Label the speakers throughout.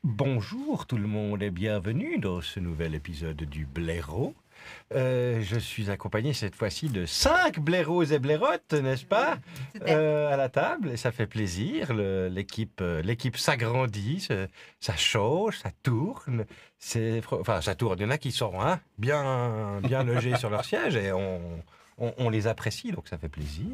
Speaker 1: Bonjour tout le monde et bienvenue dans ce nouvel épisode du Blaireau. Je suis accompagné cette fois-ci de 5 blaireaux et blairottes, n'est-ce pas, à la table, et ça fait plaisir. L'équipe s'agrandit, ça change, ça tourne. Enfin, ça tourne. Il y en a qui sont bien logés sur leur siège et on les apprécie, donc ça fait plaisir.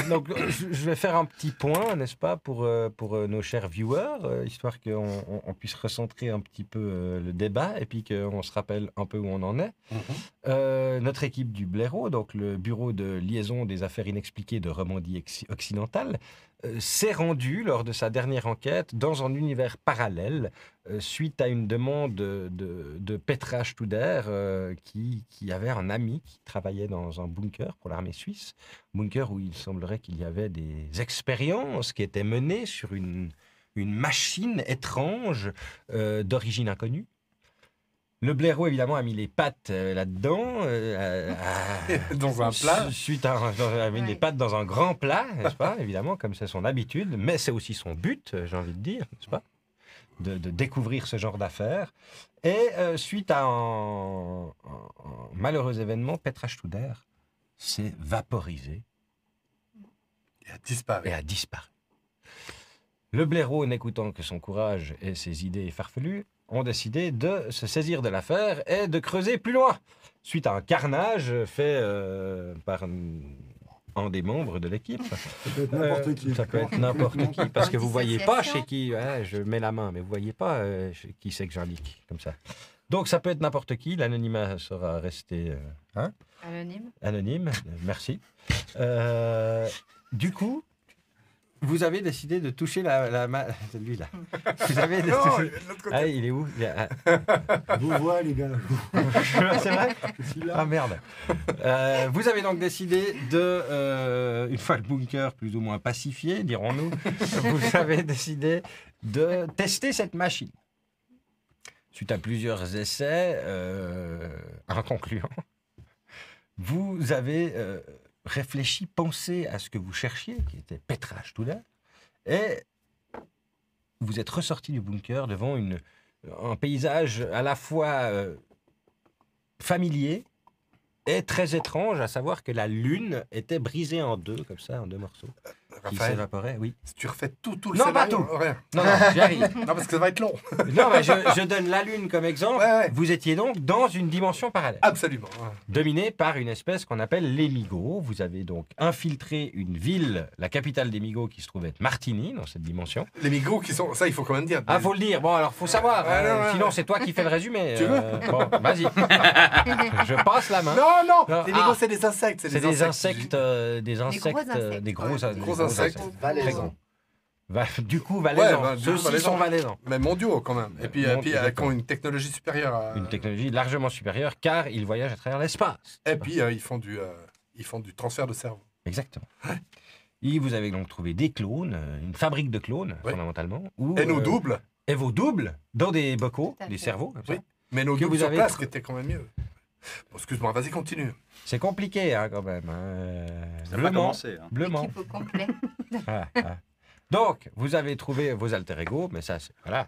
Speaker 1: Donc, je vais faire un petit point, n'est-ce pas, pour nos chers viewers, histoire qu'on puisse recentrer un petit peu le débat et puis qu'on se rappelle un peu où on en est. Notre équipe du Blaireau, donc le bureau de liaison des affaires inexpliquées de Romandie occidentale, s'est rendu lors de sa dernière enquête dans un univers parallèle suite à une demande de Petra Studer qui avait un ami qui travaillait dans un bunker pour l'armée suisse, bunker où il semblerait qu'il y avait des expériences qui étaient menées sur une machine étrange d'origine inconnue. Le blaireau, évidemment, a mis les pattes là-dedans.
Speaker 2: Dans un plat.
Speaker 1: A mis les pattes dans un grand plat, n'est-ce pas, évidemment, comme c'est son habitude. Mais c'est aussi son but, j'ai envie de dire, n'est-ce pas, de découvrir ce genre d'affaires. Et suite à un malheureux événement, Petra Studer s'est vaporisée.
Speaker 2: Et a disparu.
Speaker 1: Le blaireau, n'écoutant que son courage et ses idées farfelues, ont décidé de se saisir de l'affaire et de creuser plus loin, suite à un carnage fait par un des membres de l'équipe.
Speaker 3: Ça peut être n'importe qui.
Speaker 1: Ça peut être n'importe qui, parce que vous ne voyez pas chez qui... je mets la main, mais vous ne voyez pas chez qui c'est que j'indique, comme ça. Donc ça peut être n'importe qui, l'anonymat sera resté... Anonyme, merci. Du coup... Vous avez décidé de toucher la main... Celui-là. Vous avez décidé...
Speaker 2: Non, il est de l'autre côté.
Speaker 1: Ah, il est où?
Speaker 3: Vous voyez, les gars.
Speaker 1: C'est vrai? Ah merde. Vous avez donc décidé de, une fois le bunker plus ou moins pacifié, dirons-nous, vous avez décidé de tester cette machine. Suite à plusieurs essais inconcluants, vous avez... réfléchi, pensez à ce que vous cherchiez, qui était Petra Studer, et vous êtes ressorti du bunker devant un paysage à la fois familier et très étrange, à savoir que la lune était brisée en deux, comme ça, en deux morceaux, qui
Speaker 2: Raphaël,
Speaker 1: s'évaporaient, oui.
Speaker 2: si tu refais tout le
Speaker 1: Non, pas
Speaker 2: scénario,
Speaker 1: tout.
Speaker 2: rien.
Speaker 1: Non, j'y arrive.
Speaker 2: Non, parce que ça va être long.
Speaker 1: Non, mais je donne la lune comme exemple.
Speaker 2: Ouais.
Speaker 1: Vous étiez donc dans une dimension parallèle.
Speaker 2: Absolument.
Speaker 1: Dominé par une espèce qu'on appelle les Migos. Vous avez donc infiltré une ville, la capitale des Migos, qui se trouvait être Martigny, dans cette dimension.
Speaker 2: Les migos qui sont... Ça, il faut quand même dire.
Speaker 1: Ah, faut le dire. Bon, alors, faut savoir. Sinon, c'est toi qui fais le résumé.
Speaker 2: Tu veux
Speaker 1: bon, vas-y. Je passe la main.
Speaker 2: Non,
Speaker 1: Non,
Speaker 2: les migos, c'est des insectes.
Speaker 1: C'est des insectes, des
Speaker 2: Gros insectes.
Speaker 1: Très gros. Du coup, valaisans. Ceux-ci sont valaisans.
Speaker 2: Mais mondiaux, quand même. Et puis, qui ont une technologie supérieure à...
Speaker 1: Une technologie largement supérieure, car ils voyagent à travers l'espace.
Speaker 2: Et puis, ils font du transfert de cerveau.
Speaker 1: Exactement. Et vous avez donc trouvé des clones, une fabrique de clones, fondamentalement.
Speaker 2: Et nos doubles.
Speaker 1: Et vos doubles dans des bocaux, des cerveaux, comme ça.
Speaker 2: Oui. Mais nos
Speaker 1: Que
Speaker 2: doubles
Speaker 1: vous
Speaker 2: sur
Speaker 1: avez
Speaker 2: place, qui étaient quand même mieux. Bon, excuse-moi, vas-y, continue.
Speaker 1: C'est compliqué, hein, quand même.
Speaker 4: Ça va commencer. Hein.
Speaker 1: Bleuement.
Speaker 5: L'équipe au complet.
Speaker 1: Ah. Donc, vous avez trouvé vos alter ego, mais ça, c'est, voilà,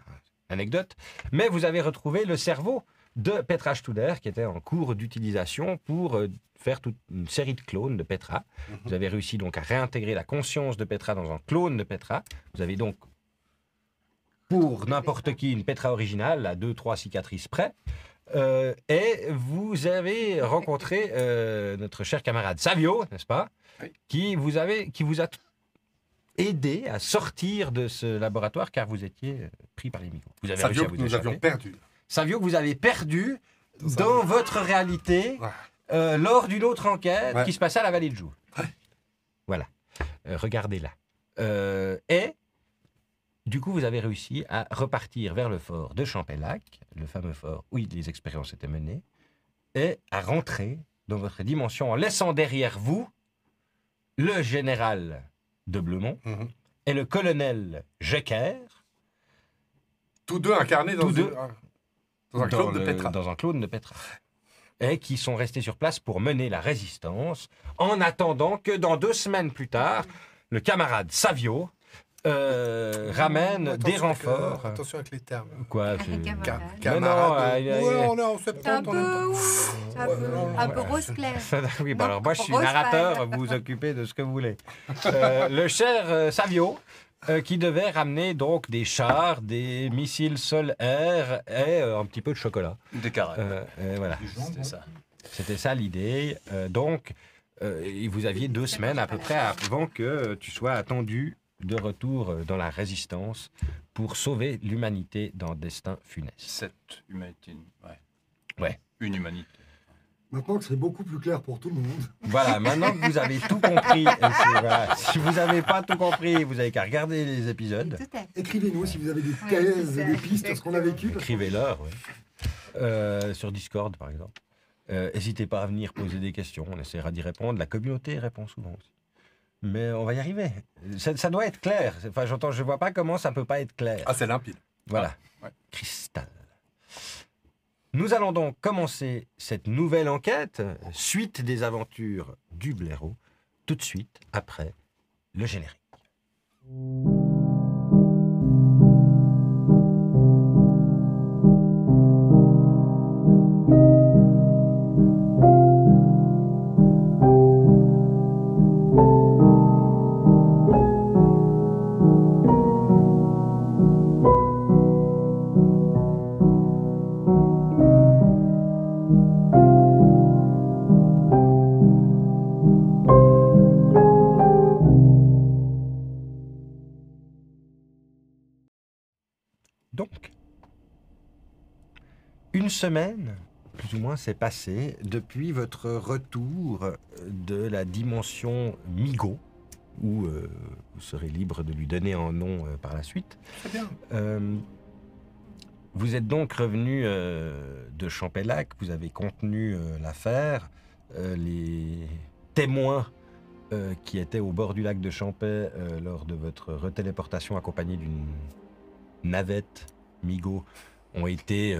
Speaker 1: anecdote. Mais vous avez retrouvé le cerveau de Petra Studer, qui était en cours d'utilisation pour faire toute une série de clones de Petra. Vous avez réussi donc à réintégrer la conscience de Petra dans un clone de Petra. Vous avez donc, pour n'importe qui, une Petra originale, à 2-3 cicatrices près. Et vous avez rencontré notre cher camarade Savio, n'est-ce pas,
Speaker 2: oui.
Speaker 1: qui vous a aidé à sortir de ce laboratoire car vous étiez pris par les micros. Vous avez réussi à
Speaker 2: Savio
Speaker 1: vous
Speaker 2: que nous
Speaker 1: échapper.
Speaker 2: avions perdu.
Speaker 1: Savio que vous avez perdu dans votre réalité lors d'une autre enquête qui se passait à la Vallée de Joux. Voilà. Regardez-la. Et du coup, vous avez réussi à repartir vers le fort de Champellac, le fameux fort où les expériences étaient menées, et à rentrer dans votre dimension en laissant derrière vous le général de Bleumont et le colonel Jecker.
Speaker 2: Tous deux incarnés dans un clone de Petra.
Speaker 1: Dans un clone de Petra. Et qui sont restés sur place pour mener la résistance, en attendant que dans 2 semaines plus tard, le camarade Savio ramène des renforts.
Speaker 2: Attention avec les termes.
Speaker 1: Quoi
Speaker 2: Camarade.
Speaker 1: Non,
Speaker 2: on est en septembre.
Speaker 5: C'est un peu rose clair.
Speaker 1: Oui, bon, alors moi je suis narrateur, vous vous occupez de ce que vous voulez. Le cher Savio, qui devait ramener donc des chars, des missiles sol-air et un petit peu de chocolat.
Speaker 4: Des carrés.
Speaker 1: Voilà.
Speaker 4: C'était ça.
Speaker 1: C'était ça l'idée. Donc, vous aviez 2 semaines à peu près avant que tu sois attendu de retour dans la résistance pour sauver l'humanité d'un destin funeste.
Speaker 4: Cette humanité,
Speaker 1: Ouais.
Speaker 4: Une humanité.
Speaker 3: Maintenant que c'est beaucoup plus clair pour tout le monde.
Speaker 1: Voilà, maintenant que vous avez tout compris, voilà, si vous n'avez pas tout compris, vous n'avez qu'à regarder les épisodes.
Speaker 3: Écrivez-nous si vous avez des thèses, des pistes sur ce qu'on a vécu.
Speaker 1: Écrivez-leur, sur Discord par exemple. N'hésitez pas à venir poser des questions, on essaiera d'y répondre. La communauté répond souvent aussi. Mais on va y arriver. Ça doit être clair. Enfin, je vois pas comment ça peut pas être clair.
Speaker 2: Ah, c'est limpide.
Speaker 1: Voilà.
Speaker 4: Ouais.
Speaker 1: Cristal. Nous allons donc commencer cette nouvelle enquête, suite des aventures du blaireau, tout de suite après le générique. Donc, une semaine, plus ou moins, s'est passée depuis votre retour de la dimension Migo, où vous serez libre de lui donner un nom par la suite.
Speaker 2: Très bien.
Speaker 1: Vous êtes donc revenu de Champellac, vous avez contenu l'affaire. Les témoins qui étaient au bord du lac de Champais lors de votre retéléportation accompagnée d'une navette Migo ont été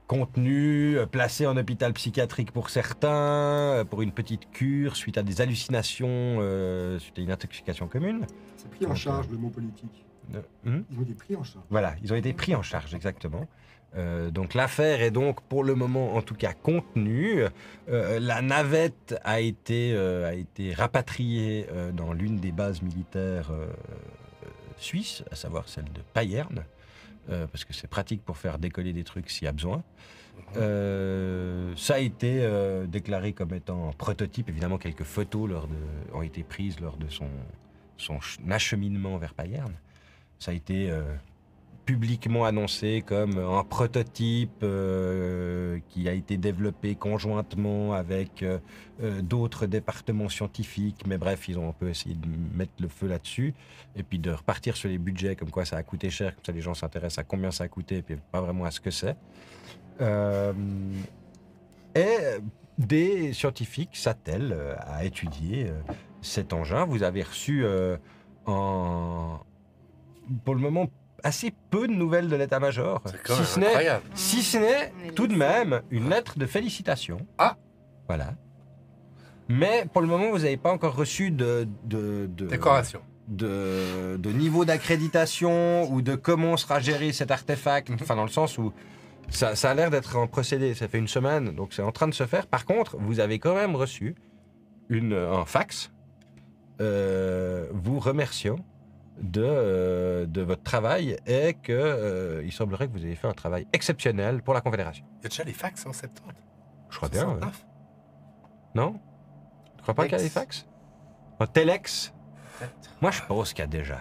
Speaker 1: contenus, placés en hôpital psychiatrique pour certains, pour une petite cure suite à des hallucinations, suite à une intoxication commune.
Speaker 3: C'est pris en charge, le mot politique. Ils ont été pris en charge.
Speaker 1: Voilà, ils ont été pris en charge, exactement. Donc l'affaire est donc pour le moment en tout cas contenue. La navette a été rapatriée dans l'une des bases militaires suisses, à savoir celle de Payerne, parce que c'est pratique pour faire décoller des trucs s'il y a besoin. Ça a été déclaré comme étant un prototype. Évidemment, quelques photos ont été prises lors de son acheminement vers Payerne. Ça a été publiquement annoncé comme un prototype qui a été développé conjointement avec d'autres départements scientifiques. Mais bref, ils ont un peu essayé de mettre le feu là-dessus et puis de repartir sur les budgets, comme quoi ça a coûté cher, comme ça les gens s'intéressent à combien ça a coûté et puis pas vraiment à ce que c'est. Et des scientifiques s'attellent à étudier cet engin. Vous avez reçu pour le moment, assez peu de nouvelles de l'état-major.
Speaker 2: C'est quand même incroyable.
Speaker 1: Si ce n'est tout de même une lettre de félicitations.
Speaker 2: Ah.
Speaker 1: Voilà. Mais pour le moment, vous n'avez pas encore reçu de
Speaker 2: décoration.
Speaker 1: De niveau d'accréditation ou de comment sera géré cet artefact. Enfin, dans le sens où ça a l'air d'être en procédé. Ça fait une semaine, donc c'est en train de se faire. Par contre, vous avez quand même reçu un fax vous remerciant de votre travail et il semblerait que vous ayez fait un travail exceptionnel pour la Confédération.
Speaker 2: Il y a déjà les fax en 70.
Speaker 1: Je crois bien.
Speaker 2: 69.
Speaker 1: Ouais. Non? Tu crois pas qu'il y a des fax? Un téléx? Moi, je pense qu'il y a déjà.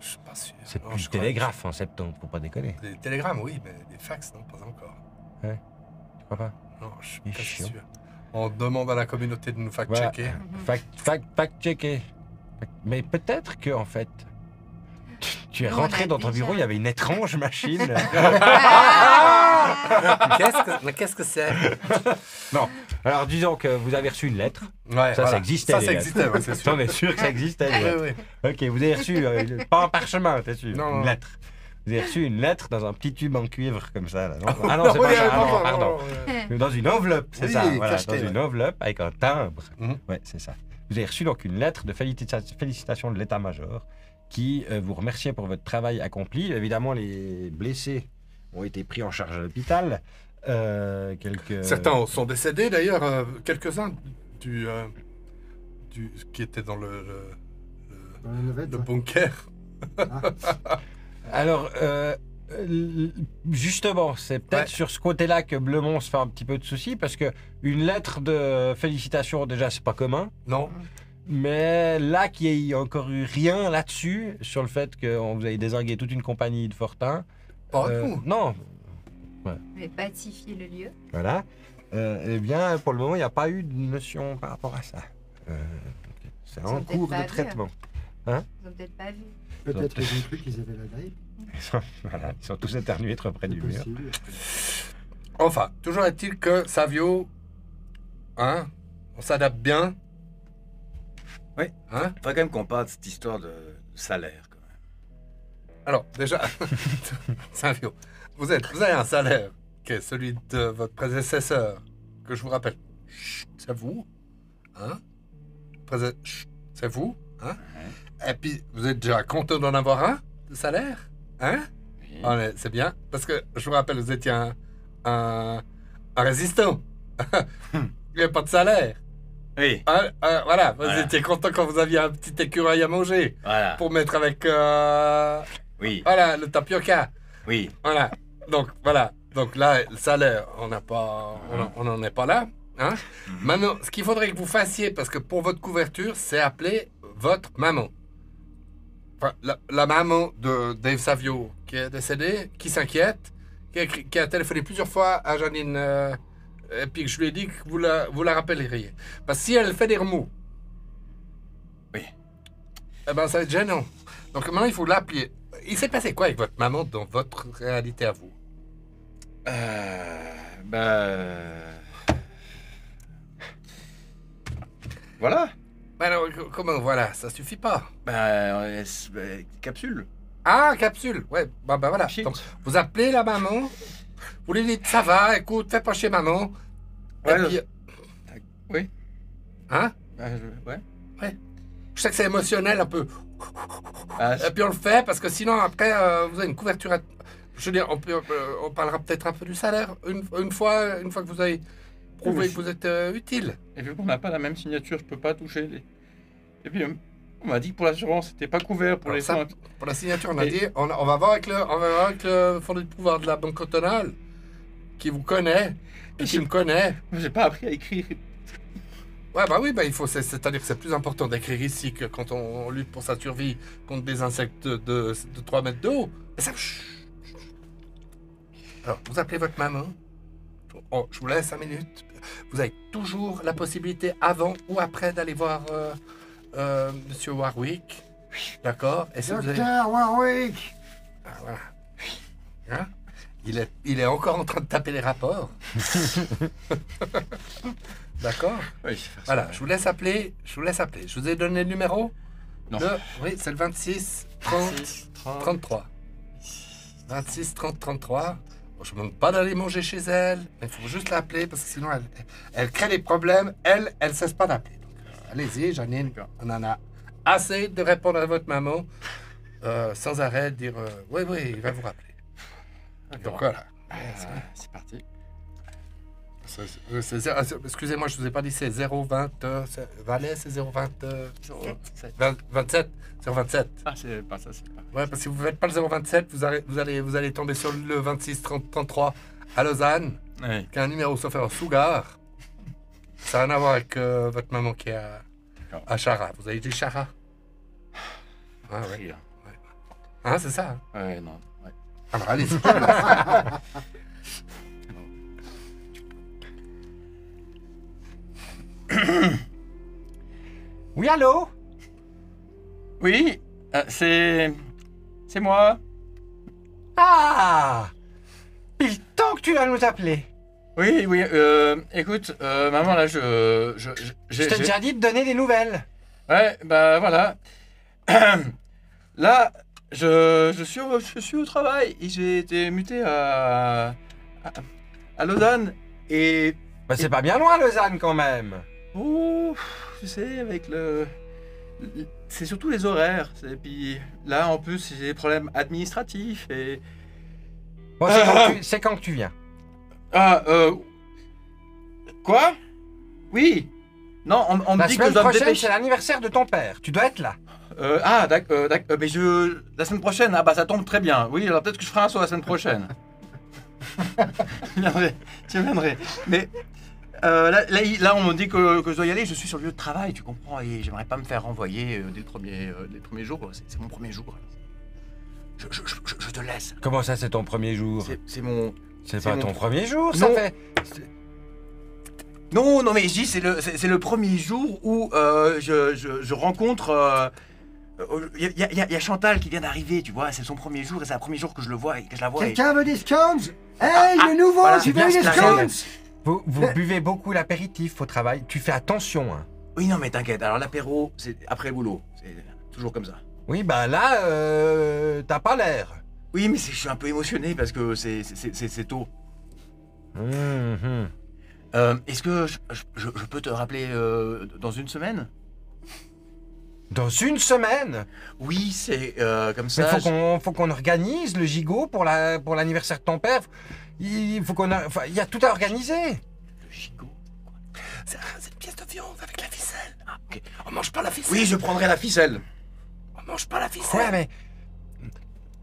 Speaker 2: Je suis pas sûr.
Speaker 1: C'est
Speaker 2: Non,
Speaker 1: plus
Speaker 2: je
Speaker 1: le
Speaker 2: crois
Speaker 1: télégraphe en 70, faut pas déconner.
Speaker 2: Des télégrammes, oui, mais des fax, non, pas encore.
Speaker 1: Tu crois pas?
Speaker 2: Non, je suis
Speaker 1: Il est
Speaker 2: pas
Speaker 1: chiant.
Speaker 2: sûr. On demande à la communauté de nous fact-checker.
Speaker 1: Fact-checker. Mais peut-être que, en fait, tu es rentré dans ton bureau, il y avait une étrange machine.
Speaker 2: Qu'est-ce que c'est?
Speaker 1: Non. Alors, disons que vous avez reçu une lettre.
Speaker 2: Ouais,
Speaker 1: Ça existait.
Speaker 2: Ça,
Speaker 1: les
Speaker 2: ça
Speaker 1: lettres.
Speaker 2: existait, ouais, c'est sûr.
Speaker 1: On est sûr que ça existait. les lettres.
Speaker 2: Oui, oui.
Speaker 1: Ok, vous avez reçu, pas un parchemin, t'es sûr?
Speaker 2: Non, non.
Speaker 1: Une lettre. Vous avez reçu une lettre dans un petit tube en cuivre comme ça. Là, non ah non, c'est
Speaker 2: Oui,
Speaker 1: pas ça. Ah
Speaker 2: non,
Speaker 1: non,
Speaker 2: non,
Speaker 1: pardon.
Speaker 2: non.
Speaker 1: Dans une enveloppe, c'est
Speaker 2: Oui,
Speaker 1: ça. Voilà,
Speaker 2: cacheté,
Speaker 1: dans une
Speaker 2: ouais.
Speaker 1: enveloppe avec un timbre.
Speaker 2: Mhm.
Speaker 1: Ouais, c'est ça. Vous avez reçu donc une lettre de félicitations de l'état-major qui vous remerciait pour votre travail accompli. Évidemment, les blessés ont été pris en charge à l'hôpital.
Speaker 2: Certains sont décédés d'ailleurs, quelques-uns qui étaient dans le bunker.
Speaker 1: Alors, justement, c'est peut-être sur ce côté-là que Blemont se fait un petit peu de soucis, parce que une lettre de félicitations, déjà, c'est pas commun.
Speaker 2: Non.
Speaker 1: Mais là, qu'il n'y ait encore eu rien là-dessus, sur le fait qu'on vous ait dézingué toute une compagnie de Fortin.
Speaker 2: Pas nous.
Speaker 1: Non.
Speaker 5: Vous avez pacifié le lieu.
Speaker 1: Voilà. Eh bien, pour le moment, il n'y a pas eu de notion par rapport à ça. C'est en cours de traitement.
Speaker 5: Hein? Ils n'ont peut-être pas vu.
Speaker 3: Peut-être qu'ils ont cru qu'ils avaient la grippe.
Speaker 1: Voilà, ils sont tous éternués trop près du mur.
Speaker 2: Enfin, toujours est-il que Savio, hein, on s'adapte bien.
Speaker 4: Oui.
Speaker 2: Hein?
Speaker 4: Il faudrait quand même qu'on parle de cette histoire de salaire. Quand même.
Speaker 2: Alors, déjà, Savio, vous avez un salaire qui est celui de votre prédécesseur, que je vous rappelle. C'est vous, hein? C'est vous, hein? Ouais. Et puis, vous êtes déjà content d'en avoir un de salaire, hein? Oui. Oh, c'est bien, parce que je vous rappelle, vous étiez un résistant. Il n'y avait pas de salaire.
Speaker 4: Oui.
Speaker 2: Voilà, vous étiez content quand vous aviez un petit écureuil à manger.
Speaker 4: Voilà.
Speaker 2: Pour mettre avec
Speaker 4: oui.
Speaker 2: Voilà, le tapioca.
Speaker 4: Oui.
Speaker 2: Voilà. Donc voilà. Donc là, le salaire, on n'en est pas là. Hein? Maintenant, ce qu'il faudrait que vous fassiez, parce que pour votre couverture, c'est appeler votre maman. Enfin, la maman de Dave Savio, qui est décédée, qui s'inquiète, qui a téléphoné plusieurs fois à Janine. Et puis je lui ai dit que vous la rappelleriez. Parce que si elle fait des remous,
Speaker 4: oui,
Speaker 2: eh ben ça va être gênant. Donc maintenant il faut l'appeler. Il s'est passé quoi avec votre maman dans votre réalité à vous?
Speaker 4: Voilà.
Speaker 2: Ben alors, comment voilà? Ça suffit pas.
Speaker 4: Capsule.
Speaker 2: Ah, capsule. Ouais, bah voilà. Donc, vous appelez la maman. Vous lui dites, ça va, écoute, fais pas chez maman.
Speaker 4: Ouais,
Speaker 2: et puis...
Speaker 4: Oui.
Speaker 2: Hein?
Speaker 4: Ouais.
Speaker 2: Je sais que c'est émotionnel un peu. Et puis on le fait parce que sinon après vous avez une couverture. Je veux dire, on parlera peut-être un peu du salaire une fois que vous avez prouvé que vous êtes utile.
Speaker 4: Et vu qu'on n'a pas la même signature, je peux pas toucher les. Et puis on m'a dit que pour l'assurance, c'était pas couvert pour les soins.
Speaker 2: Pour la signature, on a dit, on va voir avec le fondé de pouvoir de la Banque cantonale qui vous connaît et qui me connaît.
Speaker 4: J'ai pas appris à écrire.
Speaker 2: Ouais, il faut, c'est-à-dire que c'est plus important d'écrire ici que quand on lutte pour sa survie contre des insectes de 3 mètres de haut. Et ça... Alors, vous appelez votre maman. Je vous laisse 5 minutes. Vous avez toujours la possibilité, avant ou après, d'aller voir Monsieur Warwick. D'accord? Et si
Speaker 3: Docteur Warwick!
Speaker 2: Ah, voilà. Hein? Il est encore en train de taper les rapports. D'accord?
Speaker 4: Oui.
Speaker 2: Voilà, je vous laisse appeler. Je vous ai donné le numéro?
Speaker 4: Non.
Speaker 2: Oui, c'est le 26 30 33. 26 30 33. Bon, je ne demande pas d'aller manger chez elle, mais il faut juste l'appeler parce que sinon elle crée des problèmes. Elle ne cesse pas d'appeler. Allez-y, Janine, on en a assez de répondre à votre maman sans arrêt, de dire oui, il va vous rappeler. Donc voilà.
Speaker 4: C'est parti.
Speaker 2: Excusez-moi, je ne vous ai pas dit, c'est 020. Valais, c'est 020. 27. 027.
Speaker 4: Ah, c'est pas ça, c'est pas.
Speaker 2: Ouais, parce que si vous ne faites pas le 027, vous allez tomber sur le 26 30 33 à Lausanne,
Speaker 4: Oui.
Speaker 2: qui a un numéro sauf en Sougar. Ça n'a rien à voir avec votre maman qui est à Chara. Vous avez dit Chara? Ah, ouais.
Speaker 4: Ouais.
Speaker 2: Hein, c'est ça? Hein?
Speaker 4: Ouais, non. Ouais.
Speaker 2: Alors, allez-y.
Speaker 1: Oui, allô?
Speaker 4: Oui, c'est moi.
Speaker 1: Ah! Pile temps que tu vas nous appeler.
Speaker 4: Oui, écoute, maman, là,
Speaker 1: Je t'ai déjà dit de donner des nouvelles.
Speaker 4: Ouais, bah voilà. Là, je suis au travail et j'ai été muté à Lausanne et...
Speaker 1: Bah c'est pas bien loin, Lausanne, quand même.
Speaker 4: Oh, tu sais, avec c'est surtout les horaires. Et puis là, en plus, j'ai des problèmes administratifs et...
Speaker 1: Bon, c'est quand que tu viens?
Speaker 4: Quoi? Oui. Non, on me dit que je dois me
Speaker 1: La semaine prochaine,
Speaker 4: dépêcher.
Speaker 1: c'est l'anniversaire de ton père. Tu dois être là.
Speaker 4: D'accord. Mais la semaine prochaine, ça tombe très bien. Oui, alors peut-être que je ferai un saut la semaine prochaine. Je viendrai. Mais là, on me dit que je dois y aller. Je suis sur le lieu de travail, tu comprends. Et j'aimerais pas me faire renvoyer dès les premiers jours. C'est mon premier jour. Je te laisse.
Speaker 1: Comment ça, c'est ton premier jour?
Speaker 4: C'est
Speaker 1: pas
Speaker 4: mon
Speaker 1: ton premier jour,
Speaker 4: Non.
Speaker 1: ça fait...
Speaker 4: Non, mais je dis, c'est le premier jour où je rencontre... Il y a Chantal qui vient d'arriver, tu vois, c'est son premier jour et c'est le premier jour que je le vois et que je la vois.
Speaker 3: Quelqu'un veut des scones? Hey, le nouveau,
Speaker 4: voilà,
Speaker 3: j'ai
Speaker 1: bien
Speaker 3: vu des
Speaker 1: installé.
Speaker 3: scones!
Speaker 1: Vous buvez beaucoup l'apéritif au travail. Tu fais attention, hein.
Speaker 4: Oui, non, mais t'inquiète, alors l'apéro, c'est après le boulot, c'est toujours comme ça.
Speaker 1: Oui, bah là, t'as pas l'air.
Speaker 4: Oui, mais je suis un peu émotionné parce que c'est tôt.
Speaker 1: Mhm.
Speaker 4: Est-ce que je peux te rappeler dans une semaine?
Speaker 1: Dans une semaine?
Speaker 4: Oui, c'est comme
Speaker 1: Mais
Speaker 4: ça.
Speaker 1: faut qu'on organise le gigot pour l'anniversaire de ton père. Il faut il y a tout à organiser.
Speaker 4: Le gigot?
Speaker 2: C'est une pièce de viande avec la ficelle. Ah, ok. On mange pas la ficelle.
Speaker 4: Oui, je prendrai la ficelle.
Speaker 2: On mange pas la ficelle.
Speaker 1: Ouais, mais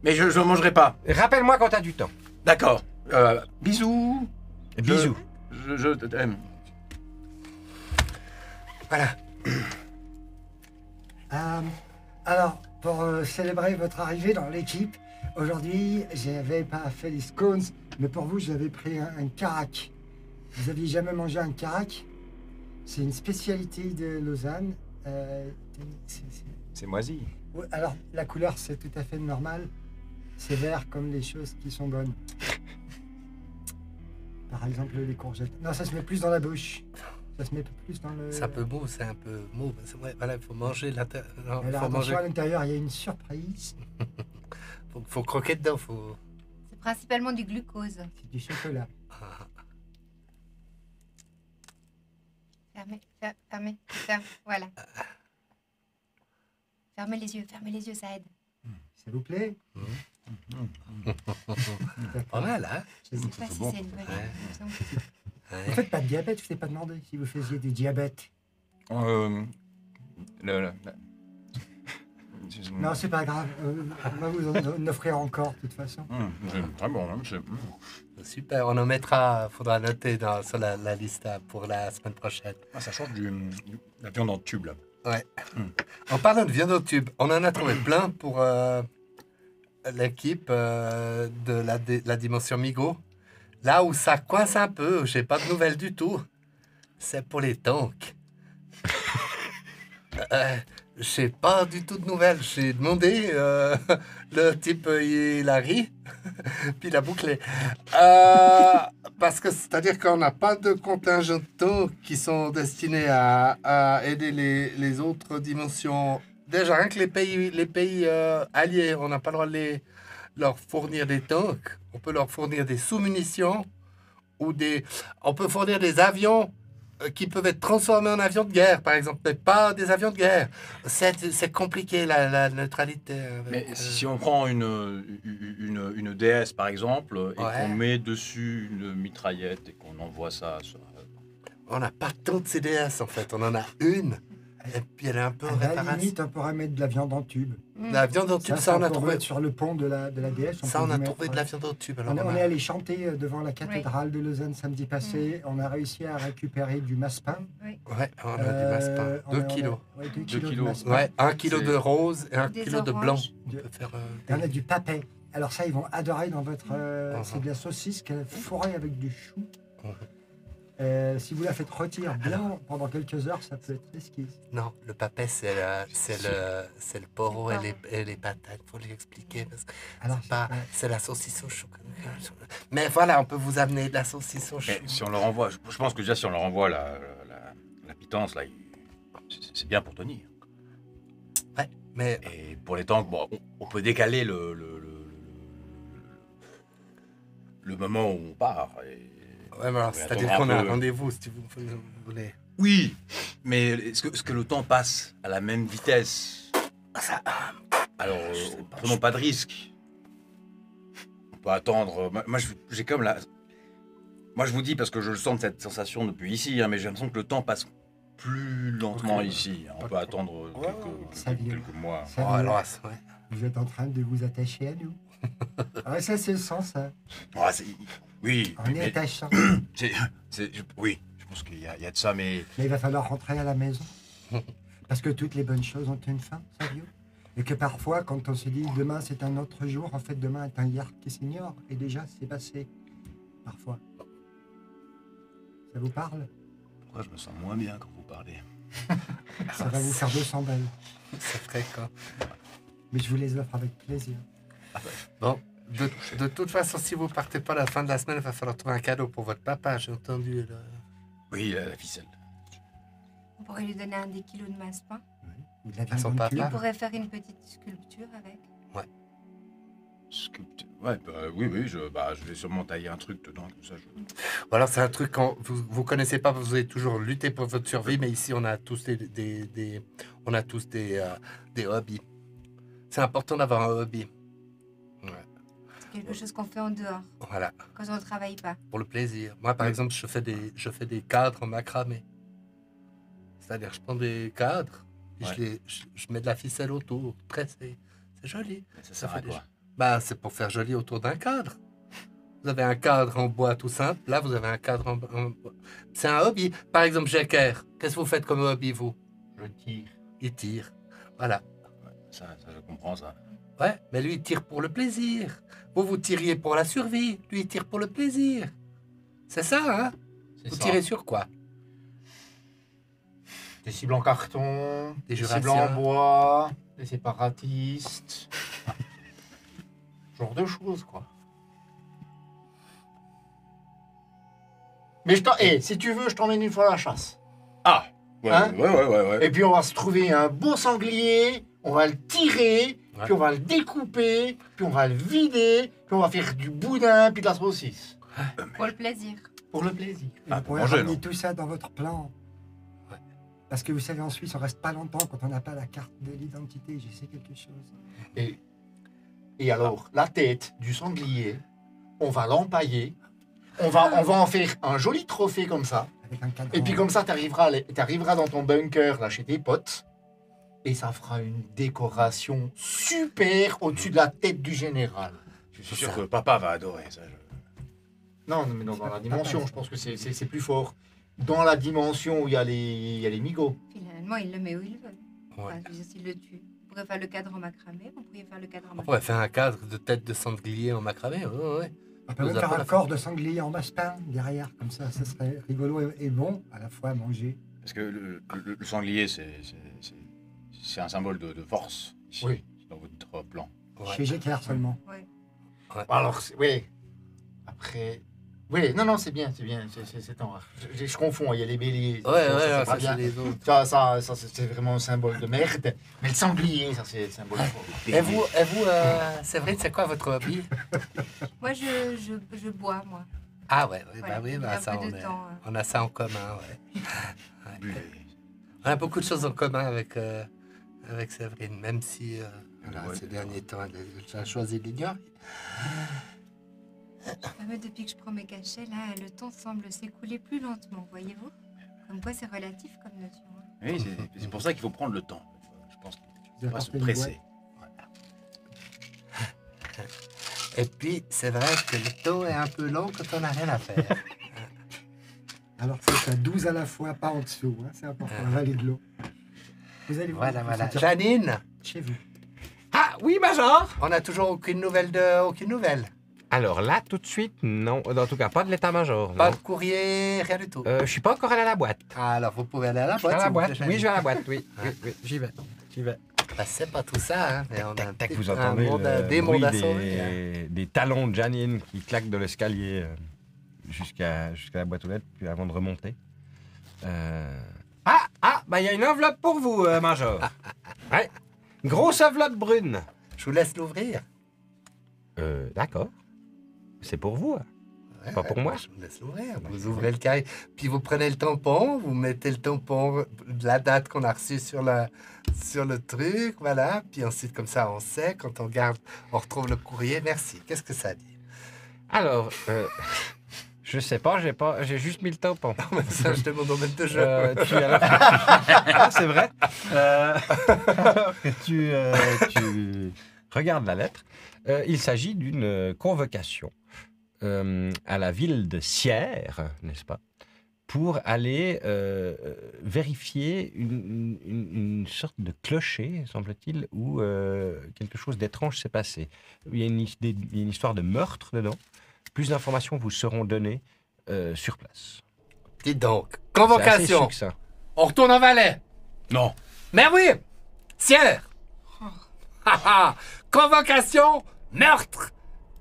Speaker 4: Mais je mangerai pas.
Speaker 1: rappelle-moi quand t'as du temps.
Speaker 4: D'accord. Bisous.
Speaker 1: Bisous.
Speaker 4: Je t'aime.
Speaker 1: Voilà.
Speaker 3: Alors, pour célébrer votre arrivée dans l'équipe, aujourd'hui, j'avais pas fait les scones, mais pour vous, j'avais pris un carac. Vous aviez jamais mangé un carac? C'est une spécialité de Lausanne.
Speaker 4: C'est moisi.
Speaker 3: Ouais, alors, la couleur, c'est tout à fait normal. C'est vert comme les choses qui sont bonnes. Par exemple, les courgettes. Non, ça se met plus dans la bouche. Ça se met plus dans le...
Speaker 2: C'est un peu mou, c'est un peu mou. C'est vrai, voilà, il faut manger l'intérieur.
Speaker 3: Alors, attention, à l'intérieur, il y a une surprise.
Speaker 2: Faut croquer dedans, faut...
Speaker 5: C'est principalement du glucose.
Speaker 3: C'est du chocolat.
Speaker 5: Fermez, voilà. Fermez les yeux, ça aide.
Speaker 3: S'il vous plaît.
Speaker 2: Pas mal, hein?
Speaker 5: Je sais pas si c'est une bonne idée.
Speaker 3: Vous faites pas de diabète, je t'ai pas demandé si vous faisiez du diabète. Non, c'est pas grave. On va vous en offrir encore, de toute façon.
Speaker 4: C'est très bon, hein,
Speaker 2: Super, on en mettra, faudra noter sur la liste pour la semaine prochaine.
Speaker 4: ça change de la viande en tube, là.
Speaker 2: Ouais. En parlant de viande au tube, on en a trouvé plein pour l'équipe de la dimension Migo. Là où ça coince un peu, j'ai pas de nouvelles du tout, c'est pour les tanks. J'ai pas du tout de nouvelles. J'ai demandé, le type il a ri, puis il a bouclé. Parce que c'est-à-dire qu'on n'a pas de contingent de tanks qui sont destinés à aider les autres dimensions. Déjà, rien que les pays alliés, on n'a pas le droit de leur fournir des tanks. On peut leur fournir des sous-munitions ou on peut fournir des avions qui peuvent être transformés en avions de guerre, par exemple, mais pas des avions de guerre. C'est compliqué, la neutralité.
Speaker 4: Mais si on prend une DS, par exemple, et qu'on met dessus une mitraillette et qu'on envoie ça...
Speaker 2: On n'a pas tant de CDS, en fait. On en a une. Et puis elle est un peu en
Speaker 3: À la
Speaker 2: réparation.
Speaker 3: limite, on pourrait mettre de la viande en tube.
Speaker 2: La viande en tube, ça on a
Speaker 3: peut
Speaker 2: trouvé.
Speaker 3: mettre sur le pont de la DS.
Speaker 2: Ça
Speaker 3: peut
Speaker 2: on a
Speaker 3: y
Speaker 2: trouvé
Speaker 3: mettre,
Speaker 2: de la viande en tube. Alors
Speaker 3: on est allé chanter devant la cathédrale de Lausanne samedi passé. On a réussi à récupérer du massepain.
Speaker 2: Ouais, on a du massepain. 2 kilos.
Speaker 3: 2
Speaker 4: kilos.
Speaker 3: de massepain.
Speaker 2: Ouais, 1 kilo de rose et 1
Speaker 5: Des
Speaker 2: kilo de
Speaker 5: oranges.
Speaker 2: blanc. On
Speaker 3: De-
Speaker 2: peut faire,
Speaker 3: Et on a du papet. Alors ça, ils vont adorer dans votre... C'est de la saucisse qu'elle a fourrée avec du chou. Si vous la faites rôtir bien pendant quelques heures, ça peut être risqué.
Speaker 2: Non, le papet, c'est le poro et les patates. Faut lui expliquer. Parce que
Speaker 3: Alors,
Speaker 2: c'est la saucisse au chou. Mais voilà, on peut vous amener de la saucisse au chou.
Speaker 4: Mais si on leur envoie... Je pense que déjà, si on leur envoie la pitance, là, c'est bien pour tenir.
Speaker 2: Ouais, mais...
Speaker 4: Et pour les tanks, bon, on peut décaler le moment où on part.
Speaker 2: Ouais, mais alors, c'est-à-dire qu'on a un rendez-vous, si vous voulez.
Speaker 4: Oui, mais est-ce que le temps passe à la même vitesse? Alors, prenons pas de risque. On peut attendre. Moi, j'ai comme la... Moi, je vous dis parce que je le sens de cette sensation depuis ici, hein, mais j'ai l'impression que le temps passe plus lentement ici. On peut attendre quelques mois.
Speaker 3: Ça
Speaker 2: Oh,
Speaker 3: vient.
Speaker 2: alors, ouais.
Speaker 3: Vous êtes en train de vous attacher à nous. Ah, ça, c'est le sens, ça.
Speaker 4: Ah, oui,
Speaker 3: On est
Speaker 4: mais
Speaker 3: attachant.
Speaker 4: oui, je pense qu'il y a de ça, mais...
Speaker 3: Mais il va falloir rentrer à la maison. Parce que toutes les bonnes choses ont une fin, Savio. Et que parfois, quand on se dit demain c'est un autre jour, en fait demain est un hier qui s'ignore. Et déjà, c'est passé. Parfois. Ça vous parle?
Speaker 4: Pourquoi je me sens moins bien quand vous parlez?
Speaker 3: Ça va vous faire 200 balles.
Speaker 2: C'est fréquent.
Speaker 3: Mais je vous les offre avec plaisir.
Speaker 2: Bon, de toute façon, si vous partez pas à la fin de la semaine, il va falloir trouver un cadeau pour votre papa, j'ai entendu. Là.
Speaker 4: Oui, la ficelle.
Speaker 5: On pourrait lui donner un des kilos de masse-pain.
Speaker 3: Ou de la
Speaker 2: Ils sont
Speaker 3: viande
Speaker 2: pas
Speaker 3: cube.
Speaker 5: On pourrait faire une petite sculpture avec.
Speaker 4: Sculpture. Ouais, oui, je vais sûrement tailler un truc dedans, comme ça.
Speaker 2: Ou alors c'est un truc quand vous connaissez pas, vous avez toujours lutté pour votre survie, mais ici on a tous des hobbies. C'est important d'avoir un hobby. Ouais.
Speaker 5: C'est quelque chose qu'on fait en dehors,
Speaker 2: Voilà,
Speaker 5: quand on ne travaille pas.
Speaker 2: pour le plaisir. Moi par exemple, je fais des cadres en macramé. C'est-à-dire je prends des cadres, et
Speaker 4: Ouais.
Speaker 2: je mets de la ficelle autour, tressée. C'est joli.
Speaker 4: Ça sert à
Speaker 2: fait des
Speaker 4: quoi?
Speaker 2: Bah, c'est pour faire joli autour d'un cadre. Vous avez un cadre en bois tout simple. Là, vous avez un cadre en bois. C'est un hobby. Par exemple, Jecker, qu'est-ce que vous faites comme hobby, vous?
Speaker 4: Je tire.
Speaker 2: Il tire. Voilà.
Speaker 4: Ça, je comprends, ça.
Speaker 2: Ouais, mais lui, il tire pour le plaisir. Vous tiriez pour la survie. Lui, il tire pour le plaisir. C'est ça, hein? Vous tirez sur quoi?
Speaker 6: Des cibles en carton,
Speaker 2: Des
Speaker 6: des cibles en
Speaker 2: Jurassiens.
Speaker 6: bois, des séparatistes. Genre de choses, quoi. Mais si tu veux, je t'emmène une fois à la chasse.
Speaker 4: Ah! Ouais,
Speaker 6: Hein?
Speaker 4: ouais.
Speaker 6: Et puis on va se trouver un beau sanglier, on va le tirer,
Speaker 2: Ouais.
Speaker 6: puis on va le découper, puis on va le vider, puis on va faire du boudin, puis de la saucisse.
Speaker 5: Pour le plaisir.
Speaker 6: Pour le plaisir.
Speaker 3: Vous
Speaker 4: pour
Speaker 3: pourrez
Speaker 4: manger,
Speaker 3: ramener
Speaker 4: non?
Speaker 3: tout ça dans votre plan.
Speaker 2: Ouais.
Speaker 3: Parce que vous savez, en Suisse, on reste pas longtemps quand on n'a pas la carte de l'identité. Je sais quelque chose.
Speaker 6: Et alors, la tête du sanglier, on va l'empailler, on va en faire un joli trophée comme ça.
Speaker 3: Avec un cadran.
Speaker 6: Et puis comme ça, t'arriveras dans ton bunker, là, chez tes potes, et ça fera une décoration super au-dessus de la tête du général.
Speaker 4: Je suis sûr que papa va adorer ça.
Speaker 6: Non, mais dans la dimension, je pense que c'est plus fort. Dans la dimension où il y a les migots.
Speaker 5: Finalement, il le met où il veut.
Speaker 2: Ouais.
Speaker 5: Enfin, je veux dire, s'il le tue. On pourrait faire le cadre en macramé, on pourrait faire le cadre en
Speaker 2: On
Speaker 5: macramé.
Speaker 2: pourrait faire un cadre de tête de sanglier en macramé. Ouais.
Speaker 3: On peut
Speaker 2: Vous
Speaker 3: même
Speaker 2: avez
Speaker 3: faire
Speaker 2: pas
Speaker 3: un
Speaker 2: la
Speaker 3: corps de sanglier en masse-pain derrière, comme ça serait rigolo et bon à la fois à manger.
Speaker 4: Parce que le sanglier, c'est un symbole de force, ici,
Speaker 6: Oui.
Speaker 4: dans votre plan.
Speaker 2: Ouais.
Speaker 3: Chez Jecker seulement.
Speaker 6: Alors, oui. Après... Oui, non, c'est bien. Je confonds, il y a les béliers.
Speaker 2: Ouais,
Speaker 6: ça, c'est pas
Speaker 2: ça
Speaker 6: bien.
Speaker 2: c'est les autres.
Speaker 6: Ça, c'est vraiment un symbole de merde. Mais le sanglier, ça, c'est le symbole fort.
Speaker 2: Et vous, Séverine, c'est quoi votre hobby?
Speaker 5: Moi, je bois, moi.
Speaker 2: Ah ouais,
Speaker 5: Ouais,
Speaker 2: bah oui,
Speaker 5: il y
Speaker 2: bah
Speaker 5: a
Speaker 2: ça,
Speaker 5: un peu de temps,
Speaker 2: on a ça en commun, ouais.
Speaker 4: Buvez.
Speaker 2: On a beaucoup de choses en commun avec Séverine, même si
Speaker 4: Ouais,
Speaker 2: ces derniers temps, elle a choisi de l'ignorer.
Speaker 5: Mais depuis que je prends mes cachets, là, le temps semble s'écouler plus lentement, voyez-vous? Comme quoi, c'est relatif comme notion. Hein.
Speaker 4: Oui, c'est pour ça qu'il faut prendre le temps. Je pense qu'il
Speaker 3: Vous
Speaker 4: ne faut pas se
Speaker 3: apportez une
Speaker 4: presser.
Speaker 2: Et puis, c'est vrai que le temps est un peu long quand on n'a rien à faire.
Speaker 3: Alors c'est à 12 à la fois, pas en dessous. Hein, c'est important, avaler de l'eau. Vous allez voir.
Speaker 2: Voilà.
Speaker 3: vous sentir
Speaker 2: Janine,
Speaker 3: Chez vous.
Speaker 1: Ah oui, Major!
Speaker 2: on n'a toujours aucune nouvelle aucune nouvelle.
Speaker 1: Alors là, tout de suite, non. En tout cas, pas de l'état-major.
Speaker 2: Pas
Speaker 1: non.
Speaker 2: de courrier, rien du tout.
Speaker 1: Je suis pas encore allé à la boîte.
Speaker 2: Alors, vous pouvez aller à la
Speaker 1: Je vais
Speaker 2: boîte.
Speaker 1: à la
Speaker 2: s'il vous
Speaker 1: boîte.
Speaker 2: plaît,
Speaker 1: Oui,
Speaker 2: Janine.
Speaker 1: je vais à la boîte, oui. Oui, j'y vais.
Speaker 2: Bah, c'est pas tout ça, hein. Mais on a
Speaker 1: Tac, tac,
Speaker 2: un
Speaker 1: vous
Speaker 2: petit- un
Speaker 1: entendez
Speaker 2: monde
Speaker 1: le
Speaker 2: des
Speaker 1: bruit
Speaker 2: mondes à sauver. Hein.
Speaker 1: des talons de Janine qui claquent de l'escalier jusqu'à la boîte aux lettres, puis avant de remonter. Bah il y a une enveloppe pour vous, Major. Ouais. Grosse enveloppe brune.
Speaker 2: Je vous laisse l'ouvrir.
Speaker 1: D'accord. C'est pour vous. Hein.
Speaker 2: Ouais,
Speaker 1: Pas pour moi.
Speaker 2: Je vous laisse l'ouvrir. Vous ouvrez le carré. Puis vous prenez le tampon, vous mettez le tampon de la date qu'on a reçue sur le truc, voilà. Puis ensuite, comme ça, on sait. Quand on regarde, on retrouve le courrier. Merci. Qu'est-ce que ça dit?
Speaker 1: Alors, je sais pas, j'ai juste mis le tampon.
Speaker 2: Ça, je mon domaine de jeu.
Speaker 1: Ah, c'est vrai. Alors que tu regardes la lettre, il s'agit d'une convocation à la ville de Sierre, n'est-ce pas, pour aller vérifier une sorte de clocher, semble-t-il, où quelque chose d'étrange s'est passé. Il y a une histoire de meurtre dedans. Plus d'informations vous seront données sur place.
Speaker 2: Dites donc,
Speaker 1: C'est assez
Speaker 2: convocation.
Speaker 1: succinct.
Speaker 2: On retourne en Valais.
Speaker 4: Non.
Speaker 2: Mais oui, Sierre. Convocation, meurtre,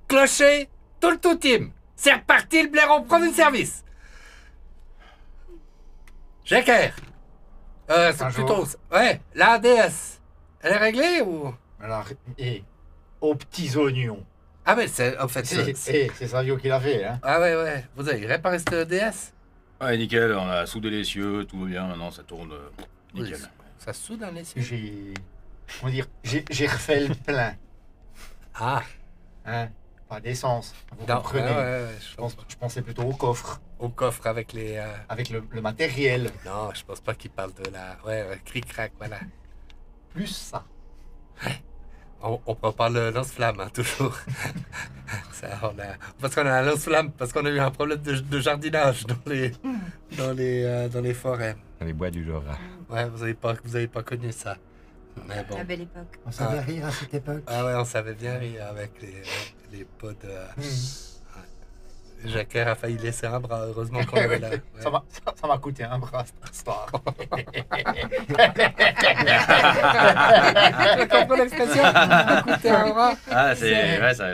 Speaker 2: clocher, tout le tout team. C'est reparti, le blaireau, prenez le service. Jecker. C'est
Speaker 6: Bonjour.
Speaker 2: plutôt... Ouais, la DS. Elle est réglée ou...
Speaker 6: Alors, aux petits oignons.
Speaker 2: Ah mais c'est... En fait,
Speaker 6: C'est Savio qui l'a fait, hein.
Speaker 2: Ah ouais. Vous avez réparé cette DS?
Speaker 4: Ouais, nickel, on a soudé les cieux, tout va bien, maintenant ça tourne nickel.
Speaker 2: Oui, ça soude dans les yeux.
Speaker 6: J'ai refait le plein,
Speaker 2: Ah.
Speaker 6: hein. Pas d'essence, vous
Speaker 2: Non,
Speaker 6: comprenez.
Speaker 2: ouais,
Speaker 6: Je pensais plutôt au coffre,
Speaker 2: Au coffre avec les...
Speaker 6: avec le matériel,
Speaker 2: Non, je pense pas qu'il parle de la... Ouais, cric-crac, voilà.
Speaker 6: plus ça.
Speaker 2: On prend le lance-flamme, hein, toujours. Parce qu'on a un lance-flamme, parce qu'on a eu un problème de jardinage dans les forêts.
Speaker 1: Dans les bois du Jura.
Speaker 2: Ouais, vous avez pas connu ça. Mais bon.
Speaker 5: La belle époque.
Speaker 3: On savait rire à cette époque.
Speaker 2: Ah ouais, on savait bien rire avec les pots de... Jacquer a failli laisser un bras, heureusement qu'on avait là. Ouais.
Speaker 6: Ça m'a coûté un bras, cette histoire.
Speaker 2: Tu comprends l'expression? Écoutez, un bras.
Speaker 4: Ah, c'est... Ouais, ça...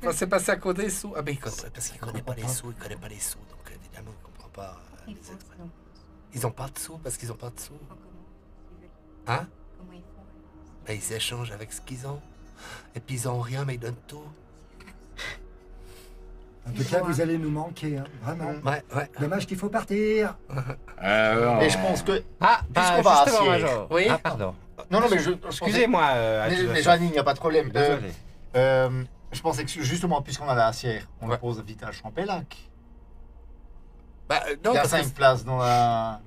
Speaker 2: Enfin, c'est passé à côté des sous. Ah, mais parce qu'il connaît pas les sous, il connaît pas les sous, donc évidemment, il comprend pas.
Speaker 5: Ils
Speaker 2: les
Speaker 5: font
Speaker 2: êtres.
Speaker 5: ça, non.
Speaker 2: Ils ont pas de sous, parce qu'ils ont pas de sous.
Speaker 5: Comment ils veulent.
Speaker 2: Hein?
Speaker 5: Comment ils font?
Speaker 2: Ben, ils échangent avec ce qu'ils ont. Et puis ils ont rien, mais ils donnent tout.
Speaker 3: En tout cas, vous allez nous manquer, hein, vraiment.
Speaker 2: Ouais.
Speaker 3: Dommage qu'il faut partir.
Speaker 6: Et je pense que...
Speaker 1: Ah,
Speaker 6: Puisqu'on va à
Speaker 1: justement,
Speaker 6: Sierre.
Speaker 1: Major.
Speaker 2: Oui.
Speaker 1: Ah, pardon.
Speaker 6: Non, mais je...
Speaker 1: Excusez-moi.
Speaker 6: Mais Janine, il n'y a pas de problème.
Speaker 1: Désolé.
Speaker 6: Je pensais que justement, puisqu'on allait à Sierre, on
Speaker 2: Ouais.
Speaker 6: le pose vite à Champélac.
Speaker 2: Bah, non,
Speaker 6: Il y a
Speaker 2: parce que
Speaker 6: 5 places dans la...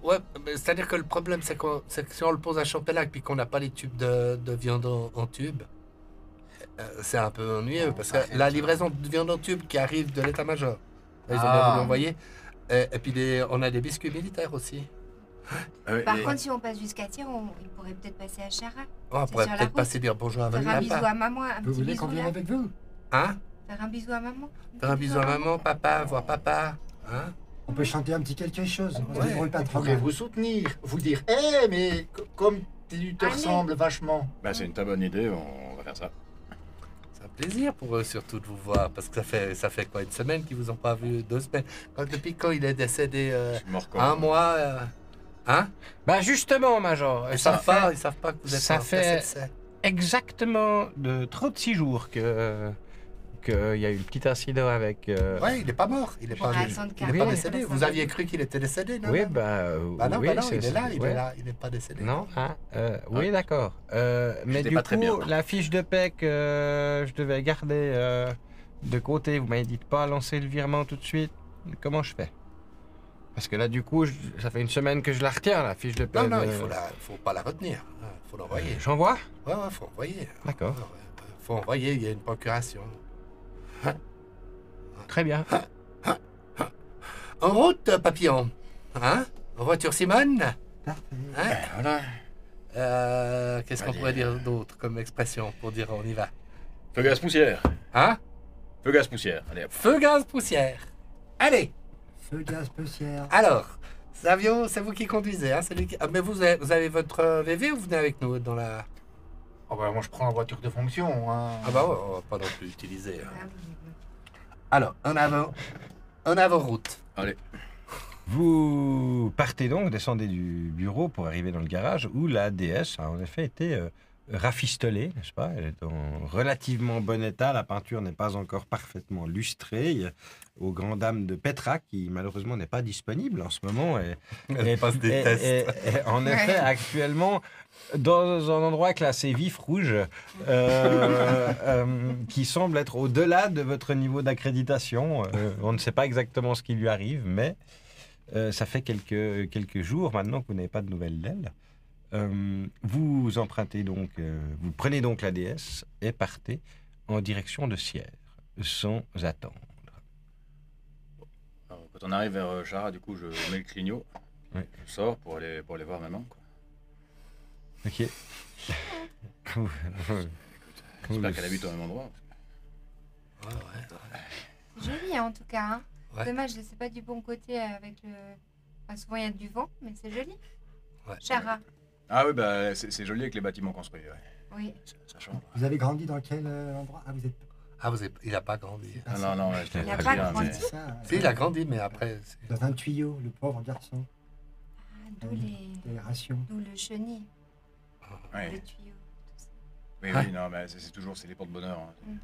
Speaker 2: ouais, mais c'est-à-dire que le problème, c'est que si on le pose à Champélac puis qu'on n'a pas les tubes de viande en tube, c'est un peu ennuyeux parce que la livraison de viande en tube qui arrive de l'état-major, ils ont bien voulu envoyer. Et puis on a des biscuits militaires aussi.
Speaker 5: Par contre, si on passe jusqu'à Thiers, il pourrait peut-être passer à Chara.
Speaker 2: On pourrait
Speaker 5: sur la
Speaker 2: peut-être
Speaker 5: route.
Speaker 2: passer dire bonjour à
Speaker 5: Faire un bisou
Speaker 2: papa.
Speaker 5: à maman, un
Speaker 3: Vous
Speaker 5: petit
Speaker 3: voulez qu'on
Speaker 5: bisou
Speaker 3: vienne
Speaker 5: là.
Speaker 3: avec vous?
Speaker 2: Hein?
Speaker 5: Faire un bisou à maman.
Speaker 2: Faire un bisou à maman, papa, voir papa. Hein?
Speaker 3: On peut chanter un petit quelque chose. On se
Speaker 2: Ouais.
Speaker 3: débrouille pas
Speaker 6: Je
Speaker 3: trop
Speaker 6: pourrais
Speaker 3: mal.
Speaker 6: vous soutenir, vous dire, hé, mais comme tu te
Speaker 5: Allez.
Speaker 6: ressembles vachement.
Speaker 4: Bah, c'est une très bonne idée, on va faire ça.
Speaker 2: C'est un plaisir pour eux surtout de vous voir parce que ça fait quoi, une semaine qu'ils vous ont pas vu, 2 semaines. Depuis quand il est décédé,
Speaker 4: Je suis mort quand
Speaker 2: un mois, hein?
Speaker 1: Bah justement, Major.
Speaker 2: Ils
Speaker 1: ça
Speaker 2: savent
Speaker 1: fait
Speaker 2: pas, ils savent pas que vous êtes
Speaker 1: ça
Speaker 2: mort.
Speaker 1: fait-
Speaker 2: Qu'est-ce que c'est?
Speaker 1: exactement trop de 6 jours qu'il y a eu le petit incident avec...
Speaker 2: Ouais, il est pas mort, il est pas,
Speaker 5: Pour
Speaker 2: il
Speaker 5: attendre
Speaker 2: est
Speaker 1: Oui.
Speaker 2: pas décédé. Vous aviez cru qu'il était décédé, non?
Speaker 1: Oui,
Speaker 2: non?
Speaker 1: bah...
Speaker 2: Bah non,
Speaker 1: oui,
Speaker 2: bah non,
Speaker 1: c'est-
Speaker 2: il est là, il
Speaker 1: ouais.
Speaker 2: est là, il n'est pas décédé.
Speaker 1: Non, hein, oui, d'accord. Mais
Speaker 4: J'étais
Speaker 1: du
Speaker 4: pas très
Speaker 1: coup,
Speaker 4: bien.
Speaker 1: la fiche de paie que je devais garder de côté, vous m'avez dit de pas lancer le virement tout de suite. Comment je fais? Parce que là, du coup, ça fait une semaine que je la retiens, la fiche de paie.
Speaker 2: Non,
Speaker 1: de-
Speaker 2: il faut pas la retenir. Il faut l'envoyer.
Speaker 1: J'envoie?
Speaker 2: Ouais, faut envoyer.
Speaker 1: D'accord.
Speaker 2: Faut envoyer, il y a une procuration.
Speaker 1: Très bien.
Speaker 2: En route, papillon. Hein? En voiture, Simone?
Speaker 3: Parfait.
Speaker 2: Hein?
Speaker 4: Voilà.
Speaker 2: Qu'est-ce qu'on
Speaker 4: Allez.
Speaker 2: pourrait dire d'autre comme expression pour dire on y va?
Speaker 4: Feu, gaz, poussière.
Speaker 2: Hein?
Speaker 4: Feu, gaz, poussière. Allez, hop.
Speaker 2: Feu, gaz, poussière. Allez!
Speaker 3: Feu, gaz, poussière.
Speaker 2: Alors, Savio, c'est vous qui conduisez, hein? C'est lui qui... Ah, mais vous avez votre VV ou vous venez avec nous dans la...
Speaker 6: Oh bah, moi, je prends la voiture de fonction. Hein.
Speaker 2: Ah bah ouais, on va pas non plus utiliser. Hein.
Speaker 5: Ah oui.
Speaker 2: Alors, en avant route.
Speaker 4: Allez.
Speaker 1: Vous partez donc, descendez du bureau pour arriver dans le garage où la DS a en effet été rafistolée, n'est-ce pas? Elle est en relativement bon état. La peinture n'est pas encore parfaitement lustrée. Aux grandes dames de Petra, qui malheureusement n'est pas disponible en ce moment.
Speaker 2: Elle passe des tests.
Speaker 1: En effet, actuellement, dans un endroit classé vif rouge, qui semble être au-delà de votre niveau d'accréditation. On ne sait pas exactement ce qui lui arrive, mais ça fait quelques jours maintenant que vous n'avez pas de nouvelles d'elle. Vous empruntez donc, vous prenez donc la déesse et partez en direction de Sierre, sans attendre.
Speaker 7: Alors, quand on arrive vers Chara, du coup, je mets le clignot.
Speaker 1: Oui.
Speaker 7: Je sors pour aller voir maman. Quoi.
Speaker 1: Ok.
Speaker 7: J'espère qu'elle habite au même endroit.
Speaker 2: Ouais, ouais.
Speaker 5: C'est joli hein, en tout cas. Hein.
Speaker 2: Ouais.
Speaker 5: Dommage, c'est pas du bon côté avec le. Enfin, souvent il y a du vent, mais c'est joli.
Speaker 2: Ouais.
Speaker 5: Chara,
Speaker 7: Ah oui, bah c'est joli avec les bâtiments construits. Ouais.
Speaker 5: oui.
Speaker 7: Ça change.
Speaker 3: Vous avez grandi dans quel endroit? Ah, vous êtes.
Speaker 2: Ah, il a pas grandi.
Speaker 3: Ah,
Speaker 7: Ah non, ouais,
Speaker 5: Il a
Speaker 7: très
Speaker 5: pas
Speaker 7: bien,
Speaker 5: grandi.
Speaker 7: mais-
Speaker 3: C'est ça.
Speaker 2: Si, il a grandi, mais après...
Speaker 3: Dans un tuyau, le pauvre garçon.
Speaker 5: Ah, d'où
Speaker 3: Les rations.
Speaker 5: d'où le chenil,
Speaker 7: Ouais.
Speaker 5: le tuyau. Tout ça.
Speaker 7: Oui, oui, non, mais c'est toujours c'est les porte-bonheur. Hein.
Speaker 5: Mm.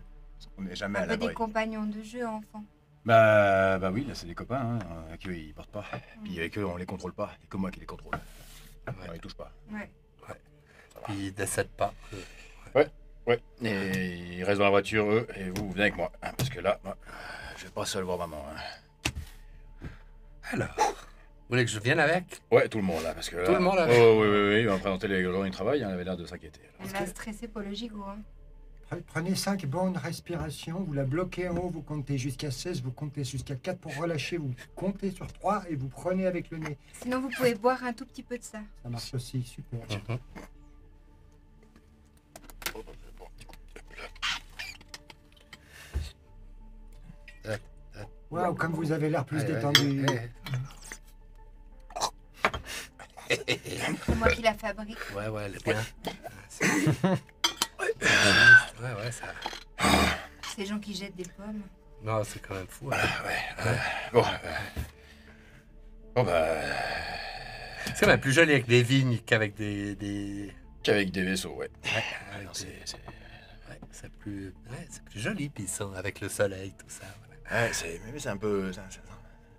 Speaker 7: On n'est jamais
Speaker 5: Un
Speaker 7: à
Speaker 5: peu des
Speaker 7: l'abri.
Speaker 5: compagnons de jeu, enfant.
Speaker 7: Bah oui, là c'est des copains, hein, avec eux ils portent pas. Puis avec eux on les contrôle pas, il y a que moi qui les contrôle. On les touche pas.
Speaker 5: Ouais.
Speaker 2: Puis il décède pas.
Speaker 7: Ouais, et ils restent dans la voiture eux, et vous venez avec moi. Hein, parce que là, moi, je vais pas seul voir maman. Hein.
Speaker 2: Alors, vous voulez que je vienne avec?
Speaker 7: Ouais, tout le monde là, parce que là...
Speaker 2: Tout le monde, là.
Speaker 7: Oh, oui, il va me présenter les journées de travail, il avait l'air de s'inquiéter.
Speaker 5: Elle va stresser pour le gigot. Hein.
Speaker 3: Prenez 5 bonnes respirations, vous la bloquez en haut, vous comptez jusqu'à 16, vous comptez jusqu'à 4 pour relâcher, vous comptez sur 3 et vous prenez avec le nez.
Speaker 5: Sinon, vous pouvez boire un tout petit peu de ça.
Speaker 3: Ça marche aussi, super.
Speaker 2: Mhm.
Speaker 3: Waouh, comme vous avez l'air plus
Speaker 2: Ouais, ouais,
Speaker 3: détendu.
Speaker 5: C'est moi qui la fabrique.
Speaker 2: Ouais, ouais, elle est bien. Ouais, ça...
Speaker 5: Ces gens qui jettent des pommes.
Speaker 2: Non, c'est quand même fou. Hein.
Speaker 7: Bon, bah...
Speaker 2: C'est quand même plus joli avec des vignes qu'avec des...
Speaker 7: Qu'avec des vaisseaux, ouais.
Speaker 2: avec
Speaker 7: Non,
Speaker 2: des-
Speaker 7: c'est...
Speaker 2: Ouais, c'est plus joli, puis ça, avec le soleil, tout ça. Voilà.
Speaker 7: Ouais, mais c'est un peu...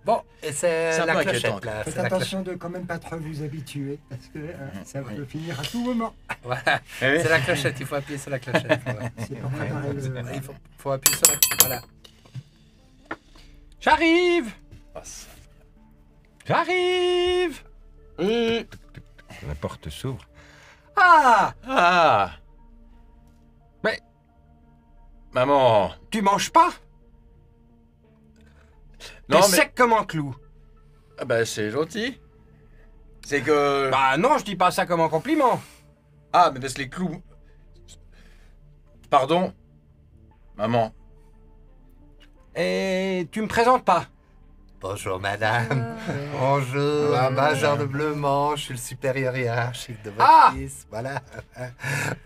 Speaker 2: Bon, et c'est
Speaker 7: C'est un
Speaker 2: la
Speaker 7: peu
Speaker 2: clochette,
Speaker 7: inquiétant,
Speaker 2: là.
Speaker 3: Faites
Speaker 2: C'est la clochette.
Speaker 3: attention de quand même pas trop vous habituer, parce que ça peut finir à tout moment.
Speaker 2: Voilà, c'est la clochette, il faut appuyer sur la clochette. Ouais.
Speaker 3: C'est pour préparer le...
Speaker 2: Ouais, il faut appuyer sur la clochette, voilà.
Speaker 1: J'arrive!
Speaker 7: Passe.
Speaker 1: J'arrive!
Speaker 7: Oui.
Speaker 1: La porte s'ouvre.
Speaker 7: Ah.
Speaker 1: Mais-
Speaker 7: Maman.
Speaker 1: Tu manges pas?
Speaker 7: Non,
Speaker 1: T'es
Speaker 7: mais...
Speaker 1: sec comme un clou.
Speaker 7: Ah bah c'est gentil. C'est que...
Speaker 1: Bah non, je dis pas ça comme un compliment.
Speaker 7: Ah, mais parce que les clous... Pardon. Maman.
Speaker 1: Et tu me présentes pas.
Speaker 2: Bonjour, madame. Bonjour, Major de Bleumange, je suis le supérieur hiérarchique de votre
Speaker 1: Ah
Speaker 2: fils. Voilà.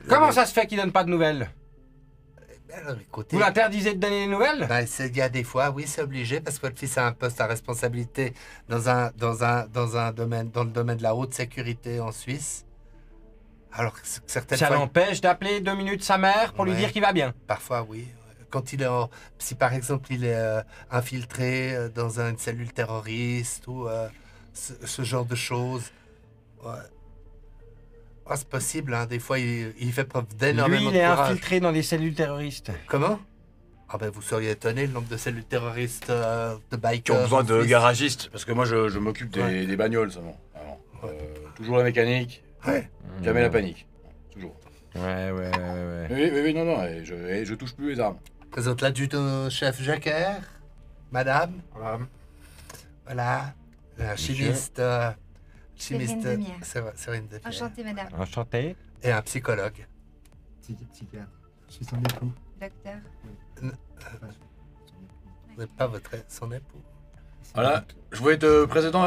Speaker 1: Comment ça se fait qu'il donne pas de nouvelles?
Speaker 2: Alors, écoutez,
Speaker 1: Vous l'interdisez de donner des nouvelles?
Speaker 2: ben, il y a des fois, oui, c'est obligé, parce que votre fils a un poste à responsabilité dans le domaine de la haute sécurité en Suisse. Alors, certaines
Speaker 1: Ça
Speaker 2: fois,
Speaker 1: l'empêche d'appeler 2 minutes sa mère pour lui
Speaker 2: Ouais.
Speaker 1: dire qu'il va bien.
Speaker 2: parfois, oui. Quand il est si par exemple il est infiltré dans une cellule terroriste ou ce genre de choses, ouais. Ah, c'est possible, hein. Des fois il fait preuve
Speaker 1: Lui,
Speaker 2: d'énormément
Speaker 1: il
Speaker 2: de
Speaker 1: est
Speaker 2: courage.
Speaker 1: infiltré dans des cellules terroristes.
Speaker 2: Comment? Ah ben vous seriez étonné le nombre de cellules terroristes de bikers.
Speaker 7: Qui ont besoin
Speaker 2: en
Speaker 7: de
Speaker 2: Suisse.
Speaker 7: garagistes. Parce que moi je m'occupe des bagnoles seulement. Alors, toujours la mécanique.
Speaker 2: Ouais.
Speaker 7: Jamais la panique. Toujours.
Speaker 1: Ouais.
Speaker 7: Oui, non. Et je touche plus les armes.
Speaker 2: Je présente l'adjudant-chef Jacquer, madame. Voilà. Un chimiste.
Speaker 5: Séverine Demière.
Speaker 2: Séverine Demière.
Speaker 5: Enchantée, madame.
Speaker 1: Enchanté.
Speaker 2: Et un psychologue.
Speaker 3: Psychiatre. Je suis son époux.
Speaker 5: Docteur.
Speaker 2: Vous n'êtes pas son époux.
Speaker 7: Voilà. Je voulais te présenter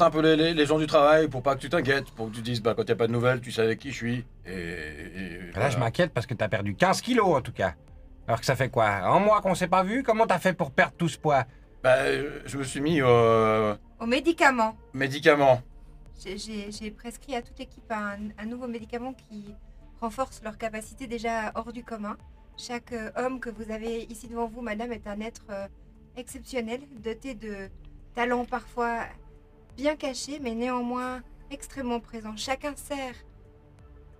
Speaker 7: un peu les gens du travail pour pas que tu t'inquiètes. Pour que tu dises, bah, quand il n'y a pas de nouvelles, tu sais avec qui je suis. Et
Speaker 1: Là, je m'inquiète parce que t'as perdu 15 kilos en tout cas. Alors que ça fait quoi? Un mois qu'on s'est pas vu? Comment t'as fait pour perdre tout ce poids?
Speaker 7: Bah, je me suis mis au
Speaker 5: Aux médicaments.
Speaker 7: médicament.
Speaker 5: J'ai prescrit à toute l'équipe un nouveau médicament qui renforce leur capacité déjà hors du commun. Chaque homme que vous avez ici devant vous, madame, est un être exceptionnel, doté de talents parfois bien cachés, mais néanmoins extrêmement présents. Chacun sert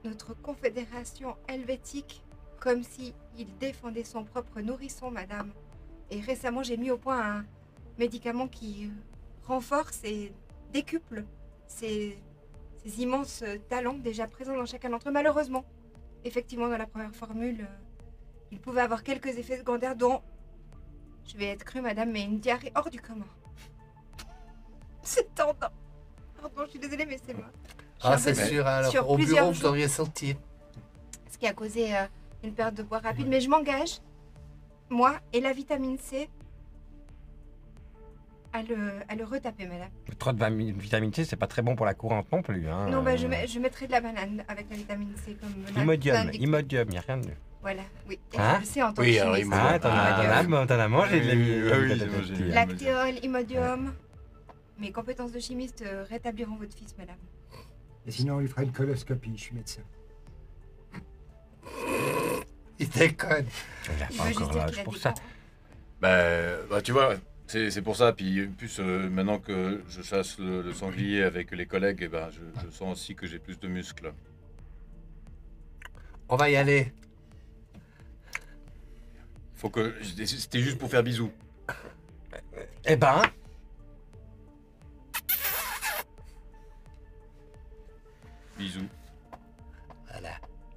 Speaker 5: notre confédération helvétique comme s'il défendait son propre nourrisson, madame. Et récemment, j'ai mis au point un médicament qui renforce et décuple ces immenses talents déjà présents dans chacun d'entre eux. Malheureusement, effectivement, dans la première formule, il pouvait avoir quelques effets secondaires dont, je vais être crue, madame, mais une diarrhée hors du commun. C'est tendant. Pardon, je suis désolée, mais c'est moi.
Speaker 2: Ah,
Speaker 5: Je suis
Speaker 2: c'est
Speaker 5: un peu
Speaker 2: sûr, alors
Speaker 5: sur
Speaker 2: au
Speaker 5: plusieurs
Speaker 2: bureau, vous
Speaker 5: jours.
Speaker 2: auriez senti.
Speaker 5: Ce qui a causé une perte de poids rapide. Mais je m'engage, moi et la vitamine C, à le retaper, madame.
Speaker 1: Trop de vitamine C, c'est pas très bon pour la courante non plus. Hein.
Speaker 5: Non, je mettrai de la banane avec la vitamine C comme
Speaker 1: Imodium, il n'y a rien de mieux.
Speaker 5: Voilà, oui.
Speaker 1: Hein?
Speaker 5: Je le sais en tant
Speaker 7: Oui,
Speaker 5: que
Speaker 7: alors,
Speaker 5: chimiste.
Speaker 1: Ah, t'en as mangé de la
Speaker 7: oui,
Speaker 5: Lactéol, imodium. Mes compétences de chimiste rétabliront votre fils, madame.
Speaker 3: Et sinon, on lui fera une coloscopie, je suis médecin.
Speaker 2: Il déconne.
Speaker 1: Il n'a
Speaker 5: Il
Speaker 1: pas
Speaker 5: veut juste
Speaker 1: encore
Speaker 5: dire
Speaker 1: l'âge
Speaker 5: qu'il a
Speaker 1: pour
Speaker 5: des
Speaker 1: ça.
Speaker 5: dents.
Speaker 7: Bah, tu vois, c'est pour ça. Puis en plus, maintenant que je chasse le sanglier avec les collègues, eh ben, je sens aussi que j'ai plus de muscles.
Speaker 2: On va y aller.
Speaker 7: Faut que c'était juste pour faire bisous.
Speaker 1: Eh ben,
Speaker 7: Bisous.
Speaker 2: Voilà.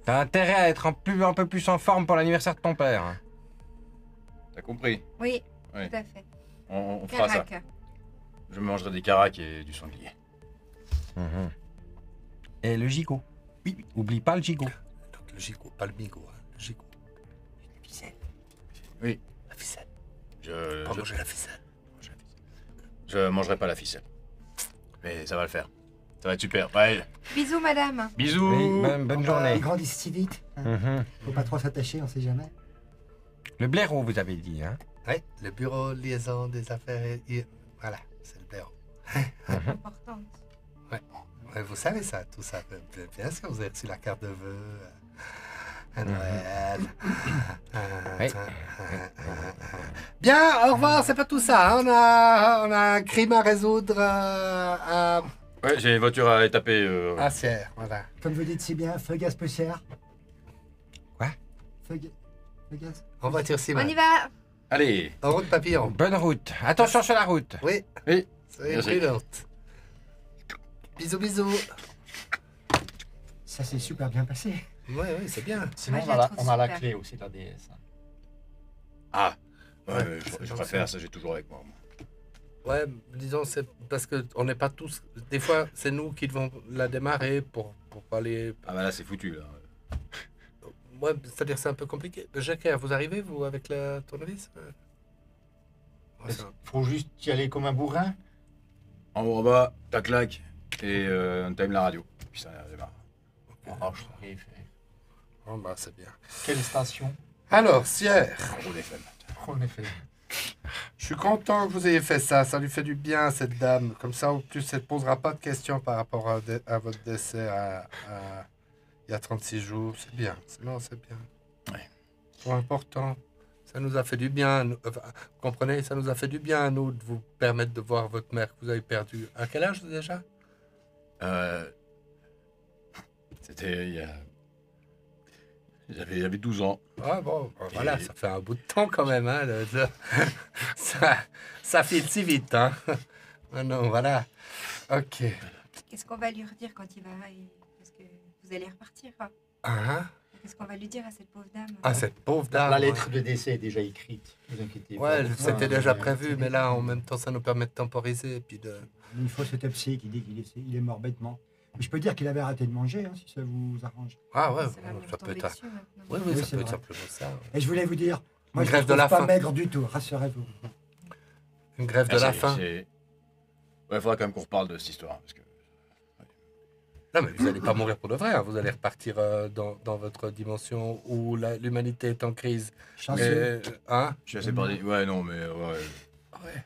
Speaker 1: t'as intérêt à être un peu plus en forme pour l'anniversaire de ton père. Hein.
Speaker 7: T'as compris?
Speaker 5: Oui,
Speaker 7: Ouais.
Speaker 5: tout à fait.
Speaker 7: On fera ça.
Speaker 5: Carac.
Speaker 7: Je mangerai des caracs et du sanglier.
Speaker 1: Mhm. Et le gigot. Oui, oublie pas le gigot.
Speaker 2: Donc le gigot, pas le migo, hein. Le gigot. La ficelle.
Speaker 7: Oui.
Speaker 2: La ficelle.
Speaker 7: Je
Speaker 2: Pas manger la ficelle.
Speaker 7: je mangerai pas la ficelle. Mais ça va le faire. Ça va être super. Ouais.
Speaker 5: Bisous, madame.
Speaker 7: Bisous.
Speaker 1: Oui, bonne journée.
Speaker 3: Ils grandissent si vite. Hein.
Speaker 1: Mhm.
Speaker 3: Faut pas trop s'attacher, on sait jamais.
Speaker 1: Le blaireau, vous avez dit, hein.
Speaker 2: Ouais, le bureau de liaison des affaires. Voilà, c'est le blaireau.
Speaker 5: Importante.
Speaker 2: Ouais, vous savez ça, tout ça. Bien sûr, vous avez reçu la carte de vœux. À Noël.
Speaker 1: Oui.
Speaker 2: Bien, au revoir, c'est pas tout ça. Hein. On a un crime à résoudre à
Speaker 7: Ouais, j'ai une voiture à étaper.
Speaker 2: Sierre, voilà.
Speaker 3: Comme vous dites si bien, feu gaz poussière.
Speaker 1: Quoi?
Speaker 3: Feu gaz.
Speaker 2: En voiture,
Speaker 5: On
Speaker 2: Simon.
Speaker 5: y va.
Speaker 7: Allez.
Speaker 2: En route, papillon.
Speaker 1: Bonne route. Attention sur la route.
Speaker 2: Oui,
Speaker 7: Oui.
Speaker 2: soyez
Speaker 7: Merci.
Speaker 2: prudente. Bisous, bisous.
Speaker 3: Ça s'est super bien passé.
Speaker 2: Oui, c'est bien.
Speaker 6: Sinon,
Speaker 5: Moi, je
Speaker 6: on a
Speaker 5: la
Speaker 6: la,
Speaker 5: trouve
Speaker 6: on a la
Speaker 5: super.
Speaker 6: clé aussi de la DS. hein.
Speaker 7: Ah. Ouais,
Speaker 2: Ouais,
Speaker 7: je préfère ça. J'ai toujours avec moi.
Speaker 2: Ouais, disons, c'est parce qu'on n'est pas tous. Des fois, c'est nous qui devons la démarrer pour pas aller.
Speaker 7: Ah bah là, c'est foutu là.
Speaker 2: Ouais, c'est-à-dire, c'est un peu compliqué. Jacques, vous arrivez, vous, avec la tournevis Ouais, ça va.
Speaker 6: Faut juste y aller comme un bourrin.
Speaker 7: En haut, en bas, ta claque et on time la radio. Puis ça démarre.
Speaker 6: Oh, je t'arrive.
Speaker 2: Oh, bah, c'est bien.
Speaker 6: Quelle station?
Speaker 2: Alors, Sierre,
Speaker 7: Gros FM.
Speaker 6: En effet.
Speaker 2: je suis content que vous ayez fait ça. Ça lui fait du bien, cette dame. Comme ça, en plus, elle ne posera pas de questions par rapport à votre décès il y a 36 jours. C'est bien. Non, c'est bien.
Speaker 7: Ouais.
Speaker 2: C'est important. Ça nous a fait du bien. Enfin, vous comprenez, ça nous a fait du bien à nous de vous permettre de voir votre mère que vous avez perdue. À quel âge déjà?
Speaker 7: C'était il y a... J'avais 12 ans.
Speaker 2: Ah bon, voilà, ça fait un bout de temps quand même. Hein, ça file si vite. Hein. Ah non, voilà. Ok.
Speaker 5: Qu'est-ce qu'on va lui redire quand il va... Parce que vous allez repartir. Hein.
Speaker 2: Hein?
Speaker 5: Qu'est-ce qu'on va lui dire à cette pauvre dame?
Speaker 2: Ah, cette pauvre dame.
Speaker 6: La
Speaker 2: ouais.
Speaker 6: lettre de décès est déjà écrite. Ne vous inquiétez pas.
Speaker 2: Ouais, c'était déjà
Speaker 6: mais-
Speaker 2: prévu, mais là, en même temps, ça nous permet de temporiser. Et puis de...
Speaker 3: Une fausse autopsie qui dit qu'il est mort bêtement. Mais je peux dire qu'il avait arrêté de manger, hein, si ça vous arrange.
Speaker 2: Ah ouais,
Speaker 5: Ça va me
Speaker 2: ça peut
Speaker 5: tomber
Speaker 2: être...
Speaker 5: dessus maintenant.
Speaker 2: Oui,
Speaker 3: Oui,
Speaker 2: ça
Speaker 3: c'est
Speaker 2: peut être
Speaker 3: vrai.
Speaker 2: simplement ça. Ouais.
Speaker 3: Et je voulais vous dire, moi
Speaker 2: Une
Speaker 3: je
Speaker 2: grève
Speaker 3: ne
Speaker 2: de la
Speaker 3: pas
Speaker 2: faim.
Speaker 3: maigre du tout, rassurez-vous.
Speaker 2: Une grève de
Speaker 7: Ah,
Speaker 2: la
Speaker 7: c'est-
Speaker 2: faim.
Speaker 7: c'est- Ouais, faudra quand même qu'on reparle de cette histoire. Parce que...
Speaker 2: Non, mais vous n'allez pas mourir pour de vrai. Hein. Vous allez repartir dans votre dimension où l'humanité est en crise.
Speaker 3: Chanceux.
Speaker 2: Hein?
Speaker 7: Je suis assez parti. Ouais, non, mais ouais.
Speaker 2: Ouais.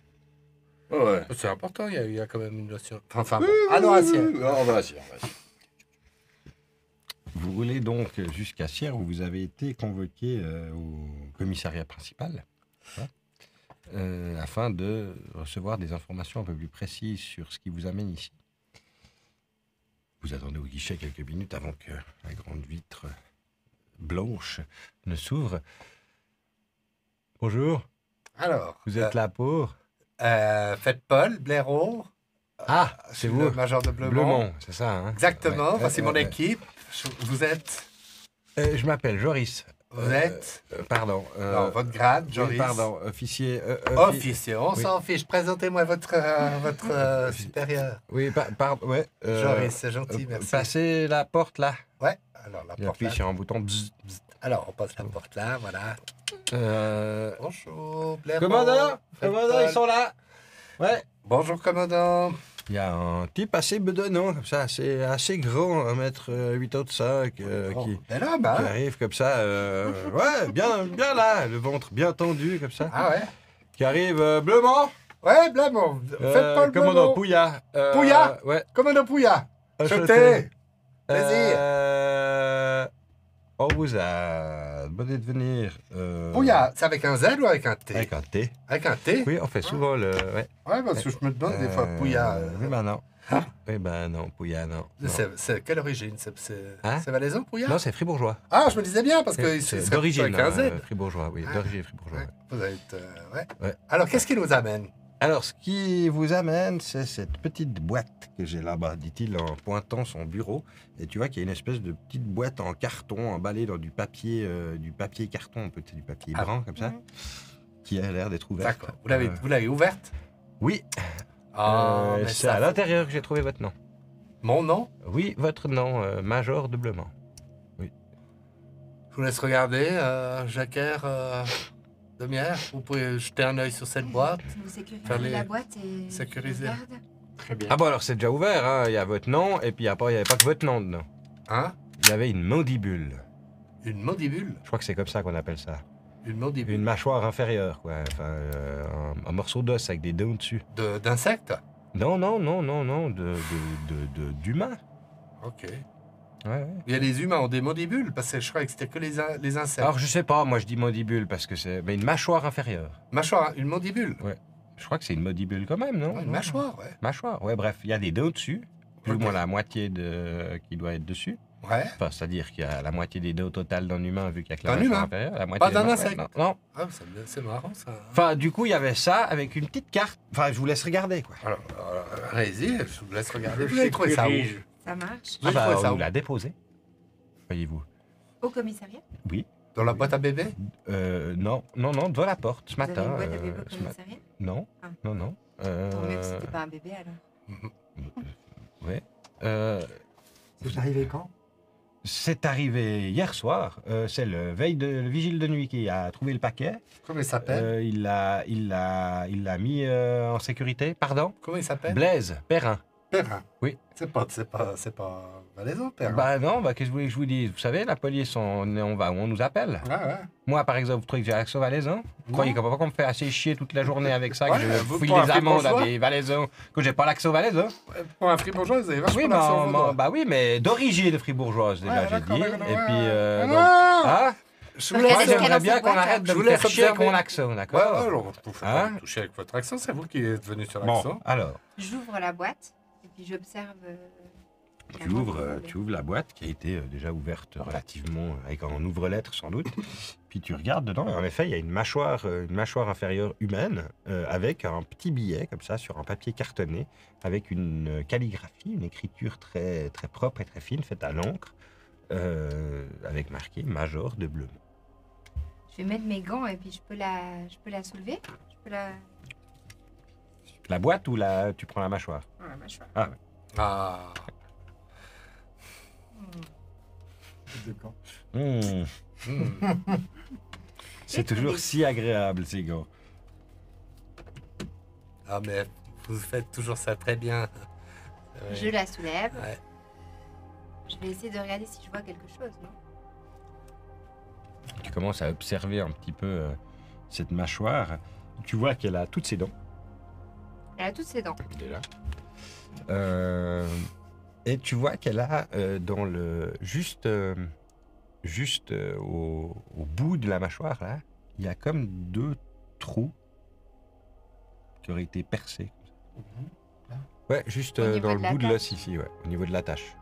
Speaker 7: Ouais.
Speaker 2: C'est important, il y a quand même une notion. Enfin bon. Alors, Assiette.
Speaker 7: On va assis,
Speaker 1: Vous roulez donc jusqu'à Sierre où vous avez été convoqué au commissariat principal afin de recevoir des informations un peu plus précises sur ce qui vous amène ici. Vous attendez au guichet quelques minutes avant que la grande vitre blanche ne s'ouvre. Bonjour,
Speaker 2: Alors,
Speaker 1: vous êtes là pour...
Speaker 2: faites Paul, Blaireau.
Speaker 1: Ah,
Speaker 2: Je
Speaker 1: c'est
Speaker 2: suis
Speaker 1: vous,
Speaker 2: le major de Bleumont.
Speaker 1: Bleumont, c'est ça, hein?
Speaker 2: Exactement,
Speaker 1: Ouais,
Speaker 2: voici mon
Speaker 1: ouais.
Speaker 2: équipe. Vous êtes...
Speaker 1: Je m'appelle Joris.
Speaker 2: Vous êtes...
Speaker 1: Pardon.
Speaker 2: non, votre grade,
Speaker 1: oui,
Speaker 2: Joris.
Speaker 1: pardon, officier.
Speaker 2: Officier, on
Speaker 1: oui.
Speaker 2: s'en fiche. Présentez-moi votre supérieur.
Speaker 1: Oui, pardon, ouais.
Speaker 2: Joris, c'est gentil, merci.
Speaker 1: Passez la porte là.
Speaker 2: Ouais, alors la
Speaker 1: Il
Speaker 2: porte
Speaker 1: appuie
Speaker 2: là.
Speaker 1: sur un bouton. Bzz.
Speaker 2: Alors, on passe la porte là, voilà. Bonjour, Blaireau.
Speaker 1: Commandant,
Speaker 2: Faites
Speaker 1: commandant,
Speaker 2: Paul.
Speaker 1: ils sont là. Ouais.
Speaker 2: Bonjour, commandant.
Speaker 1: Il y a un type assez bedonnant, comme ça, assez grand, 1m8
Speaker 2: Oh,
Speaker 1: qui
Speaker 2: bel homme, hein?
Speaker 1: arrive comme ça. Ouais, bien là, le ventre bien tendu, comme ça.
Speaker 2: Ah ouais?
Speaker 1: Qui arrive, Bleumont.
Speaker 2: Ouais, Blaireau. Faites Paul
Speaker 1: Commandant
Speaker 2: Blaireau.
Speaker 1: Pouya.
Speaker 2: Pouya
Speaker 1: Ouais.
Speaker 2: Commandant Pouya.
Speaker 1: Acheté.
Speaker 2: Acheté. Plaisir.
Speaker 1: On vous a demandé de venir.
Speaker 2: Pouya, c'est avec un Z ou avec un T?
Speaker 1: Avec un T.
Speaker 2: Avec un T?
Speaker 1: Oui, on fait souvent le. Ouais.
Speaker 2: Ouais, parce que je me demande des fois, Pouya.
Speaker 1: Oui, ben non.
Speaker 2: Hein?
Speaker 1: Oui, ben non, Pouya, non. Non.
Speaker 2: C'est quelle origine?
Speaker 1: Hein?
Speaker 2: C'est valaisan, Pouya?
Speaker 1: Non, c'est fribourgeois.
Speaker 2: Ah, je me disais bien, parce que
Speaker 1: C'est d'origine.
Speaker 2: avec un Z.
Speaker 1: Fribourgeois, oui,
Speaker 2: Ah.
Speaker 1: d'origine fribourgeois.
Speaker 2: Ouais,
Speaker 1: ouais.
Speaker 2: vous êtes. Ouais.
Speaker 1: Ouais.
Speaker 2: Alors, qu'est-ce qui nous amène?
Speaker 1: Alors, ce qui vous amène, c'est cette petite boîte que j'ai là-bas, dit-il en pointant son bureau. Et tu vois qu'il y a une espèce de petite boîte en carton emballée dans du papier carton, peut-être du papier
Speaker 2: Ah.
Speaker 1: brun comme ça, qui a l'air d'être ouverte.
Speaker 2: D'accord. Vous l'avez ouverte?
Speaker 1: Oui,
Speaker 2: Ah, mais
Speaker 1: c'est
Speaker 2: ça-
Speaker 1: à l'intérieur que j'ai trouvé votre nom.
Speaker 2: Mon nom?
Speaker 1: Oui, votre nom, Major de Bleumont.
Speaker 2: Je vous laisse regarder, Jacquer, Demière. Vous pouvez jeter un œil sur cette boîte.
Speaker 5: Vous sécurisez
Speaker 2: Faire les-
Speaker 5: la boîte et...
Speaker 2: sécuriser.
Speaker 5: je regarde.
Speaker 6: Très bien.
Speaker 1: Ah bon, alors c'est déjà ouvert, hein. Il y a votre nom, et puis après, il n'y avait pas que votre nom dedans.
Speaker 2: Hein?
Speaker 1: Il y avait une mandibule.
Speaker 2: Une mandibule?
Speaker 1: Je crois que c'est comme ça qu'on appelle ça.
Speaker 2: Une mandibule?
Speaker 1: Une mâchoire inférieure, quoi. Enfin, un morceau d'os avec des dents dessus.
Speaker 2: D'insecte?
Speaker 1: Non, d'humain.
Speaker 2: Ok.
Speaker 1: Ouais.
Speaker 2: Il y a les humains ont des mandibules, parce que je croyais que c'était que les insectes.
Speaker 1: Alors, je sais pas, moi je dis mandibule parce que c'est. Mais une mâchoire inférieure.
Speaker 2: Mâchoire, une mandibule?
Speaker 1: Je crois que c'est une mandibule quand même, non?
Speaker 2: Ouais, une mâchoire, ouais.
Speaker 1: Mâchoire, ouais, bref, il y a des dents dessus. Plus ou
Speaker 2: Ok.
Speaker 1: moins la moitié qui doit être dessus.
Speaker 2: Ouais.
Speaker 1: Enfin, c'est-à-dire qu'il y a la moitié des dents au total d'un humain, vu qu'il y a que la
Speaker 2: D'un
Speaker 1: mâchoire
Speaker 2: humain.
Speaker 1: inférieure. La moitié
Speaker 2: Pas
Speaker 1: des
Speaker 2: d'un
Speaker 1: mâchoires-
Speaker 2: insecte.
Speaker 1: Non.
Speaker 2: Ah, c'est marrant, ça.
Speaker 1: Enfin, du coup, il y avait ça avec une petite carte. Enfin, je vous laisse regarder, quoi.
Speaker 2: Alors, allez-y, je vous laisse regarder. Vous avez trouvé ça où?
Speaker 5: Ça marche.
Speaker 2: Vous avez trouvé ça
Speaker 1: on
Speaker 2: où?
Speaker 1: l'a déposé. Voyez-vous.
Speaker 5: Au commissariat.
Speaker 2: Dans la boîte à bébé?
Speaker 1: Non, devant la porte, ce
Speaker 5: Vous avez
Speaker 1: matin.
Speaker 5: une boîte à bébé au
Speaker 1: ce matin.
Speaker 5: commissariat.
Speaker 1: Non,
Speaker 5: Ah.
Speaker 1: non.
Speaker 5: Tant mieux que c'était pas un bébé alors.
Speaker 1: Ouais.
Speaker 3: C'est arrivé quand?
Speaker 1: C'est arrivé hier soir. C'est le vigile de nuit qui a trouvé le paquet.
Speaker 2: Comment il s'appelle?
Speaker 1: Il l'a mis en sécurité. Pardon?
Speaker 2: Comment il s'appelle?
Speaker 1: Blaise Perrin.
Speaker 2: Perrin.
Speaker 1: Oui.
Speaker 2: C'est pas valaisan, Perrin.
Speaker 1: Bah non, qu'est-ce que vous voulez que je vous dise? Vous savez, la police, on va où on nous appelle.
Speaker 2: Ah ouais.
Speaker 1: Moi, par exemple, vous trouvez que j'ai accès aux Valaisans? Vous croyez qu'on me fait assez chier toute la journée avec ça, que
Speaker 2: Ouais,
Speaker 1: je
Speaker 2: vous,
Speaker 1: fouille
Speaker 2: pour un
Speaker 1: les amendes à
Speaker 2: fribourgeois?
Speaker 1: des Valaisans, que j'ai pas l'accès aux Valaisans?
Speaker 2: Pour un fribourgeois, vous avez vachement
Speaker 1: Oui,
Speaker 2: l'accent vaudois.
Speaker 1: bah oui, mais d'origine fribourgeoise, déjà,
Speaker 2: Ouais,
Speaker 1: j'ai
Speaker 2: d'accord,
Speaker 1: dit.
Speaker 2: d'accord,
Speaker 1: Et
Speaker 2: ouais.
Speaker 1: puis, donc,
Speaker 2: Non,
Speaker 1: hein?
Speaker 2: Je vous
Speaker 5: Regardez
Speaker 1: Moi,
Speaker 2: laisse...
Speaker 5: ce qu'il y a
Speaker 1: j'aimerais
Speaker 5: dans
Speaker 1: bien
Speaker 5: cette
Speaker 1: qu'on
Speaker 5: boîte,
Speaker 1: arrête de
Speaker 2: Je vous
Speaker 1: me faire
Speaker 2: laisse
Speaker 1: chier avec
Speaker 2: observer.
Speaker 1: mon accent,
Speaker 2: Ouais,
Speaker 1: d'accord?
Speaker 2: alors, vous faites
Speaker 1: Hein?
Speaker 2: pas toucher avec votre accent, c'est vous qui êtes venu sur
Speaker 1: Bon,
Speaker 2: l'accent.
Speaker 1: alors,
Speaker 5: J'ouvre la boîte et puis j'observe.
Speaker 1: tu ouvres la boîte qui a été déjà ouverte relativement, avec un ouvre-lettre sans doute. Puis tu regardes dedans, et en effet, il y a une mâchoire inférieure humaine avec un petit billet comme ça sur un papier cartonné, avec une calligraphie, une écriture très, très propre et très fine, faite à l'encre, avec marqué Major de Bleumont.
Speaker 5: Je vais mettre mes gants et puis je peux la soulever. Je peux la.
Speaker 1: La boîte ou tu prends la mâchoire?
Speaker 5: Oh, la mâchoire.
Speaker 2: Ah.
Speaker 1: Mmh. C'est toujours si agréable, ces gars.
Speaker 2: Ah, mais vous faites toujours ça très bien. Ouais.
Speaker 5: Je la soulève.
Speaker 2: Ouais.
Speaker 5: Je vais essayer de regarder si je vois quelque chose, non?
Speaker 1: Tu commences à observer un petit peu cette mâchoire. Tu vois qu'elle a toutes ses dents,
Speaker 5: Elle a toutes ses dents.
Speaker 1: déjà. Et tu vois qu'elle a dans le au bout de la mâchoire là, il y a comme 2 trous qui auraient été percés. Ouais, juste
Speaker 5: Au niveau
Speaker 1: dans
Speaker 5: de
Speaker 1: le
Speaker 5: la
Speaker 1: bout de l'os
Speaker 5: tache.
Speaker 1: ici, ouais, au niveau de la tache.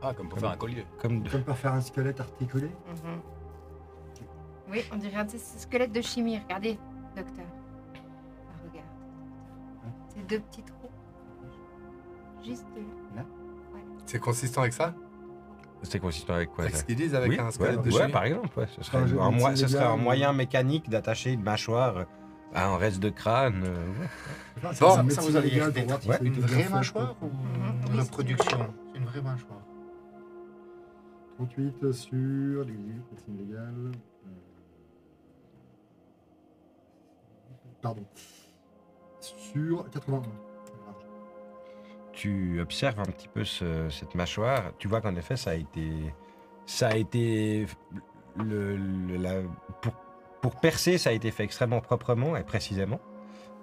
Speaker 7: Ah, comme pour faire un collier.
Speaker 1: Comme
Speaker 3: Comme pour faire un squelette articulé.
Speaker 5: Mhm. Oui, on dirait un de ces squelettes de chimie. Regardez, docteur. Ah, regarde. Ces 2 petits trous. Juste là.
Speaker 2: C'est consistant avec ça?
Speaker 1: C'est consistant avec quoi
Speaker 2: Avec
Speaker 1: ça?
Speaker 2: ce qu'ils disent avec
Speaker 1: Oui,
Speaker 2: un squelette de
Speaker 1: ouais,
Speaker 2: chimie?
Speaker 1: par exemple, ouais, ce serait,
Speaker 3: Un jeu de
Speaker 1: ce serait un
Speaker 3: médecine
Speaker 1: moyen
Speaker 3: légale,
Speaker 1: mécanique d'attacher une mâchoire à un reste de crâne. Ouais.
Speaker 3: Enfin, c'est
Speaker 2: Bon,
Speaker 3: un
Speaker 6: Ça
Speaker 3: médecin
Speaker 6: vous a
Speaker 3: légal
Speaker 6: l'air
Speaker 3: pour
Speaker 6: d'être
Speaker 3: voir si
Speaker 1: Ouais.
Speaker 3: ça a
Speaker 6: une
Speaker 3: été bien
Speaker 6: vraie
Speaker 3: fait,
Speaker 6: mâchoire
Speaker 3: quoi.
Speaker 6: ou
Speaker 5: Mhm.
Speaker 6: une
Speaker 5: Oui, c'est
Speaker 6: reproduction? C'est une vraie mâchoire.
Speaker 3: 38 sur les médecine légale. Pardon. Sur 81.
Speaker 1: Tu observes un petit peu cette mâchoire, tu vois qu'en effet, ça a été pour percer, ça a été fait extrêmement proprement et précisément.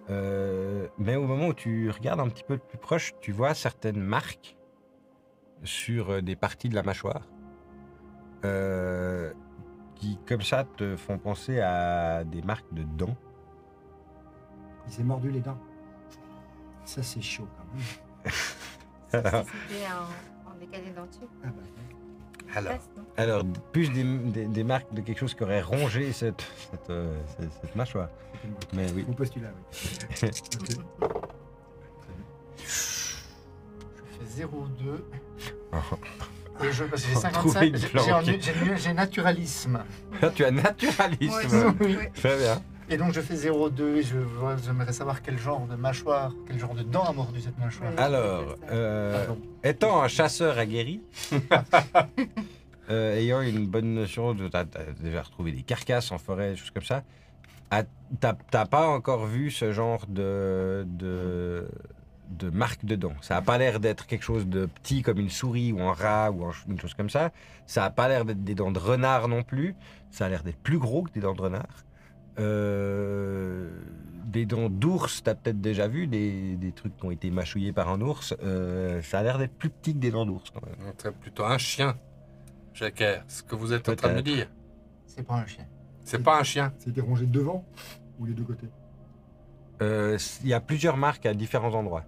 Speaker 1: Mais au moment où tu regardes un petit peu plus proche, tu vois certaines marques sur des parties de la mâchoire qui, comme ça, te font penser à des marques de dents.
Speaker 3: Il s'est mordu les dents. Ça, c'est chaud quand même.
Speaker 5: Ça, c'était en décalé denture.
Speaker 3: Ah bah,
Speaker 2: Alors,
Speaker 5: Passe, non
Speaker 1: Alors, plus des marques de quelque chose qui aurait rongé cette mâchoire.
Speaker 3: c'était bon.
Speaker 1: Mais oui.
Speaker 3: Mon postulat, oui. Ok.
Speaker 6: Je fais 0,2.
Speaker 1: Oh.
Speaker 6: Et je, parce que j'ai
Speaker 1: On
Speaker 6: 55,
Speaker 1: trouvait une
Speaker 6: j'ai-
Speaker 1: planque.
Speaker 6: j'ai naturalisme.
Speaker 1: Là, tu as naturalisme.
Speaker 3: Oui.
Speaker 1: Très bien.
Speaker 6: Et donc je fais 0,2 et j'aimerais savoir quel genre de mâchoire, quel genre de dent a mordu cette mâchoire.
Speaker 5: Ouais.
Speaker 1: Alors,
Speaker 6: Pardon.
Speaker 1: étant un chasseur aguerri, ayant une bonne notion de... T'as déjà retrouvé des carcasses en forêt, des choses comme ça. T'as pas encore vu ce genre de marque de dents. Ça a pas l'air d'être quelque chose de petit comme une souris ou un rat ou une chose comme ça. Ça a pas l'air d'être des dents de renard non plus. Ça a l'air d'être plus gros que des dents de renard. Des dents d'ours, t'as peut-être déjà vu des trucs qui ont été mâchouillés par un ours. Ça a l'air d'être plus petit que des dents d'ours quand même.
Speaker 2: on serait plutôt un chien, Jacques. Ce que vous êtes en train de me
Speaker 1: Peut-être.
Speaker 2: dire,
Speaker 6: C'est pas un chien.
Speaker 2: c'est pas un chien.
Speaker 3: C'était rongé devant ou les deux côtés?
Speaker 1: Il y a plusieurs marques à différents endroits.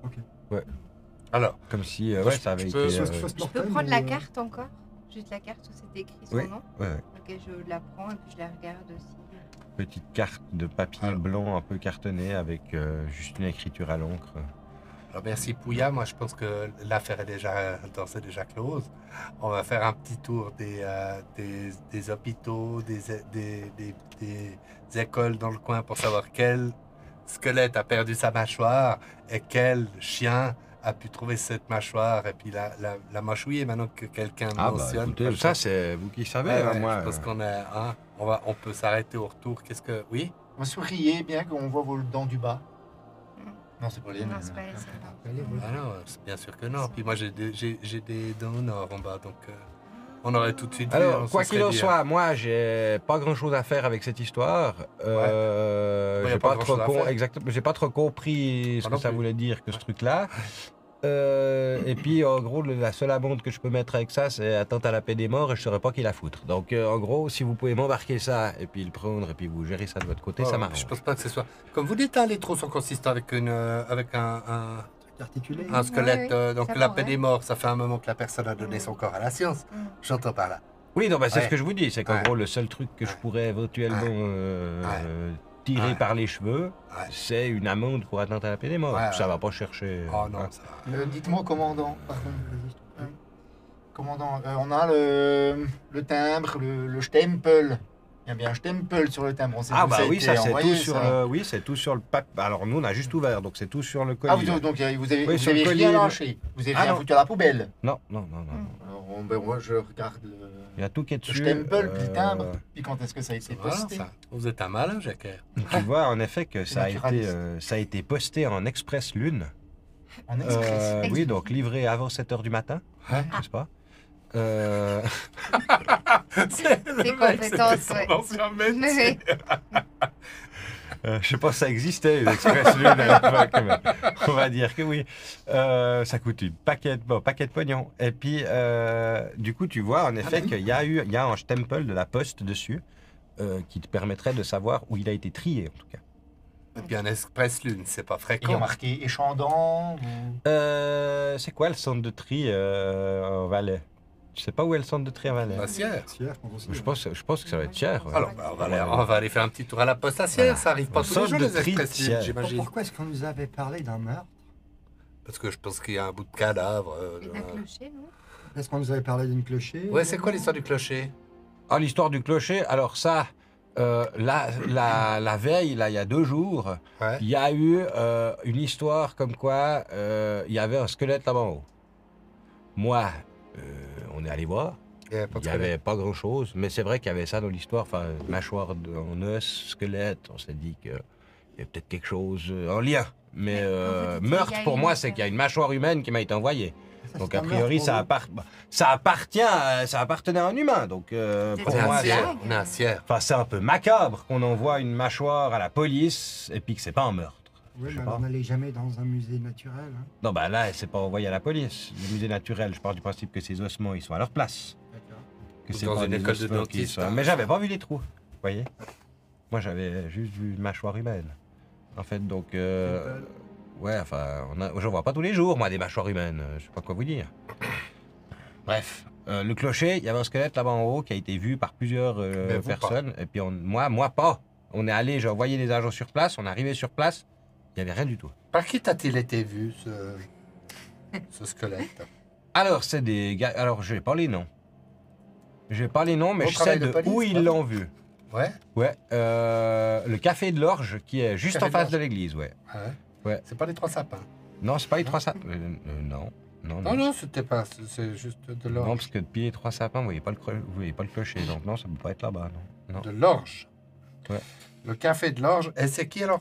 Speaker 2: Alors,
Speaker 1: Comme si
Speaker 2: Moi,
Speaker 1: ouais,
Speaker 2: je
Speaker 1: ça avait
Speaker 2: peux-
Speaker 1: été...
Speaker 3: Post-
Speaker 5: Je peux
Speaker 3: post-mortem
Speaker 5: prendre
Speaker 3: ou,
Speaker 5: la carte encore? Juste la carte où c'était écrit son
Speaker 1: Oui.
Speaker 5: nom?
Speaker 1: ouais, ouais.
Speaker 5: Ok, je la prends et puis je la regarde aussi.
Speaker 1: Petite carte de papier
Speaker 2: Alors.
Speaker 1: blanc un peu cartonné avec juste une écriture à l'encre.
Speaker 2: alors merci Pouya, moi je pense que l'affaire est déjà d'ores et déjà close. On va faire un petit tour des hôpitaux, des écoles dans le coin pour savoir quel squelette a perdu sa mâchoire et quel chien a pu trouver cette mâchoire et puis la mâchouiller maintenant que quelqu'un mentionne.
Speaker 1: écoutez,
Speaker 2: comme
Speaker 1: ça c'est vous qui savez.
Speaker 2: Ouais,
Speaker 1: hein,
Speaker 2: ouais,
Speaker 1: moi,
Speaker 2: je pense qu'on est, hein, on peut s'arrêter au retour. Qu'est-ce que, oui?
Speaker 6: Vous souriez bien qu'on voit vos dents du bas.
Speaker 5: Mm.
Speaker 6: Non, c'est pas les
Speaker 5: Non,
Speaker 6: miennes.
Speaker 5: c'est pas les siennes.
Speaker 2: Ah non, c'est bien sûr que non. Puis moi j'ai des dents au nord en bas, donc on aurait tout de suite vu, on
Speaker 1: Alors,
Speaker 2: se
Speaker 1: quoi qu'il
Speaker 2: serait
Speaker 1: en
Speaker 2: dit,
Speaker 1: soit, moi, j'ai pas grand-chose à faire avec cette histoire.
Speaker 2: Ouais, y a
Speaker 1: J'ai
Speaker 2: pas
Speaker 1: pas,
Speaker 2: grand-chose à faire.
Speaker 1: exactement, j'ai pas trop compris ce
Speaker 2: Moi
Speaker 1: que
Speaker 2: non
Speaker 1: ça
Speaker 2: plus.
Speaker 1: voulait dire que ce truc-là. Et puis, en gros, la seule amende que je peux mettre avec ça, c'est atteinte à la paix des morts et je saurais pas qui la foutre. Donc, en gros, si vous pouvez m'embarquer ça et puis le prendre et puis vous gérez ça de votre côté,
Speaker 2: ouais,
Speaker 1: ça
Speaker 2: ouais,
Speaker 1: m'arrange.
Speaker 2: Je pense pas que ce soit. Comme vous dites, hein, les trous sont consistants avec un
Speaker 3: articulé.
Speaker 2: squelette.
Speaker 5: Ouais, oui,
Speaker 2: Donc
Speaker 5: ça
Speaker 2: la
Speaker 5: pourrait.
Speaker 2: paix des morts, ça fait un moment que la personne a donné
Speaker 5: Mm.
Speaker 2: son corps à la science.
Speaker 5: Mm.
Speaker 2: J'entends par là.
Speaker 1: Oui, non, bah, c'est
Speaker 2: Ouais.
Speaker 1: ce que je vous dis. C'est qu'en
Speaker 2: Ouais.
Speaker 1: gros, le seul truc que je
Speaker 2: Ouais.
Speaker 1: pourrais éventuellement tirer
Speaker 2: Ouais.
Speaker 1: par les cheveux,
Speaker 2: Ouais.
Speaker 1: c'est une amende pour atteinte à la paix des morts.
Speaker 2: Ouais,
Speaker 1: Ça
Speaker 2: ouais.
Speaker 1: va pas chercher.
Speaker 2: Oh non,
Speaker 1: hein.
Speaker 2: ça.
Speaker 6: Dites-moi, commandant. Pardon, vas-y, je t'en prie. Commandant, on a le timbre, le stempel. Il y a bien un stempel sur le timbre. On sait
Speaker 1: Ah
Speaker 6: où
Speaker 1: bah
Speaker 6: a
Speaker 1: oui,
Speaker 6: été
Speaker 1: ça c'est
Speaker 6: envoyé,
Speaker 1: tout sur
Speaker 6: ça.
Speaker 1: le, oui, c'est tout sur le papier. Alors nous on a juste ouvert, donc c'est tout sur le colis.
Speaker 6: Ah,
Speaker 1: là.
Speaker 6: donc vous avez,
Speaker 1: Oui,
Speaker 6: vous
Speaker 1: sur le
Speaker 6: avez
Speaker 1: collier,
Speaker 6: rien
Speaker 1: le-
Speaker 6: lâché. Vous avez
Speaker 1: Ah,
Speaker 6: rien
Speaker 1: non.
Speaker 6: foutu à la poubelle.
Speaker 1: Non, non, non, non.
Speaker 5: Mm.
Speaker 6: Alors, ben, moi, je regarde
Speaker 1: Il y a tout qui est
Speaker 6: le
Speaker 1: dessus.
Speaker 6: stempel, puis le timbre.
Speaker 1: euh,
Speaker 6: Puis quand est-ce que ça a été
Speaker 2: Voilà,
Speaker 6: posté?
Speaker 2: ça. Vous êtes un malin, Jacques.
Speaker 1: Tu vois en effet que ça a été,
Speaker 6: naturaliste.
Speaker 1: ça a été posté en Express Lune.
Speaker 6: En express.
Speaker 1: Oui, donc livré avant 7h du matin,
Speaker 2: Ouais.
Speaker 1: n'est-ce pas
Speaker 2: C'est
Speaker 5: Ses compétences, ouais.
Speaker 2: son ancien
Speaker 5: Mais
Speaker 2: métier.
Speaker 5: oui.
Speaker 1: Je sais pas si ça existait, une Express Lune à l'époque, mais on va dire que oui. Ça coûte une paquet de pognon. Et puis, du coup, tu vois en effet qu'il y a un stempel de la poste dessus qui te permettrait de savoir où il a été trié, en tout cas.
Speaker 2: Et puis un Express Lune, c'est pas
Speaker 6: Il y a
Speaker 2: fréquent.
Speaker 6: marqué échandant ou...
Speaker 1: C'est quoi le centre de tri en Valais? Je sais pas où est le centre de tri en Valais.
Speaker 2: À Sierre.
Speaker 1: Je pense que ça va être cher. ouais.
Speaker 2: Alors, bah, on va aller faire un petit tour à la poste à Sierre. Ça arrive pas
Speaker 1: Au
Speaker 2: tous les
Speaker 1: centre
Speaker 2: jours,
Speaker 1: de
Speaker 2: les
Speaker 1: tri de
Speaker 2: Express Lune,
Speaker 1: Sierre.
Speaker 2: j'imagine.
Speaker 3: Pourquoi est-ce qu'on nous avait parlé d'un meurtre?
Speaker 2: Parce que je pense qu'il y a un bout de cadavre.
Speaker 5: Et d'un clocher, non?
Speaker 3: Est-ce qu'on nous avait parlé d'une clocher?
Speaker 2: Ouais, c'est quoi l'histoire du clocher?
Speaker 1: Ah, l'histoire du clocher, alors ça, la veille, là, il y a 2 jours,
Speaker 2: Ouais.
Speaker 1: il y a eu une histoire comme quoi il y avait un squelette là-bas en haut. Moi, on est allé voir,
Speaker 2: Il y avait pas
Speaker 1: il
Speaker 2: de
Speaker 1: n'y avait pas grand-chose, mais c'est vrai qu'il y avait ça dans l'histoire, enfin, mâchoire en os, squelette, on s'est dit qu'il y avait peut-être quelque chose en lien. Mais
Speaker 5: En fait, il y a
Speaker 1: meurtre, pour
Speaker 5: une-
Speaker 1: moi, c'est qu'il y a une mâchoire humaine qui m'a été envoyée.
Speaker 3: Ça,
Speaker 1: Donc
Speaker 3: c'est
Speaker 1: a
Speaker 3: un
Speaker 1: priori,
Speaker 3: meurtre pour
Speaker 1: ça appartenait à un humain. Donc
Speaker 5: C'est
Speaker 1: pour
Speaker 2: On est
Speaker 1: moi,
Speaker 2: à
Speaker 5: c'est-
Speaker 2: Sierre. On est à Sierre.
Speaker 1: enfin, c'est un peu macabre qu'on envoie une mâchoire à la police et puis que c'est pas un meurtre.
Speaker 3: vous. Oui,
Speaker 1: Je sais
Speaker 3: mais
Speaker 1: pas.
Speaker 3: on n'allait jamais dans un musée naturel. Hein.
Speaker 1: Non, bah là, c'est pas envoyé à la police. Le musée naturel, je pars du principe que ces ossements, ils sont à leur place.
Speaker 3: D'accord.
Speaker 1: Que
Speaker 2: Ou
Speaker 1: c'est
Speaker 2: dans
Speaker 1: pas
Speaker 2: une
Speaker 1: des
Speaker 2: école de
Speaker 1: ossements qui
Speaker 2: dentiste,
Speaker 1: sont-
Speaker 2: hein.
Speaker 1: Mais j'avais pas vu les trous, vous voyez. Moi, j'avais juste vu une mâchoire humaine. En fait, donc... ouais, enfin, j'en vois pas tous les jours, moi, des mâchoires humaines. Je sais pas quoi vous dire. Bref, le clocher, il y avait un squelette là-bas en haut qui a été vu par plusieurs
Speaker 2: Mais vous
Speaker 1: personnes. Et puis, moi pas. On est allé, j'ai envoyé des agents sur place, on est arrivé sur place, il n'y avait rien du tout.
Speaker 2: Par qui t'a-t-il été vu, ce squelette?
Speaker 1: Alors, c'est des gars... Alors, je n'ai pas les noms. Je n'ai pas les noms, mais
Speaker 2: Au
Speaker 1: je sais
Speaker 2: travail de
Speaker 1: de
Speaker 2: police,
Speaker 1: où ils
Speaker 2: quoi.
Speaker 1: l'ont vu.
Speaker 2: Ouais.
Speaker 1: Ouais, le Café de l'Orge, qui est juste
Speaker 2: Café
Speaker 1: en
Speaker 2: de
Speaker 1: face
Speaker 2: l'Orge.
Speaker 1: de l'église, ouais.
Speaker 2: Ouais.
Speaker 1: Ouais.
Speaker 2: C'est pas les 3 sapins.
Speaker 1: Non, c'est pas les 3 sapins. Non.
Speaker 2: Non, c'était pas. C'est juste de
Speaker 1: Non,
Speaker 2: l'orge.
Speaker 1: parce que depuis les 3 sapins, vous voyez pas le clocher. Donc non, ça peut pas être là-bas, non.
Speaker 2: De l'orge.
Speaker 1: Ouais.
Speaker 2: Le café de l'orge. Et c'est qui alors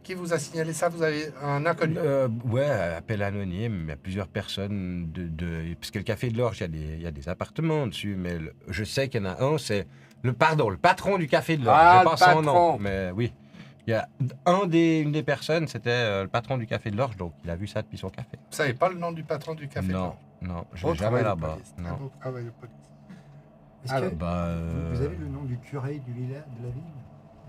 Speaker 2: qui vous a signalé ça? Vous avez un inconnu?
Speaker 1: Ouais, appel anonyme, il y a plusieurs personnes parce que le Café de l'Orge, il y a des appartements dessus, mais je sais qu'il y en a un, c'est le patron du Café de l'Orge.
Speaker 2: Ah,
Speaker 1: J'ai pas
Speaker 2: le
Speaker 1: son nom,
Speaker 2: patron.
Speaker 1: mais oui. Il y a une des personnes, c'était le patron du Café de l'Orge, donc il a vu ça depuis son café.
Speaker 2: Vous savez pas le nom du patron du café de
Speaker 1: Non,
Speaker 2: l'orge?
Speaker 1: non, je
Speaker 2: Au
Speaker 1: vais
Speaker 2: travail
Speaker 1: jamais
Speaker 2: de
Speaker 1: là-bas.
Speaker 2: police.
Speaker 1: Non.
Speaker 2: Au travail de police.
Speaker 3: Est-ce
Speaker 2: Alors,
Speaker 3: que
Speaker 1: Bah,
Speaker 3: vous avez le nom du curé du village de la ville?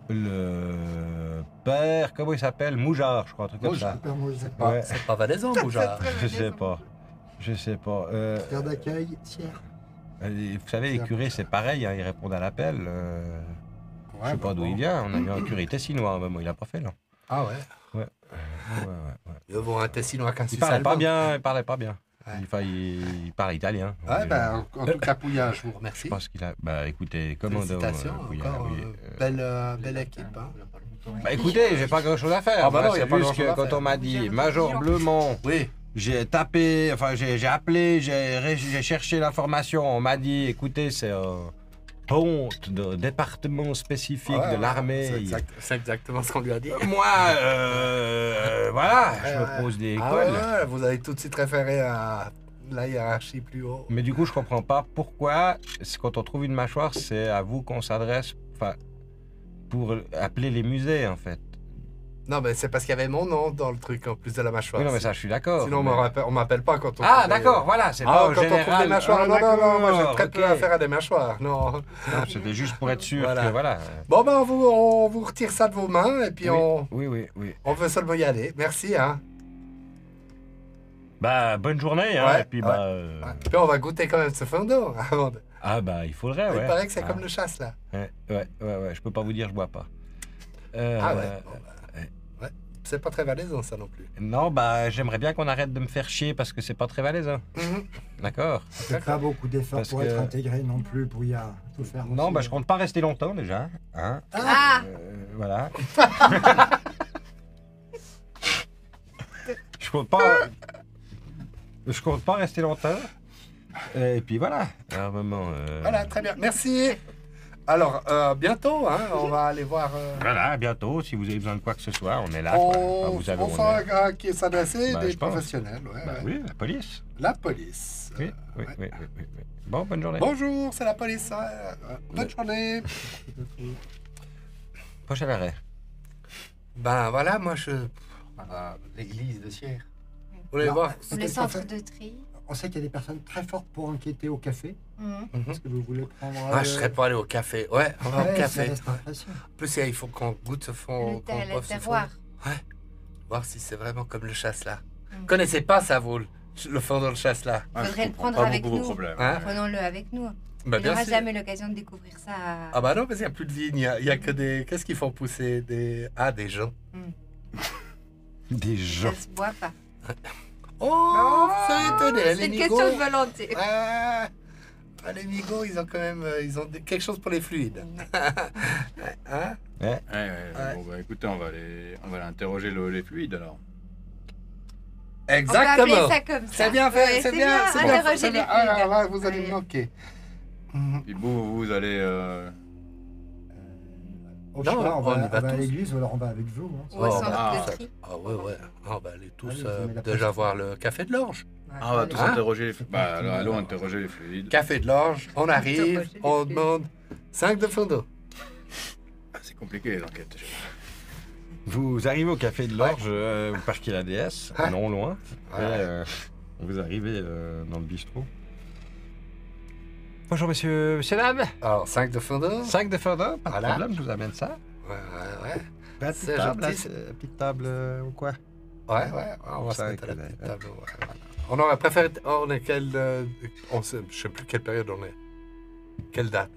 Speaker 1: le père, comment il s'appelle? Moujard, je crois, un truc comme ça.
Speaker 3: Super Mozart.
Speaker 1: Ouais.
Speaker 2: C'est pas valaisan, Boujard.
Speaker 1: Je sais pas.
Speaker 3: Terre d'accueil, Sierre.
Speaker 1: Vous savez, les curés, c'est pareil, hein, ils répondent à l'appel. Je sais pas d'où il vient. On a eu un curé tessinois, mais moi, il a pas fait, là.
Speaker 2: Ah ouais.
Speaker 1: Ouais.
Speaker 2: Il va voir un Tessinois qu'un
Speaker 1: Il parlait pas
Speaker 2: Suisse-Allemand.
Speaker 1: bien, il parlait pas bien.
Speaker 2: Ouais.
Speaker 1: Enfin, il parle italien.
Speaker 2: Ouais,
Speaker 1: Donc,
Speaker 2: ben, en tout cas, Pouya, je vous remercie.
Speaker 1: je pense qu'il a. Bah, écoutez, commando.
Speaker 2: Félicitations,
Speaker 1: Pouya,
Speaker 2: encore
Speaker 1: oui,
Speaker 2: belle équipe. Hein.
Speaker 1: Bah, écoutez, j'ai pas grand chose à faire.
Speaker 2: Ah, bah
Speaker 1: Moi,
Speaker 2: non, y a
Speaker 1: c'est
Speaker 2: pas
Speaker 1: juste
Speaker 2: grand-chose
Speaker 1: que
Speaker 2: à
Speaker 1: quand
Speaker 2: faire.
Speaker 1: on m'a dit Major Blemont,
Speaker 2: Oui,
Speaker 1: j'ai tapé, enfin, j'ai appelé, j'ai cherché l'information. On m'a dit, écoutez, c'est un ponte de département spécifique
Speaker 2: Ouais,
Speaker 1: de
Speaker 2: ouais,
Speaker 1: l'armée.
Speaker 2: c'est exactement ce qu'on lui a dit.
Speaker 1: Moi, voilà, je
Speaker 2: Ouais,
Speaker 1: me pose des
Speaker 2: Ah
Speaker 1: cols.
Speaker 2: ouais, vous avez tout de suite référé à la hiérarchie plus haut.
Speaker 1: Mais du coup, je comprends pas pourquoi, quand on trouve une mâchoire, c'est à vous qu'on s'adresse, enfin, pour appeler les musées, en fait.
Speaker 2: Non, mais c'est parce qu'il y avait mon nom dans le truc en plus de la mâchoire.
Speaker 1: Oui, non, mais ça, je suis d'accord.
Speaker 2: Sinon,
Speaker 1: mais-
Speaker 2: on m'appelle pas quand on.
Speaker 1: Ah,
Speaker 2: trouve
Speaker 1: d'accord, voilà, c'est
Speaker 2: Ah,
Speaker 1: pas au
Speaker 2: quand on trouve
Speaker 1: général.
Speaker 2: des mâchoires.
Speaker 1: Ah,
Speaker 2: non, non, moi j'ai
Speaker 1: d'accord,
Speaker 2: très peu
Speaker 1: ok.
Speaker 2: affaire à des mâchoires. Non.
Speaker 1: Non, c'était juste pour être sûr
Speaker 2: Voilà.
Speaker 1: que, voilà.
Speaker 2: Bon, ben, on vous retire ça de vos mains et puis
Speaker 1: Oui.
Speaker 2: on veut seulement y aller. Merci, hein.
Speaker 1: Bah, bonne journée, hein,
Speaker 2: Ouais,
Speaker 1: et puis,
Speaker 2: ouais.
Speaker 1: bah...
Speaker 2: Puis on va goûter quand même ce fondant avant de...
Speaker 1: Ah, bah, il faudrait, ouais.
Speaker 2: Il paraît que c'est
Speaker 1: Ah.
Speaker 2: comme le chasse, là.
Speaker 1: Ouais, je peux pas vous dire, je bois pas.
Speaker 2: Ah ouais, bon, ouais. C'est pas très valaisan, ça non plus.
Speaker 1: Non, bah, j'aimerais bien qu'on arrête de me faire chier parce que c'est pas très valaisan.
Speaker 2: Mhm.
Speaker 1: D'accord.
Speaker 3: Faites pas beaucoup d'efforts
Speaker 1: Parce
Speaker 3: pour
Speaker 1: que-
Speaker 3: être intégré non plus, Pouya. Faut faire
Speaker 1: Non,
Speaker 3: aussi,
Speaker 1: bah, je compte pas rester longtemps déjà. Hein.
Speaker 5: Ah,
Speaker 1: Voilà. Je compte pas. Je compte pas rester longtemps. Et puis voilà. À un moment.
Speaker 2: Voilà, très bien. Merci. Alors, bientôt, hein, on va aller voir...
Speaker 1: Voilà, à bientôt. Si vous avez besoin de quoi que ce soit, on est là. quoi. Enfin,
Speaker 2: on
Speaker 1: vous savez où on
Speaker 2: saura
Speaker 1: est.
Speaker 2: à qui s'adresser,
Speaker 1: Bah,
Speaker 2: des
Speaker 1: je pense.
Speaker 2: professionnels. Ouais,
Speaker 1: Bah
Speaker 2: ouais.
Speaker 1: oui, la police.
Speaker 2: La police.
Speaker 1: Oui. Bon, bonne journée.
Speaker 2: Bonjour, c'est la police. Bonne journée.
Speaker 1: Prochain arrêt.
Speaker 2: Ben voilà, moi je...
Speaker 6: L'église de Sierre.
Speaker 2: Vous voulez
Speaker 3: Alors,
Speaker 2: voir
Speaker 5: Le
Speaker 3: peut-être qu'en
Speaker 5: centre
Speaker 3: fait,
Speaker 5: de tri.
Speaker 3: on sait qu'il y a des personnes très fortes pour enquêter au café.
Speaker 5: Mhm.
Speaker 3: Est-ce que vous voulez prendre...
Speaker 2: Ah, je serais pour aller au café. Ouais, on va au
Speaker 3: ça
Speaker 2: café.
Speaker 3: reste impressionnant.
Speaker 2: En plus, il faut qu'on goûte ce fond. qu'on
Speaker 5: Le
Speaker 2: boive ce
Speaker 5: terroir.
Speaker 2: fond. Voir si c'est vraiment comme le chasse-là.
Speaker 5: Mm.
Speaker 2: Vous connaissez pas ça, vous, le fond dans le chasse-là?
Speaker 7: Ah, je
Speaker 5: Faudrait le
Speaker 7: comprends
Speaker 5: prendre
Speaker 7: pas
Speaker 5: avec
Speaker 7: beaucoup vos
Speaker 5: nous.
Speaker 7: problèmes.
Speaker 2: Hein?
Speaker 5: Prenons-le avec nous.
Speaker 2: Ben,
Speaker 5: Il
Speaker 2: bien
Speaker 5: n'aura
Speaker 2: sûr.
Speaker 5: jamais l'occasion de découvrir ça.
Speaker 2: Ah bah non, parce qu'il n'y a plus de vignes. Il y a que des... Qu'est-ce qu'ils font pousser? Des gens.
Speaker 1: Des gens.
Speaker 5: Ça se boit pas.
Speaker 2: Oh, ça étonné,
Speaker 5: C'est
Speaker 2: les
Speaker 5: une
Speaker 2: migos.
Speaker 5: question de volonté.
Speaker 2: Ah, les migos, ils ont quand même quelque chose pour les fluides. Hein?
Speaker 7: Ouais.
Speaker 2: Ouais.
Speaker 7: Bon, bah écoutez, on va aller interroger les fluides alors.
Speaker 5: On peut
Speaker 2: Exactement.
Speaker 5: appeler ça comme ça.
Speaker 2: C'est bien fait,
Speaker 5: Ouais,
Speaker 2: c'est bien. C'est bien,
Speaker 5: Interroger
Speaker 2: c'est
Speaker 5: les
Speaker 2: bien. Ah là
Speaker 5: fluides.
Speaker 2: là, vous allez
Speaker 5: Ouais.
Speaker 2: me manquer.
Speaker 7: Puis vous allez.
Speaker 3: Au
Speaker 2: Non,
Speaker 3: choix, on
Speaker 2: on
Speaker 3: va,
Speaker 2: y va
Speaker 3: on va à
Speaker 2: tous.
Speaker 3: l'église ou alors on va avec vous. Hein.
Speaker 5: Ou au
Speaker 2: Oh,
Speaker 5: centre
Speaker 7: bah,
Speaker 5: de tri.
Speaker 2: Ah ouais. On va aller tous
Speaker 3: Allez, vous mettez la
Speaker 2: déjà
Speaker 3: pression.
Speaker 2: voir le café de l'Orge.
Speaker 7: Ah, on va tous
Speaker 2: Hein?
Speaker 7: interroger les fluides. Bah alors, allons interroger les fluides.
Speaker 2: Café de l'Orge, on arrive,
Speaker 5: Interroger les
Speaker 2: on
Speaker 5: fluides.
Speaker 2: demande 5 de fond d'eau.
Speaker 7: Ah, c'est compliqué l'enquête.
Speaker 1: Vous arrivez au café de l'Orge, vous parquez la DS,
Speaker 2: Ouais.
Speaker 1: non loin.
Speaker 2: Ouais.
Speaker 1: Et, vous arrivez dans le bistrot. Bonjour monsieur, dames.
Speaker 2: Alors, 5 de fond d'eau.
Speaker 1: 5 de fondant, pas de
Speaker 2: Voilà.
Speaker 1: problème, je vous amène ça.
Speaker 2: Ouais.
Speaker 1: Petite
Speaker 2: C'est
Speaker 1: table,
Speaker 2: gentil.
Speaker 1: petite table ou quoi?
Speaker 2: Ouais, on va se
Speaker 1: Ça,
Speaker 2: mettre à la
Speaker 1: écoute,
Speaker 2: petite
Speaker 1: ouais.
Speaker 2: table. Ouais, voilà. On aurait préféré. On est quelle. Je sais plus quelle période on est. Quelle date?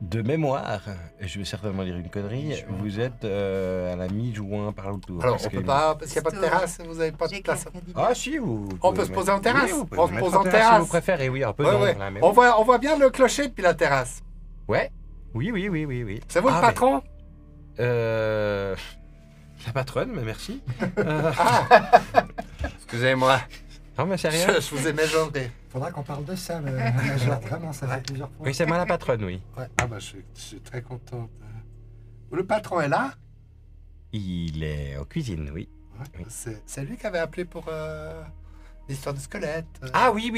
Speaker 1: De mémoire, et je vais certainement dire une connerie, vous êtes à la mi-juin par autour.
Speaker 2: Alors,
Speaker 1: parce
Speaker 2: on
Speaker 1: que-
Speaker 2: peut pas. Parce qu'il n'y a pas de
Speaker 5: Plutôt,
Speaker 2: terrasse, vous n'avez pas de
Speaker 5: J'ai
Speaker 2: place.
Speaker 5: quelques idées.
Speaker 1: Ah si, vous...
Speaker 2: On peut se poser en terrasse.
Speaker 1: Oui, vous pouvez
Speaker 2: On
Speaker 1: vous
Speaker 2: se
Speaker 1: mettre
Speaker 2: pose en
Speaker 1: Si
Speaker 2: terrasse.
Speaker 1: vous préférez, oui, un peu
Speaker 2: Ouais,
Speaker 1: non,
Speaker 2: ouais.
Speaker 1: là, mais
Speaker 2: On voit bien le clocher depuis la terrasse.
Speaker 1: Ouais. Oui.
Speaker 2: C'est vous
Speaker 1: Ah,
Speaker 2: le patron?
Speaker 1: La patronne, mais merci.
Speaker 2: Excusez-moi.
Speaker 1: Non, mais sérieux?
Speaker 2: Je vous ai mégenré.
Speaker 3: Faudra qu'on parle de ça, le major. Vraiment, ça fait plusieurs fois.
Speaker 1: Oui, c'est moi la patronne, oui.
Speaker 2: Ouais. Ah bah je suis très content. Le patron est là?
Speaker 1: Il est en cuisine, oui.
Speaker 2: Ouais.
Speaker 1: Oui.
Speaker 2: C'est lui qui avait appelé pour l'histoire du squelette.
Speaker 1: Ah oui,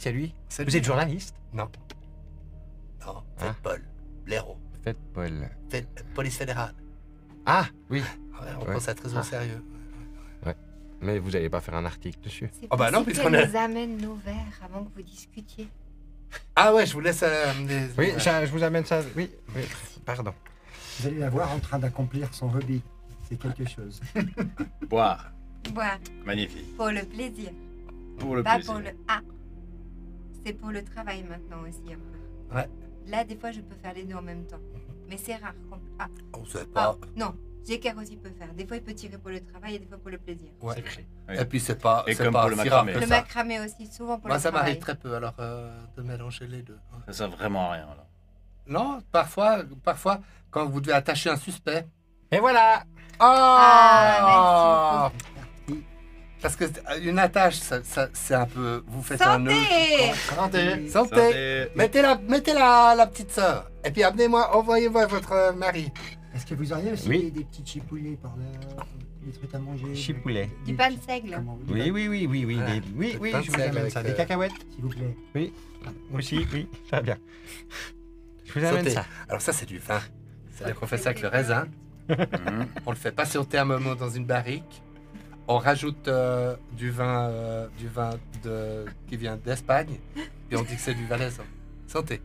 Speaker 1: c'est lui.
Speaker 2: C'est
Speaker 1: Vous
Speaker 2: lui.
Speaker 1: êtes journaliste?
Speaker 2: Non. Non, faites
Speaker 1: Ah.
Speaker 2: Paul. Blaireau.
Speaker 1: Faites Paul.
Speaker 2: Police fédérale.
Speaker 1: Ah, oui.
Speaker 2: Ouais, on
Speaker 1: Ouais.
Speaker 2: prend ça très au
Speaker 1: Ah.
Speaker 2: sérieux.
Speaker 1: Mais vous n'allez pas faire un article dessus.
Speaker 5: C'est
Speaker 2: Ah bah non,
Speaker 5: possible
Speaker 2: puisqu'on
Speaker 5: qu'elle
Speaker 2: est-
Speaker 5: nous amène nos verres avant que vous discutiez.
Speaker 2: Ah ouais, je vous laisse
Speaker 1: Oui, je vous amène ça. Oui, pardon.
Speaker 3: Vous allez la voir en train d'accomplir son hobby. C'est quelque chose.
Speaker 7: Boire.
Speaker 5: Boire
Speaker 7: Magnifique.
Speaker 5: pour le plaisir,
Speaker 7: Pour le
Speaker 5: pas
Speaker 7: plaisir.
Speaker 5: pour le A. C'est pour le travail maintenant aussi un peu.
Speaker 2: Ouais.
Speaker 5: Là, des fois, je peux faire les deux en même temps. Mais c'est rare. Ah,
Speaker 2: On sait
Speaker 5: ah,
Speaker 2: pas.
Speaker 5: non. Jeker aussi peut faire. Des fois, il peut tirer pour le travail et des fois pour le plaisir.
Speaker 2: Ouais.
Speaker 7: C'est vrai.
Speaker 2: Et puis c'est pas,
Speaker 7: Et
Speaker 2: c'est
Speaker 7: comme
Speaker 2: pas
Speaker 7: pour le
Speaker 2: si rare
Speaker 7: macramé.
Speaker 2: que
Speaker 5: Le
Speaker 2: ça.
Speaker 5: macramé aussi, souvent pour
Speaker 2: Moi,
Speaker 5: le
Speaker 2: ça
Speaker 5: travail.
Speaker 2: m'arrive très peu alors de mélanger les deux. Ouais.
Speaker 7: Ça sert vraiment à rien alors.
Speaker 2: Non, parfois, quand vous devez attacher un suspect.
Speaker 1: Et voilà.
Speaker 5: Ah,
Speaker 2: Parce que une attache, c'est un peu. Vous faites un nœud.
Speaker 5: Santé!
Speaker 2: Santé. Mettez la petite sœur. Et puis envoyez-moi votre mari.
Speaker 3: Est-ce que vous auriez aussi
Speaker 1: Oui.
Speaker 3: des petits chipoulets par là? Des trucs à manger?
Speaker 1: Chipoulet.
Speaker 5: Du pain de seigle.
Speaker 3: Comment vous
Speaker 1: Oui,
Speaker 3: dites?
Speaker 1: oui.
Speaker 2: Ah,
Speaker 1: Oui,
Speaker 2: le
Speaker 1: oui,
Speaker 2: pain de
Speaker 1: je vous
Speaker 2: seigle
Speaker 1: amène ça.
Speaker 2: avec,
Speaker 1: Des cacahuètes
Speaker 3: S'il vous plaît.
Speaker 1: Oui. Aussi, oui. Ça va bien. Je vous amène
Speaker 2: Sauté.
Speaker 1: ça.
Speaker 2: Alors ça, c'est du vin. C'est-à-dire qu'on fait ça avec le raisin.
Speaker 7: Mhm.
Speaker 2: On le fait patienter un moment dans une barrique. On rajoute du vin qui vient d'Espagne. Puis on dit que c'est du valaisan. Santé.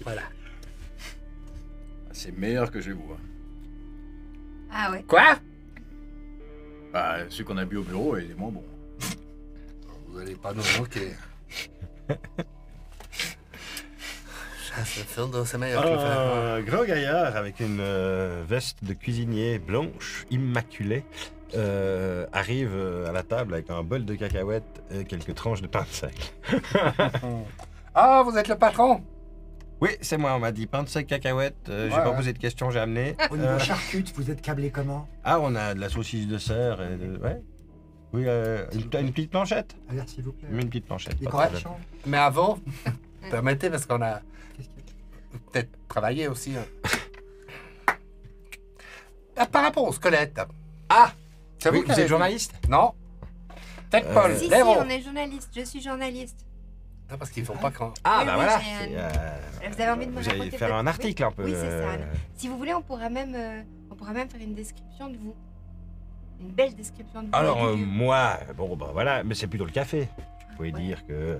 Speaker 2: Voilà.
Speaker 7: C'est meilleur que je vais boire.
Speaker 5: Ah ouais.
Speaker 2: Quoi?
Speaker 7: Bah, celui qu'on a bu au bureau est moins bon.
Speaker 2: Vous allez pas nous manquer. Chasse le fourneau, c'est meilleur que le fer.
Speaker 1: Un gros gaillard avec une veste de cuisinier blanche, immaculée, arrive à la table avec un bol de cacahuètes et quelques tranches de pain de seigle.
Speaker 2: Ah, vous êtes le patron?
Speaker 1: Oui, c'est moi, on m'a dit pain de seigle, cacahuètes. J'ai pas
Speaker 2: ouais.
Speaker 1: posé de questions, j'ai amené.
Speaker 3: Au niveau charcute, vous êtes câblé comment?
Speaker 1: Ah, on a de la saucisse de cerf et de... Ouais. Oui, une petite planchette.
Speaker 3: Alors, s'il vous plaît.
Speaker 1: Une petite planchette.
Speaker 3: Des
Speaker 1: pas de problème.
Speaker 3: cornichons?
Speaker 2: Mais avant, permettez, parce qu'on a
Speaker 3: Qu'est-ce qu'il y a?
Speaker 2: peut-être travaillé aussi. Ah, par rapport au squelette. Ah! C'est
Speaker 1: Oui,
Speaker 2: qui
Speaker 1: vous
Speaker 2: avez
Speaker 1: êtes
Speaker 2: dit?
Speaker 1: journaliste?
Speaker 2: Non. Peut-être Paul.
Speaker 5: Si,
Speaker 2: Léro.
Speaker 5: on est journaliste. Je suis journaliste.
Speaker 2: Ah, parce qu'ils font pas quand.
Speaker 1: Ah,
Speaker 5: Oui,
Speaker 1: bah
Speaker 5: oui,
Speaker 1: voilà.
Speaker 5: j'ai
Speaker 1: c'est,
Speaker 5: Vous avez envie de me
Speaker 1: vous allez
Speaker 5: raconter
Speaker 1: faire un
Speaker 5: peut-être-
Speaker 1: article un peu.
Speaker 5: Oui, c'est ça. Si vous voulez, on pourra même faire une description de vous. Une belle description de vous.
Speaker 1: Alors,
Speaker 5: et du lieu.
Speaker 1: moi, bon, bah voilà, mais c'est plutôt le café. Vous pouvez
Speaker 5: Ouais.
Speaker 1: dire que.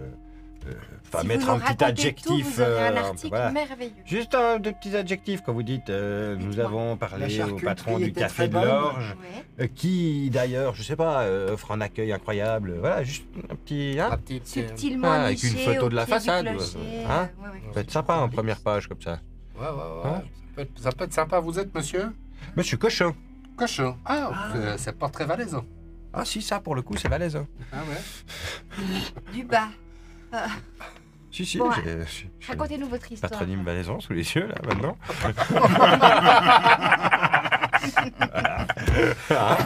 Speaker 1: Enfin,
Speaker 5: Si
Speaker 1: mettre
Speaker 5: vous
Speaker 1: un
Speaker 5: nous
Speaker 1: petit
Speaker 5: racontez
Speaker 1: adjectif.
Speaker 5: tout, vous aurez un
Speaker 1: peu,
Speaker 5: article
Speaker 1: voilà.
Speaker 5: merveilleux.
Speaker 1: Juste deux petits adjectifs quand vous dites nous
Speaker 5: Dites-moi.
Speaker 1: avons
Speaker 3: La
Speaker 1: parlé au
Speaker 3: charcuterie
Speaker 1: patron du
Speaker 3: était
Speaker 1: café
Speaker 3: très
Speaker 1: de
Speaker 3: bonne.
Speaker 1: l'Orge,
Speaker 5: Ouais.
Speaker 1: qui d'ailleurs, je sais pas, offre un accueil incroyable. Voilà, juste un petit. Hein,
Speaker 2: La petite.
Speaker 5: Subtilement
Speaker 1: Ah, avec une
Speaker 5: niché
Speaker 1: photo
Speaker 5: au
Speaker 1: de la
Speaker 5: pied du
Speaker 1: façade,
Speaker 5: clocher,
Speaker 1: hein
Speaker 5: ouais, ouais.
Speaker 1: ça peut être sympa en première page comme ça.
Speaker 2: Ouais.
Speaker 1: Hein
Speaker 2: Ça peut être sympa. Vous êtes monsieur
Speaker 1: Monsieur Cochon.
Speaker 2: Cochon. Ah, c'est pas très valaisan.
Speaker 1: Ah si, ça pour le coup, c'est valaisan.
Speaker 2: Ah ouais.
Speaker 5: Du bas.
Speaker 1: Si,
Speaker 5: Bon,
Speaker 1: j'ai
Speaker 5: Racontez-nous votre histoire.
Speaker 1: patronyme valaisan sous les yeux là maintenant. Ah,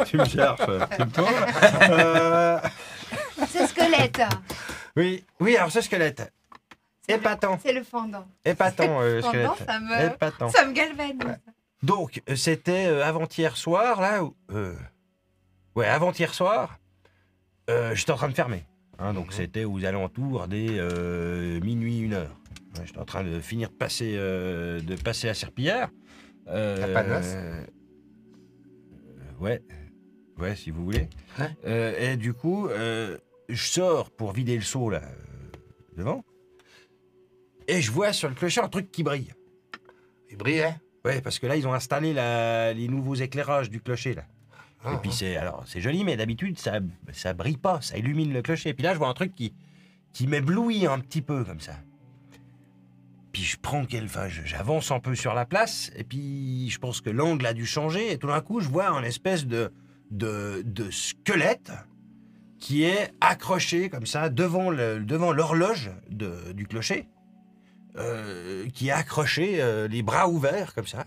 Speaker 1: tu me cherches, tu me tournes.
Speaker 5: Ce squelette.
Speaker 1: Oui, alors ce squelette. Épatant,
Speaker 5: C'est le fendant.
Speaker 1: épatant squelette.
Speaker 5: Fendant,
Speaker 1: Épatant.
Speaker 5: ça me galvanise.
Speaker 1: Donc, c'était avant-hier soir, là où... ouais, avant-hier soir, j'étais en train de fermer. Hein, donc, c'était aux alentours des minuit, 1h. Ouais, j'étais en train de finir de passer à Serpillière.
Speaker 2: T'as pas d'os
Speaker 1: Ouais, si vous voulez.
Speaker 2: Ouais.
Speaker 1: Et du coup, je sors pour vider le seau, là, devant. Et je vois sur le clocher un truc qui brille.
Speaker 2: Il brillait.
Speaker 1: Ouais, parce que là, ils ont installé les nouveaux éclairages du clocher, là.
Speaker 2: Ah,
Speaker 1: Et puis c'est joli, mais d'habitude, ça brille pas, ça illumine le clocher. Et puis là, je vois un truc qui m'éblouit un petit peu, comme ça. Puis j'avance un peu sur la place, et puis je pense que l'angle a dû changer, et tout d'un coup, je vois un espèce de squelette qui est accroché, comme ça, devant l'horloge du clocher, qui est accroché, les bras ouverts, comme ça.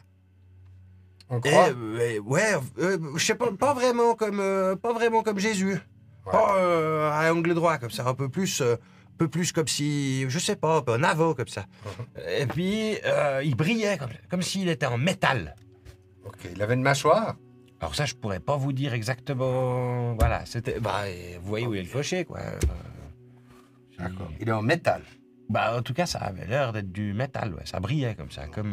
Speaker 2: On croit.
Speaker 1: Je sais pas vraiment comme Jésus.
Speaker 2: Ouais.
Speaker 1: Pas à angle droit comme ça, un peu plus comme si, je sais pas, un avant comme ça. Et puis il brillait comme s'il était en métal.
Speaker 2: Ok, il avait une mâchoire.
Speaker 1: Alors ça, je pourrais pas vous dire exactement. Voilà, c'était. Vous voyez où est le clocher, quoi.
Speaker 2: D'accord. Il est en métal.
Speaker 1: En tout cas, ça avait l'air d'être du métal, ouais. Ça brillait comme ça, comme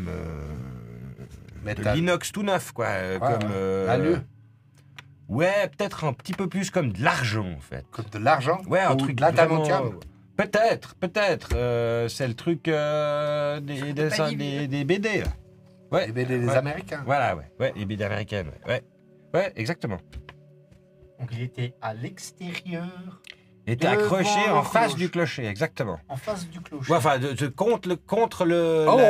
Speaker 1: de
Speaker 2: Métal.
Speaker 1: l'inox tout neuf, quoi. Comme
Speaker 2: L'alu.
Speaker 1: Ouais, peut-être un petit peu plus comme de l'argent, en fait.
Speaker 2: Comme de l'argent.
Speaker 1: Ouais, un
Speaker 2: ou
Speaker 1: truc
Speaker 2: de l'adamantium.
Speaker 1: vraiment- Peut-être. C'est le truc des dessins des BD, là. Ouais.
Speaker 2: Les BD des
Speaker 1: Ouais.
Speaker 2: Américains.
Speaker 1: Voilà, ouais, les BD américaines, ouais. Ouais, exactement.
Speaker 6: Donc il était à l'extérieur,
Speaker 1: Et t'es
Speaker 6: Devant
Speaker 1: accroché en
Speaker 6: l'horloge.
Speaker 1: face du clocher, exactement.
Speaker 6: en face du clocher.
Speaker 1: Ouais, enfin, contre
Speaker 2: En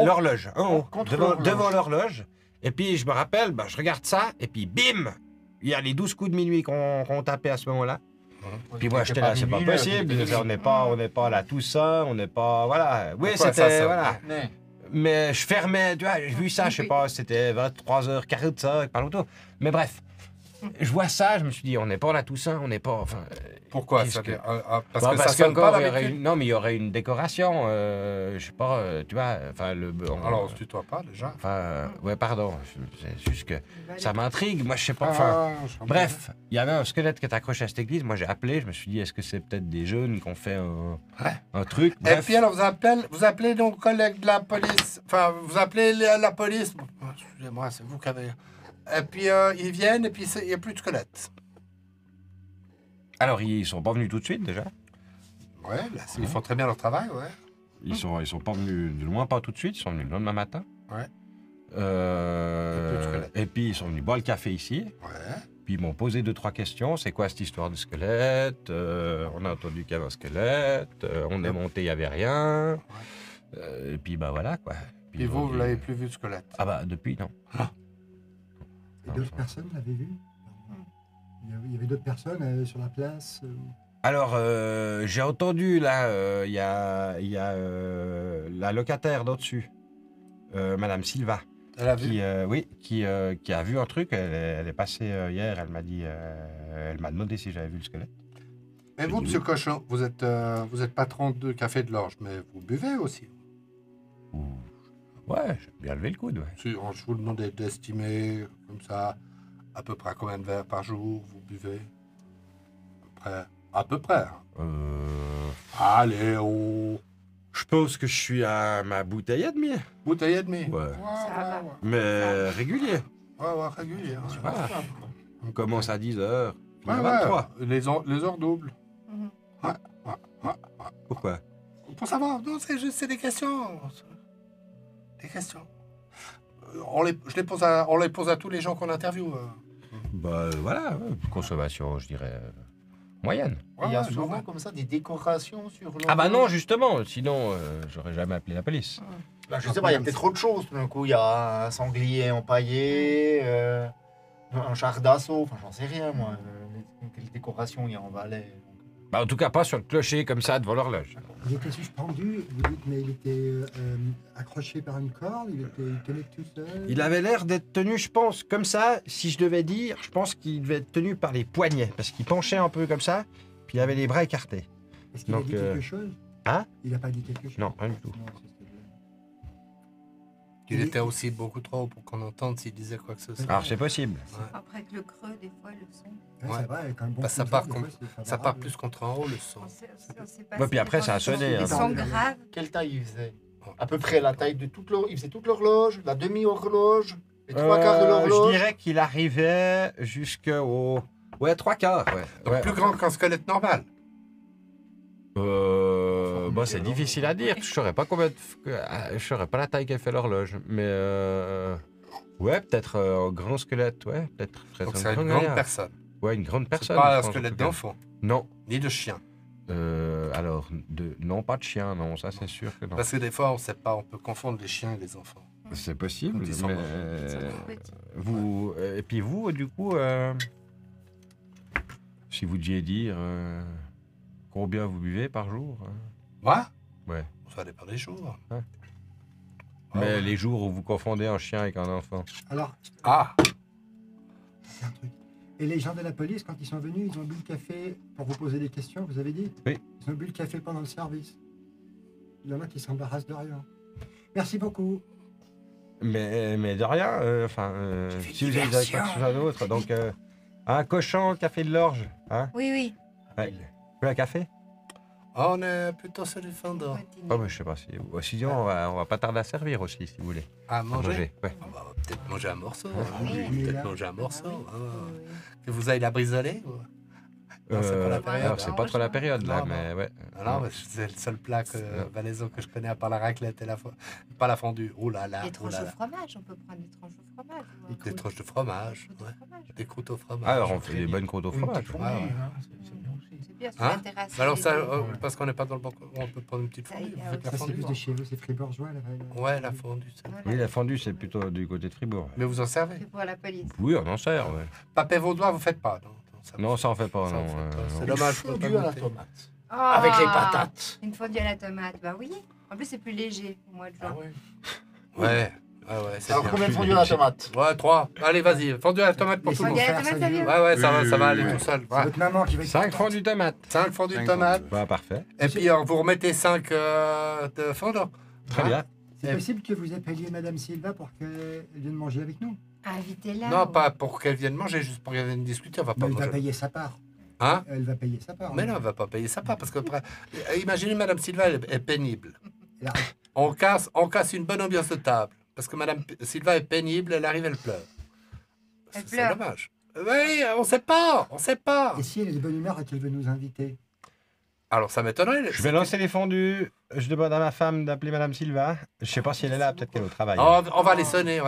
Speaker 2: haut.
Speaker 1: l'horloge, en haut,
Speaker 6: Contre
Speaker 1: devant
Speaker 6: l'horloge.
Speaker 1: l'horloge. Et puis, je me rappelle, je regarde ça, et puis bim, il y a les 12 coups de minuit qu'on tapait à ce moment-là.
Speaker 6: Ouais,
Speaker 1: Puis moi,
Speaker 6: c'était
Speaker 1: j'étais là, c'est pas
Speaker 6: minuit, là,
Speaker 1: possible,
Speaker 6: c'était
Speaker 1: on n'est pas là tout ça, on n'est pas, voilà. Oui,
Speaker 2: Pourquoi ça
Speaker 1: c'était,
Speaker 2: sonne
Speaker 1: voilà.
Speaker 6: Mais
Speaker 1: Mais je fermais, tu vois, j'ai vu ça, je sais pas, c'était 23h45, par l'auto. Mais bref, je vois ça, je me suis dit, on n'est pas là Toussaint, on n'est pas, enfin...
Speaker 2: Pourquoi
Speaker 1: Qu'est-ce
Speaker 2: ça
Speaker 1: que-
Speaker 2: Parce
Speaker 1: Bah,
Speaker 2: que ça sonne
Speaker 1: qu'encore,
Speaker 2: pas
Speaker 1: il y aurait
Speaker 2: d'habitude.
Speaker 1: non, mais il y aurait une décoration, je sais pas, tu vois, enfin,
Speaker 2: Alors, on se tutoie pas déjà.
Speaker 1: Enfin, ouais, pardon, c'est juste que ça m'intrigue, moi, je sais pas,
Speaker 2: Ah,
Speaker 1: enfin...
Speaker 2: je comprends.
Speaker 1: Bref, il y avait un squelette qui est accroché à cette église, moi j'ai appelé, je me suis dit, est-ce que c'est peut-être des jeunes qui ont fait un truc,
Speaker 2: Et
Speaker 1: bref.
Speaker 2: puis alors, vous appelez nos collègues de la police. Enfin, vous appelez la police. Bon, excusez-moi, c'est vous qui avez. Et puis ils viennent et puis il n'y a plus de squelette.
Speaker 1: Alors, ils sont pas venus tout de suite, déjà.
Speaker 2: Ouais, là, ils font très bien leur travail, ouais.
Speaker 1: Ils sont pas venus, du moins pas tout de suite, ils sont venus le lendemain matin.
Speaker 2: Ouais.
Speaker 1: Euh,
Speaker 2: Et puis, le squelette.
Speaker 1: et puis ils sont venus boire le café ici.
Speaker 2: Ouais.
Speaker 1: Puis ils m'ont posé 2-3 questions. C'est quoi cette histoire de squelette? On a entendu qu'il y avait un squelette. On est monté, il n'y avait rien. Et puis voilà quoi.
Speaker 2: Puis
Speaker 1: ils ont
Speaker 2: vous
Speaker 1: dit-
Speaker 2: l'avez plus vu de squelette.
Speaker 1: Ah depuis non.
Speaker 3: Et d'autres personnes l'avaient vu. Il y avait d'autres personnes sur la place.
Speaker 1: Alors j'ai entendu là, il y a la locataire d'au-dessus, Madame Silva.
Speaker 2: Elle a vu.
Speaker 1: qui a vu un truc. Elle est passée hier. Elle m'a dit, elle m'a demandé si j'avais vu le squelette.
Speaker 2: Mais vous,
Speaker 1: dit
Speaker 2: monsieur Cochon, vous êtes patron de Café de l'Orge, mais vous buvez aussi.
Speaker 1: Ouais, j'ai bien levé le coude. Ouais.
Speaker 2: Si je vous demandais d'estimer, comme ça, à peu près combien de verres par jour vous buvez. À peu près. À peu près. Allez, oh.
Speaker 1: Je pense que je suis à ma bouteille et demie.
Speaker 2: Bouteille et demie.
Speaker 1: Ouais.
Speaker 5: Ça va.
Speaker 1: Mais régulier.
Speaker 2: Ouais, régulier.
Speaker 1: Voilà. On commence à 10h.
Speaker 2: Ouais,
Speaker 1: 23.
Speaker 2: Les heures doubles.
Speaker 5: Mhm.
Speaker 1: Pourquoi?
Speaker 2: Pour savoir, non, c'est des questions. Des questions. On les pose à tous les gens qu'on interviewe.
Speaker 1: Bah voilà, consommation, je dirais, moyenne.
Speaker 6: Il y a
Speaker 2: Ouais,
Speaker 6: souvent
Speaker 2: normal.
Speaker 6: comme ça des décorations sur
Speaker 1: Ah bah non,
Speaker 6: l'horloge.
Speaker 1: justement, sinon j'aurais jamais appelé la police.
Speaker 6: Bah, je sais pas, il y a peut-être autre chose. Tout d'un coup, il y a un sanglier empaillé, un char d'assaut, enfin j'en sais rien moi. Quelle décoration il y a en Valais.
Speaker 1: Bah en tout cas pas sur le clocher comme ça devant l'horloge.
Speaker 3: Il était suspendu, vous dites, mais il était accroché par une corde, il tenait tout seul.
Speaker 1: Il avait l'air d'être tenu, je pense, comme ça, si je devais dire, je pense qu'il devait être tenu par les poignets, parce qu'il penchait un peu comme ça, puis il avait les bras écartés.
Speaker 3: Est-ce qu'il a
Speaker 1: donc,
Speaker 3: dit quelque chose?
Speaker 1: hein?
Speaker 3: Il n'a pas dit quelque chose?
Speaker 1: Non, rien du tout.
Speaker 3: Non, c'est ce que je veux dire.
Speaker 2: Il était aussi beaucoup trop haut pour qu'on entende s'il disait quoi que ce soit.
Speaker 1: Alors c'est possible.
Speaker 5: Après avec le creux, des fois, le son.
Speaker 3: Ouais,
Speaker 2: Ouais.
Speaker 3: c'est vrai, quand même bon
Speaker 2: Bah, ça
Speaker 3: son,
Speaker 2: part
Speaker 3: des
Speaker 2: comme-
Speaker 3: fois, c'est
Speaker 2: Ça part
Speaker 3: favorable.
Speaker 2: plus contre en haut, le son.
Speaker 5: On sait pas
Speaker 1: Ouais,
Speaker 5: si
Speaker 1: puis après,
Speaker 5: les
Speaker 1: ça a
Speaker 5: gens-
Speaker 1: sonné,
Speaker 5: Des
Speaker 1: hein.
Speaker 5: sons graves.
Speaker 6: Quelle taille il faisait? À peu près la taille de toute l'horloge. Il faisait toute l'horloge, la demi-horloge, les trois quarts de
Speaker 1: Je
Speaker 6: l'horloge.
Speaker 1: dirais qu'il arrivait jusqu'au... Ouais, 3/4, ouais.
Speaker 2: Donc
Speaker 1: Ouais.
Speaker 2: plus grand qu'un squelette normal.
Speaker 1: Bah, c'est difficile à dire. Je saurais pas je saurais pas la taille qu'elle fait l'horloge. Mais ouais, peut-être un grand squelette, ouais. Peut-être
Speaker 2: Donc
Speaker 1: un
Speaker 2: c'est
Speaker 1: grand
Speaker 2: une grande
Speaker 1: gaillard.
Speaker 2: personne.
Speaker 1: Ouais, une grande
Speaker 2: C'est
Speaker 1: personne.
Speaker 2: pas
Speaker 1: je
Speaker 2: un
Speaker 1: pense, en
Speaker 2: squelette
Speaker 1: tout cas.
Speaker 2: d'enfant,
Speaker 1: Non.
Speaker 2: ni de chien.
Speaker 1: Alors, non, pas de chien, non, ça c'est sûr que non.
Speaker 2: Parce que des fois, on sait pas, on peut confondre les chiens et les enfants.
Speaker 1: C'est possible,
Speaker 2: Quand ils sont
Speaker 1: mais
Speaker 5: petits.
Speaker 1: vous et puis vous, du coup, si vous deviez dire combien vous buvez par jour, hein?
Speaker 2: Moi?
Speaker 1: Ouais.
Speaker 2: Ça dépend des jours.
Speaker 1: Ouais.
Speaker 2: Ah
Speaker 1: Mais
Speaker 2: ouais.
Speaker 1: les jours où vous confondez un chien avec un enfant.
Speaker 3: Alors,
Speaker 2: Ah,
Speaker 3: c'est un truc. Et les gens de la police, quand ils sont venus, ils ont bu le café pour vous poser des questions, vous avez dit?
Speaker 1: Oui.
Speaker 3: Ils ont bu le café pendant le service. Il y en a qui s'embarrassent de rien. Merci beaucoup.
Speaker 1: Mais de rien, si vous avez quoi que ce soit d'autre, donc un cochon, café de l'orge, hein?
Speaker 5: Oui, oui.
Speaker 1: Ouais. Vous voulez un café?
Speaker 2: on est plutôt sur le fendant.
Speaker 1: Oh, mais je sais pas si. Sinon, on va pas tarder à servir aussi, si vous voulez.
Speaker 2: À
Speaker 1: À
Speaker 2: manger.
Speaker 1: ouais.
Speaker 2: On va peut-être manger un morceau.
Speaker 5: Oui.
Speaker 2: Peut-être manger un morceau. Que vous ayez la brisolée ou... Non, c'est pas la période.
Speaker 1: Alors, c'est pas trop la période là,
Speaker 2: Non,
Speaker 1: mais ouais.
Speaker 2: Ah non, mais c'est le seul plat valaisan que je connais à part la raclette et pas la fondue. Oh là là.
Speaker 5: Des
Speaker 2: oh
Speaker 5: tranches
Speaker 2: là
Speaker 5: au
Speaker 2: là.
Speaker 5: fromage, on peut prendre des tranches au fromage.
Speaker 2: Des tranches de fromage.
Speaker 5: Des
Speaker 2: Ouais.
Speaker 5: fromage.
Speaker 2: Des croûtes au fromage.
Speaker 1: Alors, on fait des bonnes croûtes au
Speaker 6: Une
Speaker 1: fromage.
Speaker 6: petite fondue,
Speaker 2: Ouais, ouais.
Speaker 6: hein, c'est bien aussi.
Speaker 5: C'est bien, sur
Speaker 2: Hein?
Speaker 5: la terrasse.
Speaker 2: Mais alors
Speaker 5: les
Speaker 2: ça,
Speaker 5: deux.
Speaker 2: parce qu'on n'est pas dans le banc, on peut prendre une petite
Speaker 5: Ça,
Speaker 2: fondue.
Speaker 5: il y a
Speaker 2: Vous faites la
Speaker 3: Ça, c'est
Speaker 2: fondue.
Speaker 3: plus de chez vous, c'est fribourgeois. Là,
Speaker 2: Ouais, la fondue. c'est-
Speaker 5: Voilà.
Speaker 1: Oui, la fondue, c'est plutôt du côté de Fribourg.
Speaker 2: Mais vous en servez.
Speaker 5: C'est pour la police.
Speaker 1: Oui, on en sert, ouais.
Speaker 2: Papé vaudois, vous faites pas.
Speaker 1: Non, ça en fait pas,
Speaker 2: Ça,
Speaker 1: non.
Speaker 2: on fait pas. C'est
Speaker 1: non.
Speaker 2: dommage.
Speaker 6: Une
Speaker 2: faut pas
Speaker 6: fondue à la
Speaker 2: goûter.
Speaker 6: tomate.
Speaker 5: Ah,
Speaker 6: Avec les patates.
Speaker 5: Une fondue à la tomate, bah oui. En plus, c'est plus léger au mois de juin.
Speaker 6: Ah ouais.
Speaker 2: Ouais, c'est
Speaker 6: Alors
Speaker 2: bien.
Speaker 6: combien de fondues à la tomate?
Speaker 2: Ouais, 3. Allez, vas-y. Fondue à la tomate pour
Speaker 3: Les
Speaker 2: tout le
Speaker 3: cinq
Speaker 2: monde.
Speaker 5: Fondue à la
Speaker 3: frères,
Speaker 5: tomate, ça
Speaker 3: ça
Speaker 5: vient.
Speaker 2: Ouais, ça va aller
Speaker 1: Oui,
Speaker 2: tout seul.
Speaker 3: C'est votre maman qui va être
Speaker 1: 5
Speaker 3: contente.
Speaker 1: francs du tomate.
Speaker 2: 5 fondues de
Speaker 7: Cinq
Speaker 2: tomate.
Speaker 1: Bah, parfait.
Speaker 2: Et puis, vous remettez 5 de fondant.
Speaker 1: Très
Speaker 2: Hein?
Speaker 1: bien.
Speaker 3: C'est possible que vous appeliez Madame Silva pour qu'elle vienne manger avec nous?
Speaker 5: Invitez-la.
Speaker 2: Non,
Speaker 5: ou-
Speaker 2: pas pour qu'elle vienne manger, juste pour qu'elle vienne discuter. On va
Speaker 3: Mais
Speaker 2: pas
Speaker 3: elle va
Speaker 2: manger.
Speaker 3: payer sa part.
Speaker 2: Hein?
Speaker 3: Elle va payer sa part.
Speaker 2: Mais
Speaker 3: hein.
Speaker 2: non, elle va pas payer sa part parce que imaginez Madame Silva, elle est pénible.
Speaker 3: Elle a-
Speaker 2: On casse une bonne ambiance de table parce que Madame Silva est pénible, elle arrive, elle pleure.
Speaker 5: Elle
Speaker 2: C'est
Speaker 5: pleure.
Speaker 2: dommage. Oui, on sait pas.
Speaker 3: Et si elle est de bonne humeur et qu'elle veut nous inviter?
Speaker 2: Alors ça m'étonnerait.
Speaker 1: Je vais lancer les fondues. Je demande à ma femme d'appeler Madame Silva. Je sais pas si elle est là, peut-être qu'elle est au travail.
Speaker 2: On va les sonner.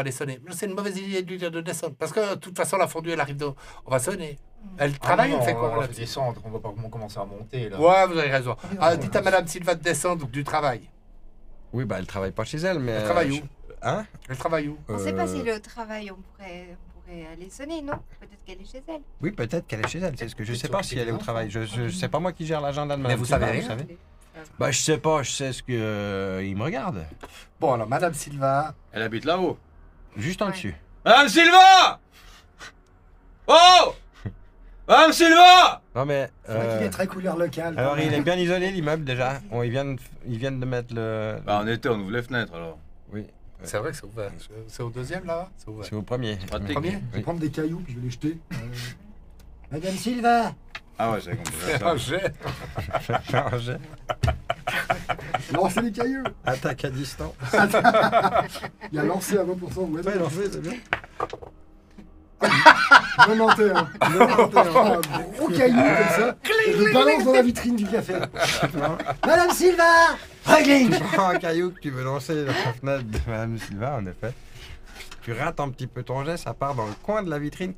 Speaker 2: C'est une mauvaise idée de lui dire de descendre parce que de toute façon la fondue elle arrive de... On va sonner. Elle travaille,
Speaker 6: Ah non,
Speaker 2: elle fait
Speaker 6: on
Speaker 2: quoi
Speaker 6: va
Speaker 2: là
Speaker 6: descendre, on va pas commencer à monter là.
Speaker 2: Ouais, vous avez raison. Ah, dites à Madame Silva de descendre du travail.
Speaker 1: Oui, bah elle travaille pas chez elle, mais.
Speaker 2: Elle travaille où
Speaker 1: Hein?
Speaker 2: Elle travaille où
Speaker 5: On sait pas
Speaker 1: Euh,
Speaker 5: si elle est au travail, on pourrait aller sonner, non? Peut-être qu'elle est chez elle.
Speaker 1: Oui, peut-être qu'elle est chez elle. C'est ce que je sais
Speaker 6: Peut-être
Speaker 1: pas
Speaker 6: sur
Speaker 1: si elle est au
Speaker 6: les
Speaker 1: travail. C'est pas moi qui gère l'agenda de
Speaker 2: Mais
Speaker 1: Madame
Speaker 2: vous
Speaker 1: Silva,
Speaker 2: savez
Speaker 1: vous
Speaker 2: rien.
Speaker 1: savez. Bah je sais pas, je sais ce que il me regarde.
Speaker 2: Bon, alors Madame Silva.
Speaker 7: Elle habite là-haut.
Speaker 1: Juste en
Speaker 5: Ouais.
Speaker 1: dessus.
Speaker 7: Madame Silva! Oh! Madame Silva!
Speaker 1: Non mais.
Speaker 3: C'est vrai qu'il est très couleur locale.
Speaker 1: Alors
Speaker 3: quand même.
Speaker 1: il est bien isolé l'immeuble déjà. Bon, ils viennent de mettre le.
Speaker 7: Bah on était, on ouvre les fenêtres alors.
Speaker 1: Oui,
Speaker 2: C'est vrai que c'est ouvert. C'est au deuxième là C'est ouvert.
Speaker 1: c'est au premier.
Speaker 7: pratique.
Speaker 2: Premier
Speaker 3: Je vais
Speaker 1: Oui.
Speaker 3: prendre des cailloux puis je vais les jeter. Madame Silva,
Speaker 7: Ah ouais, c'est compliqué.
Speaker 2: C'est un jet.
Speaker 1: Fais un jet.
Speaker 3: Lancez les cailloux.
Speaker 1: Attaque à distance.
Speaker 3: Il a lancé à 20%. Ouais,
Speaker 1: Ouais, lancez, c'est bien.
Speaker 3: 91. Un gros caillou comme ça. Et je le balance dans la vitrine du café. Madame Silva, régling.
Speaker 1: Tu prends un caillou que tu veux lancer dans la fenêtre de Madame Silva, en effet. Tu rates un petit peu ton jet, ça part dans le coin de la vitrine.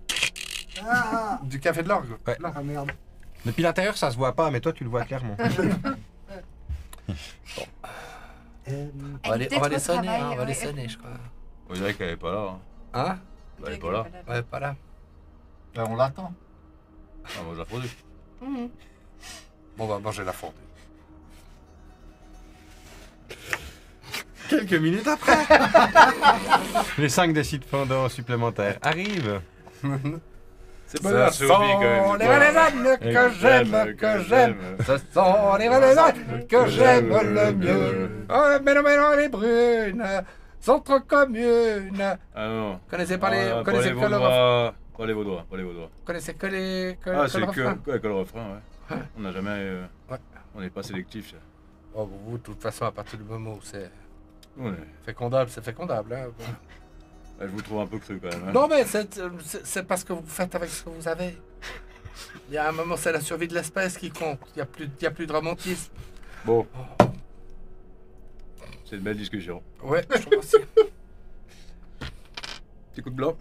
Speaker 3: Ah,
Speaker 2: Du café de l'orgue.
Speaker 1: Ouais.
Speaker 2: Là.
Speaker 3: ah merde.
Speaker 1: Depuis l'intérieur, ça se voit pas, mais toi, tu le vois clairement.
Speaker 2: On va
Speaker 5: Elle
Speaker 2: les,
Speaker 5: est
Speaker 2: on va
Speaker 5: peut-être
Speaker 2: les
Speaker 5: au
Speaker 2: sonner,
Speaker 5: travail,
Speaker 2: hein, on va les
Speaker 5: ouais.
Speaker 2: sonner, je crois.
Speaker 7: On dirait qu'elle est pas là. Hein.
Speaker 2: Hein?
Speaker 7: Elle est pas là.
Speaker 2: Ouais, pas là.
Speaker 6: Ben, on l'attend.
Speaker 7: Ah, moi, je la produis.
Speaker 5: Mhm.
Speaker 2: Bon, on va manger la fondue.
Speaker 1: Quelques minutes après, les 5 décides fondants supplémentaires arrivent.
Speaker 7: C'est
Speaker 2: Ce sont les bananes que j'aime, que j'aime. Ce sont les bananes que j'aime le mieux. Oh, mais non, les brunes sont trop communes.
Speaker 7: Ah non.
Speaker 2: Connaissez pas les,
Speaker 7: Ah,
Speaker 2: vous connaissez
Speaker 7: pas
Speaker 2: que
Speaker 7: les
Speaker 2: le refrain.
Speaker 7: Vaudois. Pas les Vaudois, pas les Vaudois.
Speaker 2: Vous connaissez que les, que,
Speaker 7: Ah,
Speaker 2: que
Speaker 7: c'est
Speaker 2: le refrain.
Speaker 7: que le refrain, ouais. On n'a jamais...
Speaker 2: Ouais.
Speaker 7: On n'est pas sélectif, ça.
Speaker 2: Oh, vous, de toute façon, à partir du moment où c'est
Speaker 7: Ouais.
Speaker 2: fécondable, c'est fécondable. Hein. Bon.
Speaker 7: Ouais, je vous trouve un peu cru, quand même. Hein.
Speaker 2: Non, mais c'est parce que vous faites avec ce que vous avez. Il y a un moment, c'est la survie de l'espèce qui compte. Il y a plus de romantisme.
Speaker 7: Bon. C'est une belle discussion.
Speaker 2: Ouais, je trouve aussi.
Speaker 7: Petit coup de blanc.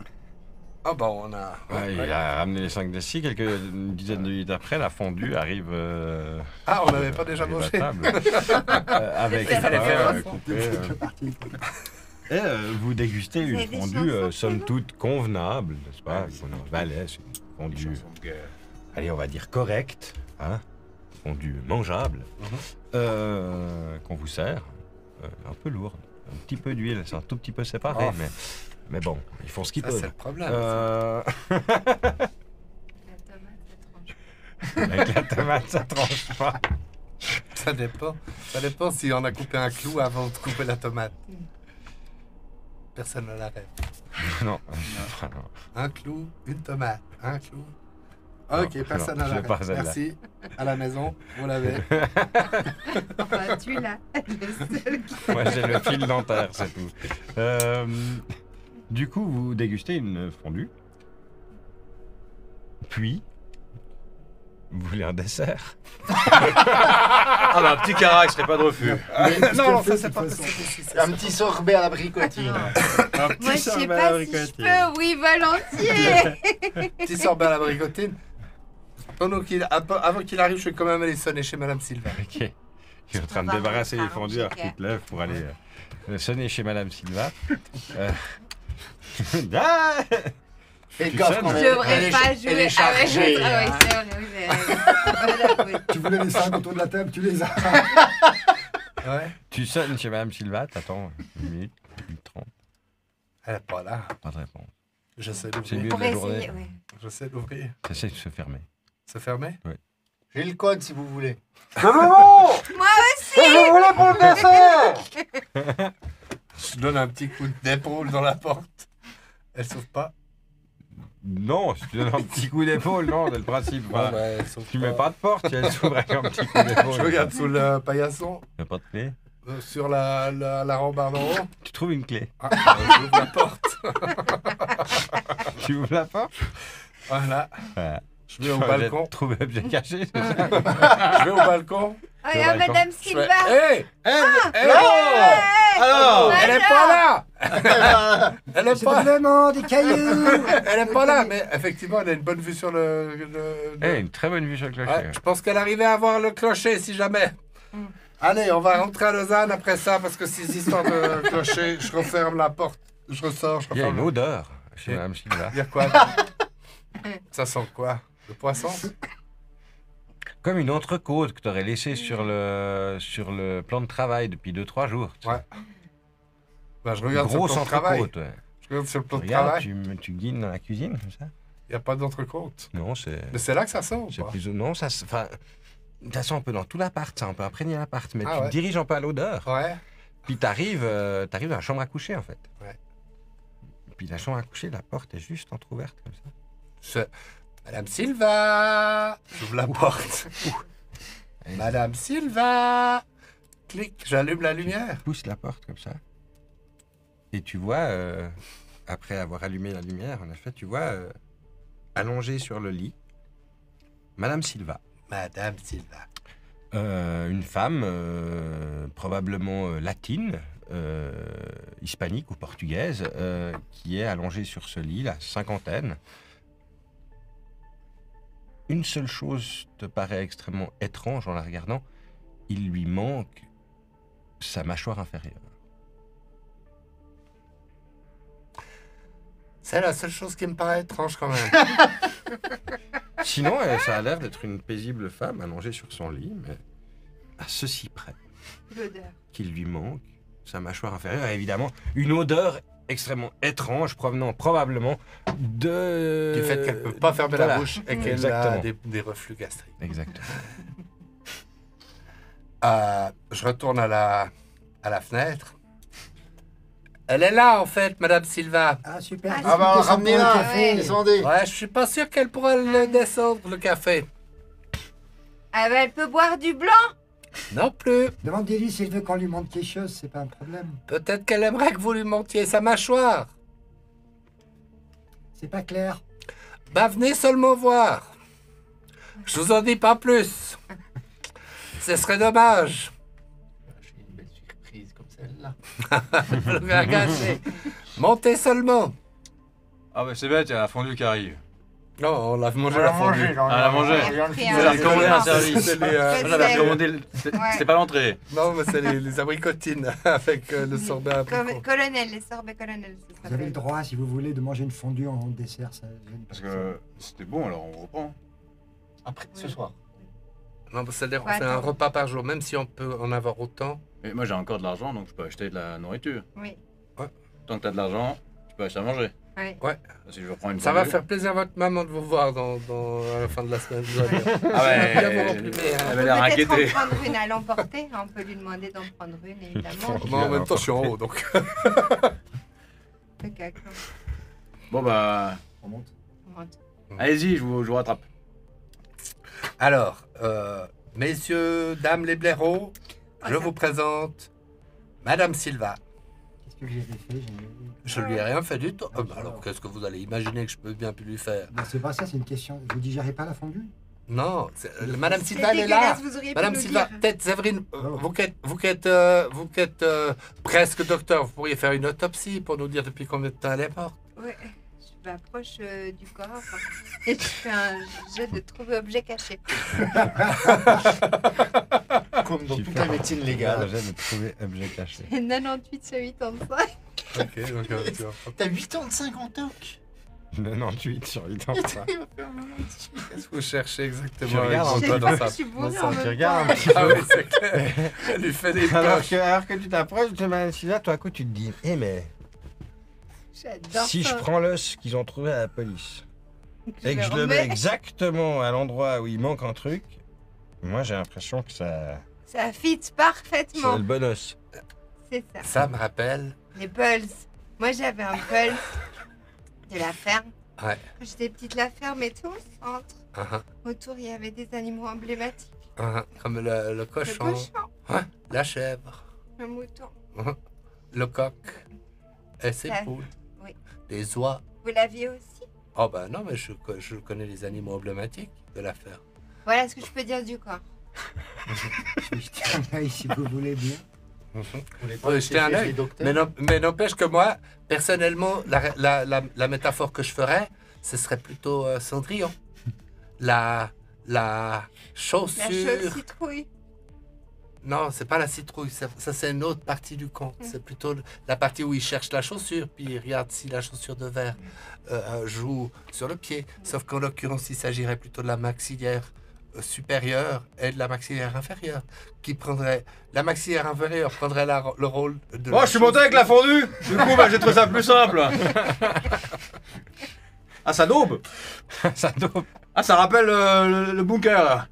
Speaker 2: Ah bon, on a...
Speaker 1: Ouais, il a ramené les 5 décis. Une dizaine de minutes après, la fondue arrive.
Speaker 2: Ah, on n'avait pas déjà
Speaker 1: arrive à
Speaker 2: mangé.
Speaker 1: table. Avec
Speaker 5: Ça fallait faire
Speaker 1: coupé, Et vous dégustez une
Speaker 5: avez des
Speaker 1: fondue,
Speaker 5: chansons
Speaker 1: somme
Speaker 5: chez
Speaker 1: toute convenable, n'est-ce pas? Une Valais, c'est une fondue, allez, on va dire correcte, hein? Fondue mangeable, qu'on vous sert, un peu lourde, un petit peu d'huile, c'est un tout petit peu séparé,
Speaker 2: Oh.
Speaker 1: mais bon, ils font ce qu'ils
Speaker 2: Ça, c'est
Speaker 1: peuvent.
Speaker 2: le problème.
Speaker 5: La tomate, ça tranche.
Speaker 1: Avec la tomate, ça tranche pas.
Speaker 2: Ça dépend. Ça dépend si on a coupé un clou avant de couper la tomate. Personne ne l'arrête.
Speaker 1: Non.
Speaker 2: Un clou, une tomate. Un clou.
Speaker 1: Non,
Speaker 2: Ok, personne
Speaker 1: non,
Speaker 2: ne
Speaker 1: je l'ai pas,
Speaker 2: l'arrête.
Speaker 1: celle-là.
Speaker 2: Merci. À la maison, vous l'avez.
Speaker 5: Enfin, tu l'as. Le seul qui...
Speaker 1: Moi, j'ai le fil dentaire, c'est tout. Du coup, vous dégustez une fondue. Puis, vous voulez un dessert?
Speaker 7: Ah bah, un petit carac serait pas de refus.
Speaker 2: Non,
Speaker 3: ça,
Speaker 2: ça, c'est pas
Speaker 3: façon.
Speaker 2: possible.
Speaker 6: Un petit sorbet à la bricotine.
Speaker 1: Un petit
Speaker 5: Moi, je sais
Speaker 1: sorbet
Speaker 5: pas
Speaker 1: à
Speaker 5: si je
Speaker 1: bricotine.
Speaker 5: peux. Oui, volontiers.
Speaker 2: Petit sorbet à la bricotine. Avant qu'il arrive, je vais quand même aller sonner chez Madame Silva.
Speaker 1: Ok. Il est en train de
Speaker 5: Faut
Speaker 1: débarrasser les
Speaker 5: voir
Speaker 1: fondues alors qu'il te lève pour aller sonner chez Madame Silva. Ah
Speaker 6: Fais
Speaker 1: Tu
Speaker 6: gaffe
Speaker 1: sonnes.
Speaker 6: quand
Speaker 5: Je
Speaker 6: même.
Speaker 5: devrais pas jouer
Speaker 6: Elle est
Speaker 5: avec
Speaker 6: chargée.
Speaker 5: votre... Ah
Speaker 6: hein.
Speaker 5: oui, c'est vrai, oui, voilà, oui.
Speaker 3: Tu voulais les 5 autour de la table, tu les as.
Speaker 2: Ouais.
Speaker 1: Tu sonnes chez Madame Silva, t'attends une minute, une 30,
Speaker 2: Elle est pas là.
Speaker 1: pas de réponse.
Speaker 2: J'essaie
Speaker 1: C'est mieux
Speaker 2: d'ouvrir.
Speaker 1: de
Speaker 5: Pour
Speaker 1: la
Speaker 5: essayer,
Speaker 1: journée.
Speaker 5: oui.
Speaker 2: J'essaie d'ouvrir.
Speaker 1: J'essaie de se fermer.
Speaker 2: C'est fermé?
Speaker 6: J'ai le code si vous voulez.
Speaker 5: Moi aussi.
Speaker 2: Je donne un petit coup d'épaule dans la porte. Elle s'ouvre pas.
Speaker 1: Non, si tu donnes un petit coup d'épaule, non, c'est le principe.
Speaker 2: Bon,
Speaker 1: Voilà.
Speaker 2: bah, elle s'ouvre
Speaker 1: Tu mets pas de porte, elle s'ouvre avec un petit coup d'épaule.
Speaker 2: Je regarde sous le paillasson,
Speaker 1: Il n'y a pas de clé.
Speaker 2: sur la rambarde en haut.
Speaker 1: Tu trouves une clé.
Speaker 2: Ah, j'ouvre la porte.
Speaker 1: Tu ouvres la porte.
Speaker 2: Voilà.
Speaker 1: Voilà.
Speaker 2: Je vais au balcon.
Speaker 1: Trouver l'objet caché, c'est ça?
Speaker 2: Je vais au balcon.
Speaker 5: Oh, il y a Madame
Speaker 2: Je fais,
Speaker 5: Silva.
Speaker 2: Hé!
Speaker 1: Alors
Speaker 2: Elle est pas là! Elle est
Speaker 3: C'est
Speaker 2: pas là!
Speaker 3: vraiment des cailloux.
Speaker 2: Elle est pas là, mais effectivement, elle a une bonne vue sur le.
Speaker 1: Eh, une très bonne vue sur le clocher.
Speaker 2: Ouais, je pense qu'elle arrivait à voir le clocher si jamais. Allez, on va rentrer à Lausanne après ça parce que ces histoires de clocher, je referme la porte, je ressors, je
Speaker 1: Il y a
Speaker 2: referme.
Speaker 1: une odeur chez
Speaker 2: Et-
Speaker 1: Madame Silva.
Speaker 2: Il y a quoi? Ça sent quoi? Le poisson?
Speaker 1: Comme une entrecôte que tu aurais laissée sur le plan de travail depuis 2-3 jours. tu sais.
Speaker 2: Ouais. Bah, je
Speaker 1: Une
Speaker 2: regarde sur le
Speaker 1: grosse
Speaker 2: plan de travail.
Speaker 1: entrecôte, ouais.
Speaker 2: Je regarde sur le plan de
Speaker 1: Regarde,
Speaker 2: travail.
Speaker 1: tu guines dans la cuisine comme ça.
Speaker 2: Il n'y a pas d'entrecôte.
Speaker 1: Non, c'est...
Speaker 2: Mais c'est là que ça sent ou
Speaker 1: C'est
Speaker 2: pas?
Speaker 1: plus... Non, ça... Enfin, ça sent un peu dans tout l'appart, ça, un peu imprégné l'appart. Mais
Speaker 2: Ah
Speaker 1: tu
Speaker 2: ouais.
Speaker 1: te diriges un peu à l'odeur.
Speaker 2: Ouais.
Speaker 1: Puis t'arrives dans la chambre à coucher, en fait.
Speaker 2: Ouais.
Speaker 1: Puis la chambre à coucher, la porte est juste entrouverte comme ça.
Speaker 2: Madame Silva. J'ouvre la porte. Madame Silva. Clic, j'allume la lumière.
Speaker 1: Pousse la porte comme ça. Et tu vois, après avoir allumé la lumière, en effet, tu vois, allongée sur le lit, Madame Silva.
Speaker 2: Madame Silva.
Speaker 1: Une femme probablement latine, hispanique ou portugaise, qui est allongée sur ce lit, la cinquantaine. Une seule chose te paraît extrêmement étrange en la regardant, il lui manque sa mâchoire inférieure.
Speaker 2: C'est la seule chose qui me paraît étrange quand même.
Speaker 1: Sinon, ça a l'air d'être une paisible femme allongée sur son lit, mais à ceci près
Speaker 5: L'odeur.
Speaker 1: qu'il lui manque sa mâchoire inférieure. Et évidemment, une odeur extrêmement étrange provenant probablement de...
Speaker 2: Du fait qu'elle ne peut pas fermer
Speaker 1: Voilà.
Speaker 2: la bouche et qu'elle
Speaker 1: Exactement.
Speaker 2: a des reflux gastriques.
Speaker 1: Exactement.
Speaker 2: Je retourne à la fenêtre. Elle est là en fait, Madame Silva.
Speaker 3: Ah, super.
Speaker 5: Ah,
Speaker 6: Ah bah,
Speaker 3: Descends pour le
Speaker 6: ramenez-la,
Speaker 3: café.
Speaker 6: descendez.
Speaker 2: Ouais, je suis pas sûr qu'elle pourra le descendre, le café.
Speaker 5: Ah bah, elle peut boire du blanc.
Speaker 2: Non plus.
Speaker 3: Demandez-lui s'il veut qu'on lui montre quelque chose, c'est pas un problème.
Speaker 2: Peut-être qu'elle aimerait que vous lui montiez sa mâchoire.
Speaker 3: C'est pas clair.
Speaker 2: Bah, venez seulement voir. Je vous en dis pas plus. Ce serait dommage.
Speaker 6: J'ai une belle surprise comme celle-là.
Speaker 2: Le verre gâché. Montez seulement.
Speaker 7: Ah bah c'est bête, il y a la fondue qui arrive.
Speaker 2: Non, on l'a mangé
Speaker 6: On
Speaker 2: la
Speaker 6: l'a
Speaker 2: fondue.
Speaker 6: mangé,
Speaker 7: Ah, elle a mangé.
Speaker 5: Elle
Speaker 7: J'ai commandé un service.
Speaker 2: C'est les,
Speaker 5: Faites
Speaker 7: J'avais
Speaker 5: celle.
Speaker 7: commandé, c'était
Speaker 5: Ouais.
Speaker 7: pas l'entrée.
Speaker 2: non, mais c'est les abricotines avec le sorbet à
Speaker 5: Comme
Speaker 2: abricot.
Speaker 5: colonel, les sorbets colonel. ça
Speaker 3: Vous avez
Speaker 5: s'appelle.
Speaker 3: le droit, si vous voulez, de manger une fondue en dessert. Ça gêne
Speaker 7: Parce
Speaker 3: personne.
Speaker 7: que c'était bon, alors on reprend.
Speaker 6: Après, ce
Speaker 5: Oui.
Speaker 6: soir.
Speaker 2: Non, c'est-à-dire on
Speaker 5: Ouais,
Speaker 2: fait un
Speaker 5: attends.
Speaker 2: repas par jour, même si on peut en avoir autant.
Speaker 7: Mais moi j'ai encore de l'argent, donc je peux acheter de la nourriture.
Speaker 5: Oui.
Speaker 7: Tant que t'as de l'argent, tu peux acheter à manger.
Speaker 5: Oui.
Speaker 7: Si je reprends une
Speaker 2: Ça va
Speaker 7: fondue-
Speaker 2: faire plaisir à votre maman de vous voir à la fin de la semaine. je dois dire.
Speaker 7: Ah ouais,
Speaker 2: Bien vous remplir,
Speaker 7: elle
Speaker 2: hein.
Speaker 5: On
Speaker 7: avait
Speaker 5: peut
Speaker 7: l'air
Speaker 5: peut-être
Speaker 7: inquiétée.
Speaker 5: en prendre une à l'emporter. On peut lui demander d'en prendre une, évidemment.
Speaker 2: Moi, en même temps, je suis en haut, donc.
Speaker 5: Le caca.
Speaker 7: Bon bah,
Speaker 3: On monte.
Speaker 5: On rentre.
Speaker 7: allez-y, je vous rattrape.
Speaker 2: Alors, messieurs, dames les blaireaux, je
Speaker 5: ça-
Speaker 2: vous présente Madame Silva.
Speaker 3: Qu'est-ce que je lui avais fait
Speaker 2: Je lui ai rien fait du tout. Bah alors, qu'est-ce que vous allez imaginer que je peux bien plus lui faire?
Speaker 3: Non, c'est pas ça, c'est une question. Vous digérez pas la fondue?
Speaker 2: Non, Madame
Speaker 5: C'est
Speaker 2: Silva, elle est là.
Speaker 5: dégueulasse, vous auriez pu
Speaker 2: Madame
Speaker 5: nous
Speaker 2: Silva,
Speaker 5: dire.
Speaker 2: peut-être Séverine,
Speaker 3: Oh.
Speaker 2: vous qui êtes presque docteur, vous pourriez faire une autopsie pour nous dire depuis combien de temps elle est morte.
Speaker 5: Ouais. Je m'approche du corps et je fais un jet de trouver objet caché.
Speaker 6: Comme dans
Speaker 1: Tu
Speaker 6: toute
Speaker 1: fais
Speaker 6: la médecine
Speaker 1: le
Speaker 6: légale.
Speaker 1: jet de trouver objet caché.
Speaker 5: 98 sur 85.
Speaker 2: Ok, donc tu vas
Speaker 6: T'as 8 ans de 50 ans.
Speaker 1: 98 sur 80.
Speaker 2: Qu'est-ce que vous cherchez exactement
Speaker 1: Tu
Speaker 2: avec
Speaker 1: regardes
Speaker 2: vos
Speaker 1: un
Speaker 2: doigts
Speaker 1: peu.
Speaker 2: dans sa...
Speaker 5: Je suis bourrée
Speaker 2: dans
Speaker 5: en
Speaker 2: sa-
Speaker 5: même
Speaker 1: Tu regardes
Speaker 5: temps.
Speaker 1: un petit
Speaker 2: Ah
Speaker 1: peu.
Speaker 2: oui, c'est clair. Elle lui fait des
Speaker 1: Alors
Speaker 2: poches.
Speaker 1: que tu t'approches de Madame Silva, tout à coup tu te dis, eh mais
Speaker 5: J'adore
Speaker 1: si je
Speaker 5: ça.
Speaker 1: prends l'os qu'ils ont trouvé à la police et que je le
Speaker 5: remets.
Speaker 1: mets exactement à l'endroit où il manque un truc, moi j'ai l'impression que ça
Speaker 5: Ça fit
Speaker 1: c'est
Speaker 5: parfaitement.
Speaker 1: le bon os.
Speaker 5: C'est ça.
Speaker 2: Ça me rappelle...
Speaker 5: Les pulse. Moi, j'avais un pulse de la ferme.
Speaker 2: Ouais.
Speaker 5: Quand j'étais petite, la ferme était au centre.
Speaker 2: Uh-huh,
Speaker 5: Autour, il y avait des animaux emblématiques.
Speaker 2: comme le
Speaker 5: Le
Speaker 2: cochon,
Speaker 5: cochon,
Speaker 2: la chèvre,
Speaker 5: le mouton.
Speaker 2: le coq et ses
Speaker 5: Ça-
Speaker 2: poules.
Speaker 5: oui.
Speaker 2: Les oies.
Speaker 5: Vous l'aviez aussi.
Speaker 2: Oh ben non, mais je connais les animaux emblématiques de la ferme.
Speaker 5: Voilà ce que je peux dire du corps.
Speaker 3: Je vais jeter un œil si vous voulez bien.
Speaker 6: Vous voulez
Speaker 2: Ouais, jeter un œil. Mais n'empêche que moi, personnellement, la métaphore que je ferais, ce serait plutôt Cendrillon. La chaussure.
Speaker 5: La chauve citrouille.
Speaker 2: Non, c'est pas la citrouille. Ça, c'est une autre partie du conte. C'est plutôt la partie où il cherche la chaussure, puis il regarde si la chaussure de verre joue sur le pied. Sauf qu'en l'occurrence, il s'agirait plutôt de la maxillaire supérieure et de la maxillaire inférieure. Qui prendrait... La maxillaire inférieure prendrait le rôle de...
Speaker 7: Moi, je suis monté avec la fondue. Du coup, bah, j'ai trouvé ça plus simple. Ah, ça daube.
Speaker 1: Ça dope.
Speaker 7: Ah, ça rappelle le bunker, là.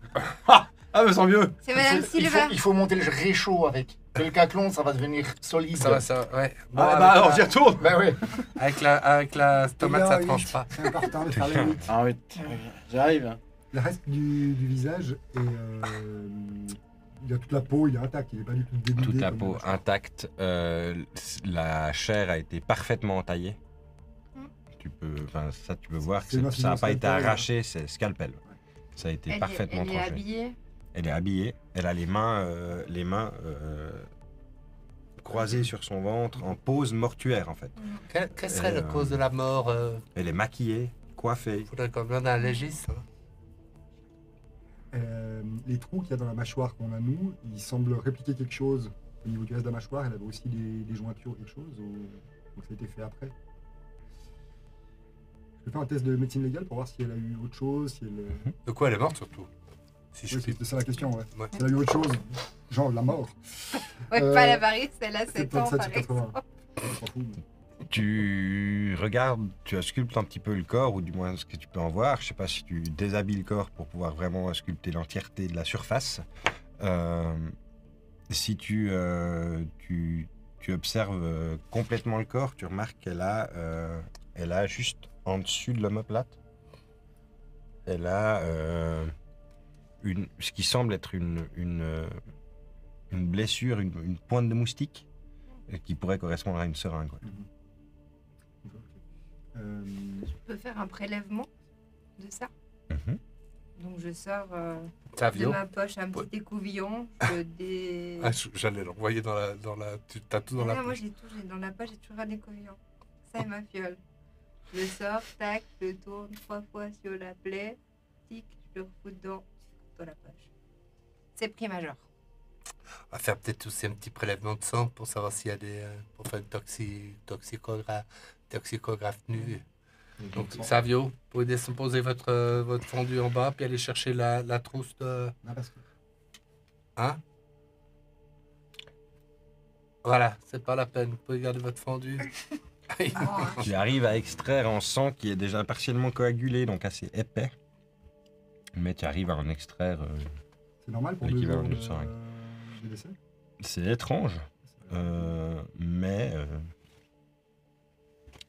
Speaker 7: Ah, me sens mieux.
Speaker 5: C'est Madame Silva.
Speaker 6: Il faut monter le réchaud avec. Que le caclon, ça va devenir solide.
Speaker 2: Ça, ouais. Bon,
Speaker 4: on s'y retourne.
Speaker 6: Ben oui.
Speaker 2: avec la tomate, ça tranche pas.
Speaker 3: C'est important de faire le 8.
Speaker 7: Ah oui, j'arrive. Hein.
Speaker 3: Le reste du visage, il a toute la peau, il est intact, il n'est pas du tout dénudé.
Speaker 1: Toute la
Speaker 3: comme
Speaker 1: peau
Speaker 3: machin.
Speaker 1: intacte. La chair a été parfaitement entaillée. Tu peux voir que
Speaker 3: C'est une
Speaker 1: ça n'a
Speaker 3: incidence
Speaker 1: pas été
Speaker 3: scalpel,
Speaker 1: arraché, c'est scalpel. Ça a été parfaitement
Speaker 5: elle est
Speaker 1: tranché.
Speaker 5: habillée.
Speaker 1: Elle est habillée, elle a les mains croisées sur son ventre en pose mortuaire en fait.
Speaker 2: Quelle serait la cause de la mort
Speaker 1: Elle est maquillée, coiffée.
Speaker 2: faudrait qu'on demande à un légiste.
Speaker 3: Les trous qu'il y a dans la mâchoire qu'on a nous, ils semblent répliquer quelque chose au niveau du reste de la mâchoire. Elle avait aussi des jointures, quelque chose. Donc ça a été fait après. Je vais faire un test de médecine légale pour voir si elle a eu autre chose, si elle...
Speaker 2: De quoi elle est morte surtout si je
Speaker 3: Oui,
Speaker 2: puis...
Speaker 3: c'est ça la question, ouais.
Speaker 2: Ouais.
Speaker 3: Si elle a eu autre chose, genre la mort.
Speaker 5: Ouais,
Speaker 3: Euh,
Speaker 5: pas la varice, elle a
Speaker 3: C'est
Speaker 5: 7 ans,
Speaker 3: peut-être
Speaker 5: par
Speaker 3: 7 sur 80.
Speaker 5: exemple.
Speaker 3: On s'en fout, mais-
Speaker 1: Tu regardes, tu auscultes un petit peu le corps, ou du moins ce que tu peux en voir. Je sais pas si tu déshabilles le corps pour pouvoir vraiment ausculter l'entièreté de la surface. Si tu observes complètement le corps, tu remarques qu'elle a juste en dessus de l'omoplate, elle a ce qui semble être une blessure, une pointe de moustique qui pourrait correspondre à une seringue. Ouais.
Speaker 5: Je peux faire un prélèvement de ça.
Speaker 1: Mhm.
Speaker 5: Donc je sors de
Speaker 2: Savio.
Speaker 5: ma poche un petit écouvillon.
Speaker 2: J'allais l'envoyer dans la... T'as tout dans la
Speaker 5: Moi
Speaker 2: poche.
Speaker 5: j'ai tout, j'ai dans la poche, j'ai toujours un écouvillon. Ça et ma fiole. Je sors, tac, je le tourne 3 fois sur la plaie, tic, je le refous dans la poche. C'est pris major.
Speaker 2: On va faire peut-être aussi un petit prélèvement de sang pour savoir s'il y a des... pour faire une toxicographe nu. Donc, Savio, vous pouvez poser votre fondu en bas, puis aller chercher la trousse de...
Speaker 3: Non, parce que
Speaker 2: Hein? Voilà, c'est pas la peine. Vous pouvez garder votre fondu.
Speaker 1: Tu arrives à extraire un sang qui est déjà partiellement coagulé, donc assez épais. Mais tu arrives à en extraire.
Speaker 3: c'est normal pour 2
Speaker 1: L'équivalent
Speaker 3: jours
Speaker 1: du seringue.
Speaker 3: de décès.
Speaker 1: C'est étrange, mais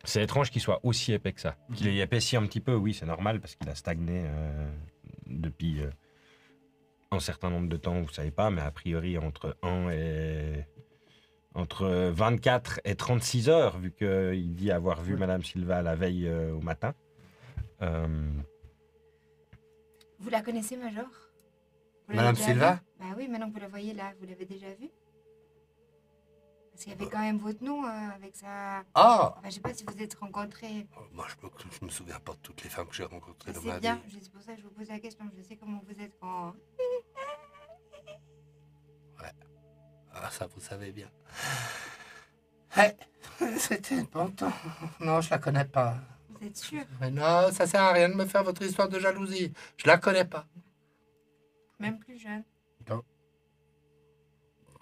Speaker 1: c'est étrange qu'il soit aussi épais que ça. Qu'il ait épaissi un petit peu, oui, c'est normal parce qu'il a stagné depuis un certain nombre de temps, vous savez pas, mais a priori entre 24 et 36 heures, vu qu'il dit avoir vu
Speaker 3: Oui.
Speaker 1: Madame Silva la veille au matin.
Speaker 5: Vous la connaissez, major? Vous l'avez
Speaker 2: Madame
Speaker 5: déjà
Speaker 2: Silva?
Speaker 5: vue? Bah oui, maintenant que vous la voyez là, vous l'avez déjà vue? Parce qu'il y avait quand même votre nom avec sa...
Speaker 2: Ah!
Speaker 5: Enfin, je sais pas si vous êtes rencontrés.
Speaker 2: Moi, je me souviens pas de toutes les femmes que j'ai rencontrées dans
Speaker 5: C'est
Speaker 2: ma
Speaker 5: bien,
Speaker 2: vie.
Speaker 5: c'est pour ça que je vous pose la question. Je sais comment vous êtes quand...
Speaker 2: Ah, ça, vous savez bien. Ouais, c'était bon temps. Non, je la connais pas.
Speaker 5: Vous êtes sûr?
Speaker 2: Mais non, ça sert à rien de me faire votre histoire de jalousie. Je la connais pas.
Speaker 5: Même plus jeune.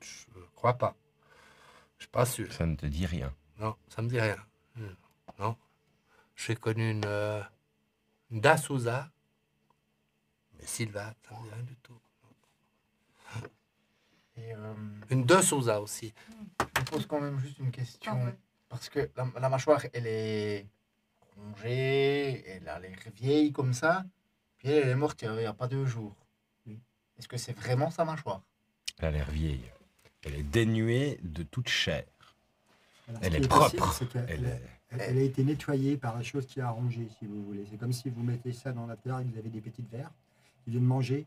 Speaker 2: Je crois pas. Je suis pas sûr.
Speaker 1: Ça ne te dit rien.
Speaker 2: Non, ça me dit rien. Non. J'ai connu une Da Souza, mais Silva, ça me dit rien du tout.
Speaker 6: Et,
Speaker 2: Une De Souza aussi.
Speaker 6: je me pose quand même juste une question.
Speaker 5: Ah ouais.
Speaker 6: Parce que la mâchoire, elle est rongée, elle a l'air vieille comme ça. Puis elle est morte il n'y a pas 2 jours. Est-ce que c'est vraiment sa mâchoire?
Speaker 1: Elle a l'air vieille. Elle est dénuée de toute chair.
Speaker 3: Alors,
Speaker 1: Elle
Speaker 3: ce
Speaker 1: est
Speaker 3: qui
Speaker 1: propre.
Speaker 3: possible, c'est qu'elle-
Speaker 1: Elle est...
Speaker 3: Elle a été nettoyée par la chose qui a rongé, si vous voulez. C'est comme si vous mettez ça dans la terre et que vous avez des petites vers qui viennent manger.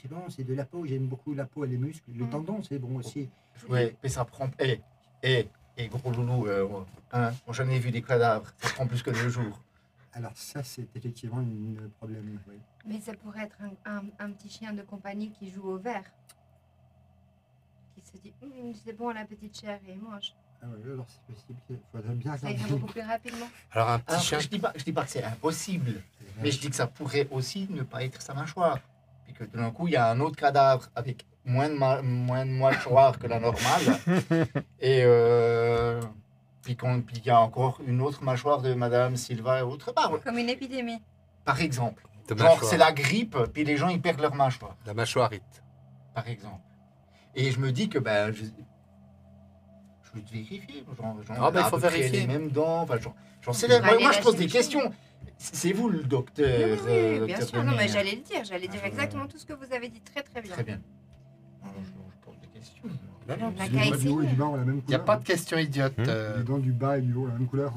Speaker 3: C'est bon, c'est de la peau, j'aime beaucoup la peau et les muscles. Le tendon, c'est bon aussi.
Speaker 6: Oui, mais ça prend. Gros loulou, j'en ai vu des cadavres, ça prend plus que 2 jours.
Speaker 3: Alors ça, c'est effectivement un problème. Oui.
Speaker 5: Mais ça pourrait être un petit chien de compagnie qui joue au verre. Qui se dit, c'est bon la petite chair et il mange.
Speaker 3: Ah oui, alors c'est possible. Il faudrait bien
Speaker 5: Ça ira
Speaker 3: regarder.
Speaker 5: beaucoup plus rapidement.
Speaker 2: Alors, un petit
Speaker 6: Alors,
Speaker 2: chien.
Speaker 6: je dis pas que c'est impossible, mais je dis que ça pourrait aussi ne pas être sa mâchoire. Puis que tout d'un coup, il y a un autre cadavre avec moins de mâchoire que la normale. Et puis il y a encore une autre mâchoire de Madame Silva et autre part.
Speaker 5: Comme une épidémie.
Speaker 6: Par exemple.
Speaker 2: De
Speaker 6: Genre,
Speaker 2: mâchoire.
Speaker 6: c'est la grippe, puis les gens, ils perdent leur mâchoire,
Speaker 2: La mâchoirite.
Speaker 6: par exemple. Et je me dis que, juste vérifier. Genre,
Speaker 2: Ah, bah, il
Speaker 6: à
Speaker 2: faut
Speaker 6: peu près
Speaker 2: vérifier.
Speaker 6: les mêmes dents. Enfin, j'en sais
Speaker 5: On va
Speaker 6: rien.
Speaker 5: aller
Speaker 6: Moi, je
Speaker 5: la
Speaker 6: pose des
Speaker 5: chercher.
Speaker 6: questions. C'est vous le docteur.
Speaker 5: Oui, bien
Speaker 6: docteur
Speaker 5: sûr. Non, mais
Speaker 6: Bonnier.
Speaker 5: j'allais le dire. J'allais dire
Speaker 6: Ah,
Speaker 5: exactement tout ce que vous avez dit. Très, très bien.
Speaker 6: Très bien. Je pose des questions.
Speaker 2: Non, non,
Speaker 5: On a
Speaker 3: Les
Speaker 5: qu'à
Speaker 3: dents du haut et
Speaker 5: essayer.
Speaker 3: du bas ont la même
Speaker 2: il n'y a
Speaker 3: couleur.
Speaker 2: pas de question idiote.
Speaker 3: Les dents du bas et du haut ont la même couleur.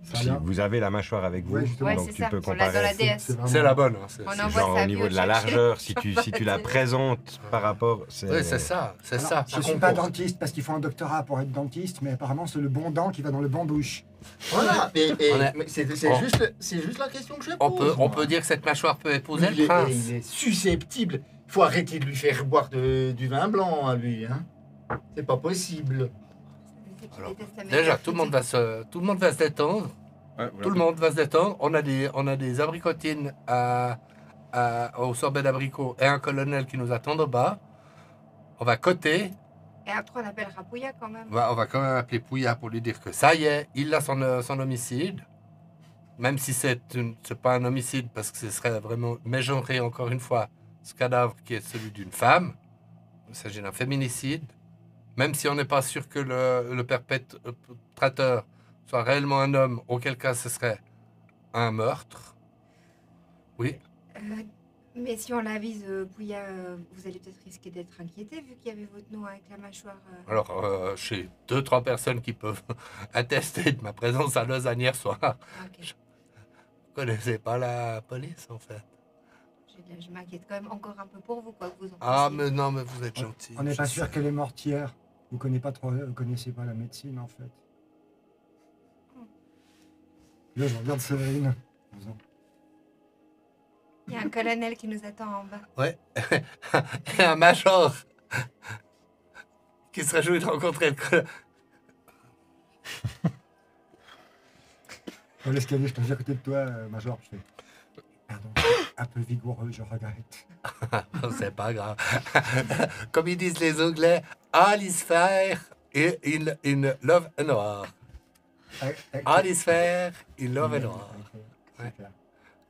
Speaker 3: Ça
Speaker 1: Si
Speaker 3: vient.
Speaker 1: vous avez la mâchoire avec vous,
Speaker 3: Ouais, justement.
Speaker 5: Ouais,
Speaker 1: donc
Speaker 5: c'est
Speaker 1: tu
Speaker 5: ça.
Speaker 1: peux
Speaker 5: On l'a dans la
Speaker 1: comparer.
Speaker 5: DS.
Speaker 3: vraiment-
Speaker 2: C'est la bonne. Hein,
Speaker 5: On
Speaker 1: C'est
Speaker 5: envoie
Speaker 1: genre
Speaker 5: ça
Speaker 1: au niveau de la
Speaker 5: chercher.
Speaker 1: largeur, si tu la présentes par rapport,
Speaker 2: Oui, c'est ça. C'est
Speaker 3: Alors,
Speaker 2: ça.
Speaker 3: Je ne suis pas dentiste parce qu'il faut un doctorat pour être dentiste, mais apparemment c'est le bon dent qui va dans le bon bouche.
Speaker 6: Voilà, mais
Speaker 2: On est-
Speaker 6: mais c'est
Speaker 2: on-
Speaker 6: juste la question que je
Speaker 2: On
Speaker 6: pose.
Speaker 2: peut
Speaker 6: moi.
Speaker 2: dire que cette mâchoire peut épouser
Speaker 6: il
Speaker 2: le
Speaker 6: est,
Speaker 2: prince.
Speaker 6: il est susceptible. Il faut arrêter de lui faire boire du vin blanc à lui. Hein. C'est pas possible.
Speaker 5: C'est qu'il
Speaker 2: Alors,
Speaker 5: déteste la
Speaker 2: Déjà,
Speaker 5: médecine.
Speaker 2: tout le monde va se détendre.
Speaker 7: Ouais, voilà.
Speaker 2: Tout le monde va se détendre. On a des abricotines au sorbet d'abricot et un colonel qui nous attendent au bas. On va coter.
Speaker 5: Et après, on appellera Pouya quand même.
Speaker 2: On va quand même appeler Pouya pour lui dire que ça y est, il a son homicide. Même si c'est pas un homicide, parce que ce serait vraiment mégenrer encore une fois ce cadavre qui est celui d'une femme. Il s'agit d'un féminicide. Même si on n'est pas sûr que le perpétrateur soit réellement un homme, auquel cas ce serait un meurtre. Oui.
Speaker 5: Mais si on l'avise, Pouya, vous allez peut-être risquer d'être inquiété vu qu'il y avait votre nom avec la mâchoire.
Speaker 2: Alors, j'ai 2-3 personnes qui peuvent attester de ma présence à Lausanne hier soir.
Speaker 5: Ok.
Speaker 2: Vous connaissez pas la police, en fait.
Speaker 5: Je m'inquiète quand même encore un peu pour vous, quoi que vous en
Speaker 2: Ah,
Speaker 5: pensiez.
Speaker 2: mais non, mais vous êtes gentil.
Speaker 3: On n'est
Speaker 2: je
Speaker 3: pas
Speaker 2: sais.
Speaker 3: sûr qu'elle est morte hier. Vous connaissez pas la médecine en fait. Là, je regarde Séverine.
Speaker 5: Il y a un colonel qui nous attend en bas.
Speaker 2: Ouais. Et un major qui se réjouit de rencontrer le colonel.
Speaker 3: Dans l'escalier, je passe à côté de toi, Major. Je fais. Pardon, un peu vigoureux, je regrette.
Speaker 2: C'est pas grave. Comme ils disent les Anglais, all is fair in love and war. All is fair in love and war. Ouais.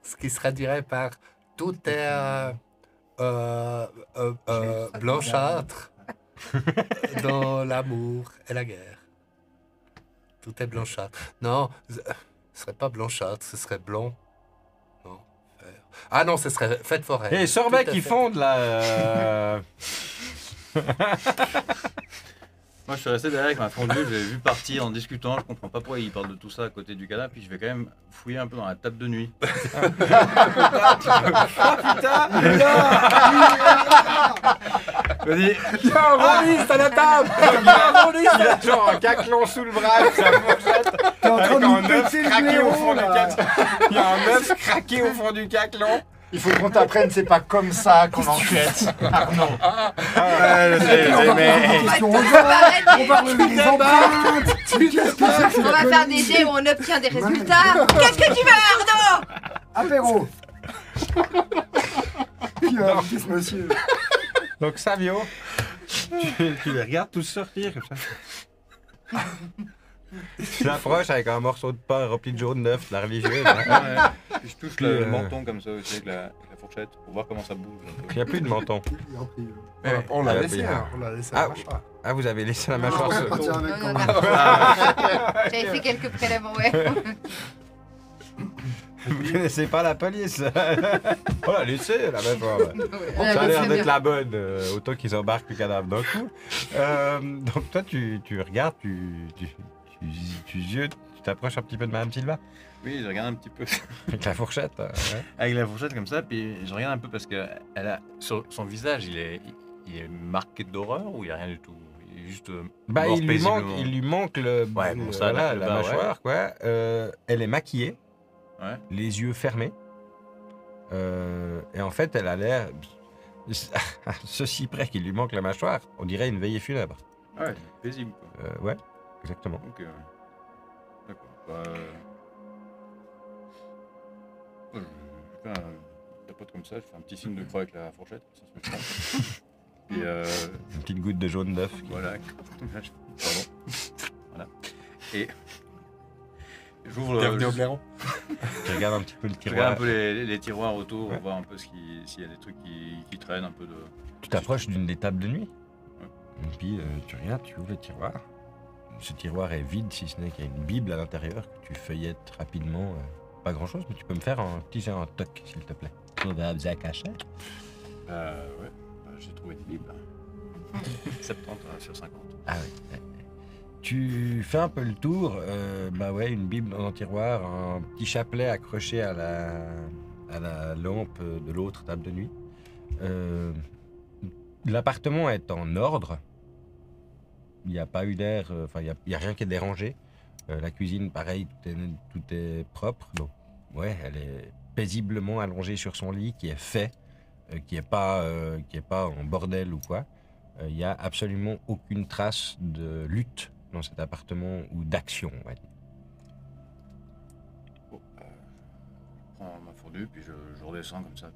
Speaker 2: Ce qui se traduirait par tout est blanchâtre dans l'amour et la guerre. Tout est blanchâtre. Non, ce serait pas blanchâtre, ce serait blanc. Non, fer. Ah non, ce serait fête foraine.
Speaker 1: Et sorbet
Speaker 2: Tout à
Speaker 1: qui
Speaker 2: fait.
Speaker 1: fondent là.
Speaker 7: Moi, je suis resté derrière avec ma fondue, je l'ai vu partir en discutant, je comprends pas pourquoi il parle de tout ça à côté du cadavre, puis je vais quand même fouiller un peu dans la table de nuit. Vas-y.
Speaker 1: Il a un liste à la table. Il a genre un caclon sous le bras avec sa fourchette.
Speaker 3: T'es en train
Speaker 1: Avec
Speaker 3: de
Speaker 1: un
Speaker 3: nous
Speaker 1: œuf
Speaker 3: péter le
Speaker 1: craqué au fond
Speaker 3: blaireau,
Speaker 1: du
Speaker 3: là.
Speaker 1: caclon. Il y a un œuf craqué au fond du caclon.
Speaker 6: Il faut qu'on t'apprenne, c'est pas comme ça qu'on enquête. Arnaud.
Speaker 1: Ouais, je sais, mais.
Speaker 3: Question,
Speaker 5: On va arrêter.
Speaker 3: on va relever les empreintes. Qu'est-ce que c'est que
Speaker 5: On va
Speaker 3: cette
Speaker 5: faire des
Speaker 3: connerie?
Speaker 5: jets où on obtient des résultats. Qu'est-ce que tu veux, Arnaud?
Speaker 3: Apéro. Qu'est-ce monsieur?
Speaker 1: Donc, Savio, tu les regardes tous sortir comme ça. Tu l'approches avec un morceau de pain rempli de jaune neuf, de la religieuse. Hein.
Speaker 7: Puis je touche
Speaker 1: Puis,
Speaker 7: le menton comme ça aussi avec la fourchette pour voir comment ça bouge. un peu.
Speaker 1: Il n'y a plus de menton.
Speaker 3: Il a pris,
Speaker 2: Mais on l'a
Speaker 1: Ah,
Speaker 2: laissé,
Speaker 1: bien.
Speaker 2: hein, on l'a laissé.
Speaker 1: Ah,
Speaker 2: à la mâchoire.
Speaker 1: Ah, vous avez laissé la
Speaker 3: on
Speaker 1: mâchoire
Speaker 3: va
Speaker 1: se-
Speaker 3: partir avec
Speaker 5: Non,
Speaker 3: quand
Speaker 5: non,
Speaker 3: même.
Speaker 5: non. J'avais fait quelques prélèvements, ouais.
Speaker 1: Vous connaissez pas la police. On l'a laissé la mâchoire.
Speaker 5: Ouais,
Speaker 1: Ça a l'air
Speaker 5: c'est
Speaker 1: d'être
Speaker 5: bien.
Speaker 1: la bonne, autant qu'ils embarquent le cadavre d'un coup. Donc toi, tu regardes, tu ziotes, tu t'approches un petit peu de Madame Silva
Speaker 7: Oui, je regarde un petit peu
Speaker 1: avec la fourchette. Ouais.
Speaker 7: avec la fourchette comme ça, puis je regarde un peu parce que elle a, sur son visage, il est marqué d'horreur ou il n'y a rien du tout? Il est juste
Speaker 1: Bah,
Speaker 7: mort
Speaker 1: il
Speaker 7: paisiblement.
Speaker 1: lui manque le,
Speaker 7: Ouais, bon, ça,
Speaker 1: voilà,
Speaker 7: le
Speaker 1: la
Speaker 7: bas, ouais.
Speaker 1: mâchoire, quoi. Elle est maquillée,
Speaker 7: Ouais.
Speaker 1: les yeux fermés. Et en fait, elle a l'air, à ceci près qu'il lui manque la mâchoire, on dirait une veillée funèbre.
Speaker 7: Ah ouais, paisible quoi.
Speaker 1: Ouais, exactement.
Speaker 7: Ok. D'accord. Bah, je fais un tapote comme ça, je fais un petit signe de croix avec la fourchette, ça se met pas. Puis
Speaker 1: Une petite goutte de jaune d'œuf.
Speaker 7: voilà. Pardon. Voilà. Et j'ouvre
Speaker 2: Bienvenue au
Speaker 7: je
Speaker 2: blaireau.
Speaker 1: Tu regardes un petit peu le
Speaker 7: je regarde
Speaker 1: tiroir.
Speaker 7: un peu les tiroirs autour,
Speaker 1: Ouais.
Speaker 7: voir un peu s'il y a des trucs qui traînent, un peu de...
Speaker 1: Tu t'approches d'une des tables de nuit.
Speaker 7: Ouais.
Speaker 1: Et puis tu regardes, tu ouvres le tiroir. ce tiroir est vide, si ce n'est qu'il y a une Bible à l'intérieur que tu feuillettes rapidement. Pas grand-chose, mais tu peux me faire un petit jet en toc, s'il te plaît. On va bien cacher.
Speaker 7: Ouais, j'ai trouvé des bibles. 70 sur 50.
Speaker 1: Ah oui. Tu fais un peu le tour. Bah ouais, une Bible dans un tiroir, un petit chapelet accroché à la lampe de l'autre table de nuit. L'appartement est en ordre. Il n'y a pas eu d'air, enfin, il n'y a rien qui est dérangé. La cuisine, pareil, tout est propre. Donc, ouais, elle est paisiblement allongée sur son lit, qui est fait, qui est pas en bordel ou quoi. Il n'y a absolument aucune trace de lutte dans cet appartement ou d'action, on va dire.
Speaker 7: Bon, je prends ma fondue, puis je redescends comme ça.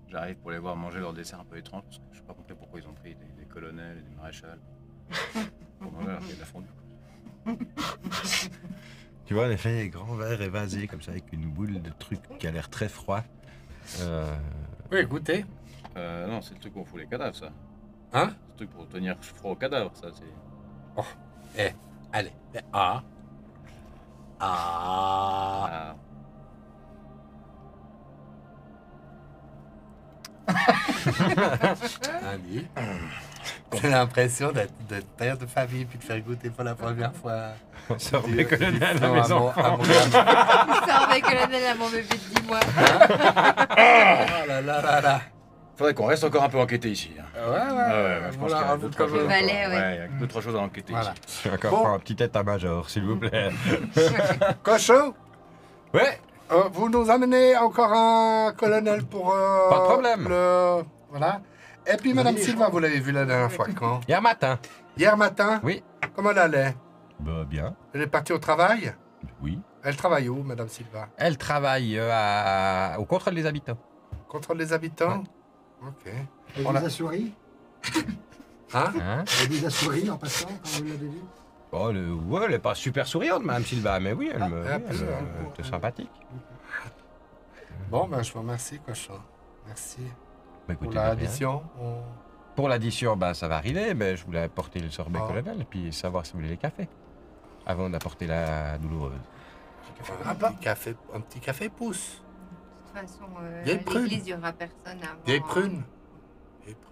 Speaker 7: J'arrive pour les voir manger leur dessert un peu étrange, parce que je n'ai pas compris pourquoi ils ont pris des colonels et des maréchals pour manger alors qu'il y a de la fondue.
Speaker 1: Tu vois, en effet, un grand verre évasé, comme ça, avec une boule de truc qui a l'air très froid.
Speaker 2: Oui, goûtez.
Speaker 7: Non, c'est le truc où on fout les cadavres, ça.
Speaker 2: Hein?
Speaker 7: C'est le truc pour tenir froid aux cadavres, ça, c'est...
Speaker 2: Allez. Ah.
Speaker 7: Ah.
Speaker 2: Allez. J'ai l'impression d'être père de famille puis de faire goûter pour la première fois.
Speaker 1: Sorbet colonel à la
Speaker 2: Non,
Speaker 1: maison.
Speaker 2: à mon gamin.
Speaker 5: Sorbet colonel à mon bébé de 10 mois.
Speaker 2: Oh là là là là.
Speaker 7: Faudrait qu'on reste encore un peu enquêté ici. Hein.
Speaker 2: Ouais,
Speaker 7: je pense
Speaker 2: voilà,
Speaker 7: qu'il y a
Speaker 2: vous
Speaker 7: 2-3
Speaker 2: comme-
Speaker 7: choses.
Speaker 5: Valais, ouais.
Speaker 7: Il y a 2-3 choses à enquêter
Speaker 2: Voilà.
Speaker 7: ici.
Speaker 1: Je vais encore
Speaker 2: Bon.
Speaker 1: prendre un petit état-major, s'il vous plaît.
Speaker 2: Cochon,
Speaker 1: Ouais,
Speaker 2: vous nous amenez encore un colonel pour...
Speaker 1: Pas de problème.
Speaker 2: Voilà. Et puis Madame Silva, vous l'avez vue la dernière fois quand?
Speaker 1: hier matin.
Speaker 2: Hier matin?
Speaker 1: Oui.
Speaker 2: Comment elle allait?
Speaker 1: Bah bien,
Speaker 2: Elle est partie au travail?
Speaker 1: oui.
Speaker 2: Elle travaille où, Madame Silva?
Speaker 1: Elle travaille au contrôle des habitants.
Speaker 2: Contrôle des habitants? Ok.
Speaker 3: Elle
Speaker 2: On
Speaker 3: vous
Speaker 2: a-
Speaker 3: a souri?
Speaker 2: Hein?
Speaker 1: Hein?
Speaker 3: Elle vous a souri en passant quand vous l'avez vue?
Speaker 1: Oh, ouais, elle est pas super souriante, Madame Silva, mais oui, elle
Speaker 2: Ah,
Speaker 1: me,
Speaker 2: un
Speaker 1: oui,
Speaker 2: peu,
Speaker 1: elle
Speaker 2: un peu.
Speaker 1: était sympathique.
Speaker 2: Bon, ben je vous remercie, Cochon. Merci.
Speaker 1: Bah,
Speaker 2: Pour
Speaker 1: écoutez, de rien.
Speaker 2: l'addition,
Speaker 1: Pour l'addition, bah, ça va arriver, mais je voulais apporter le sorbet
Speaker 2: Ah.
Speaker 1: colonel et puis savoir si vous voulez les cafés. Avant d'apporter la douloureuse.
Speaker 2: un petit café pousse.
Speaker 5: De toute façon,
Speaker 2: Vieille
Speaker 5: à
Speaker 2: prune.
Speaker 5: l'église, il n'y aura personne avant.
Speaker 2: Vieille prune.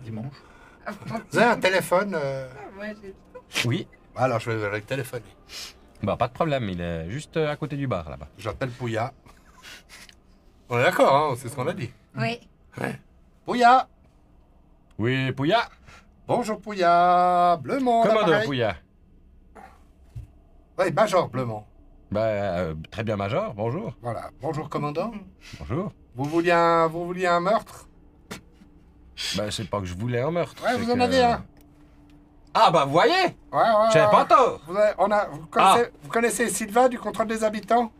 Speaker 6: Dimanche.
Speaker 2: Vous avez un téléphone
Speaker 5: Moi, j'ai...
Speaker 1: Oui,
Speaker 2: Alors, je vais le téléphoner.
Speaker 1: bah, pas de problème, il est juste à côté du bar là-bas.
Speaker 2: J'appelle Pouya. On est d'accord, hein, c'est ce qu'on a dit.
Speaker 5: Oui.
Speaker 2: Pouya.
Speaker 1: Oui, Pouya.
Speaker 2: Bonjour Pouya. Blemont,
Speaker 1: Commandeur
Speaker 2: l'appareil.
Speaker 1: Pouya.
Speaker 2: Oui, Major Blemont.
Speaker 1: Bah, très bien, Major, bonjour.
Speaker 2: Voilà. Bonjour, commandant.
Speaker 1: Bonjour.
Speaker 2: Vous vouliez un meurtre?
Speaker 1: Bah, c'est pas que je voulais un meurtre.
Speaker 2: Ouais,
Speaker 1: c'est
Speaker 2: vous en
Speaker 1: que-
Speaker 2: avez un.
Speaker 1: Ah, bah, vous voyez,
Speaker 2: Ouais.
Speaker 1: j'avais pas tort.
Speaker 2: Vous connaissez Sylvain du contrôle des habitants?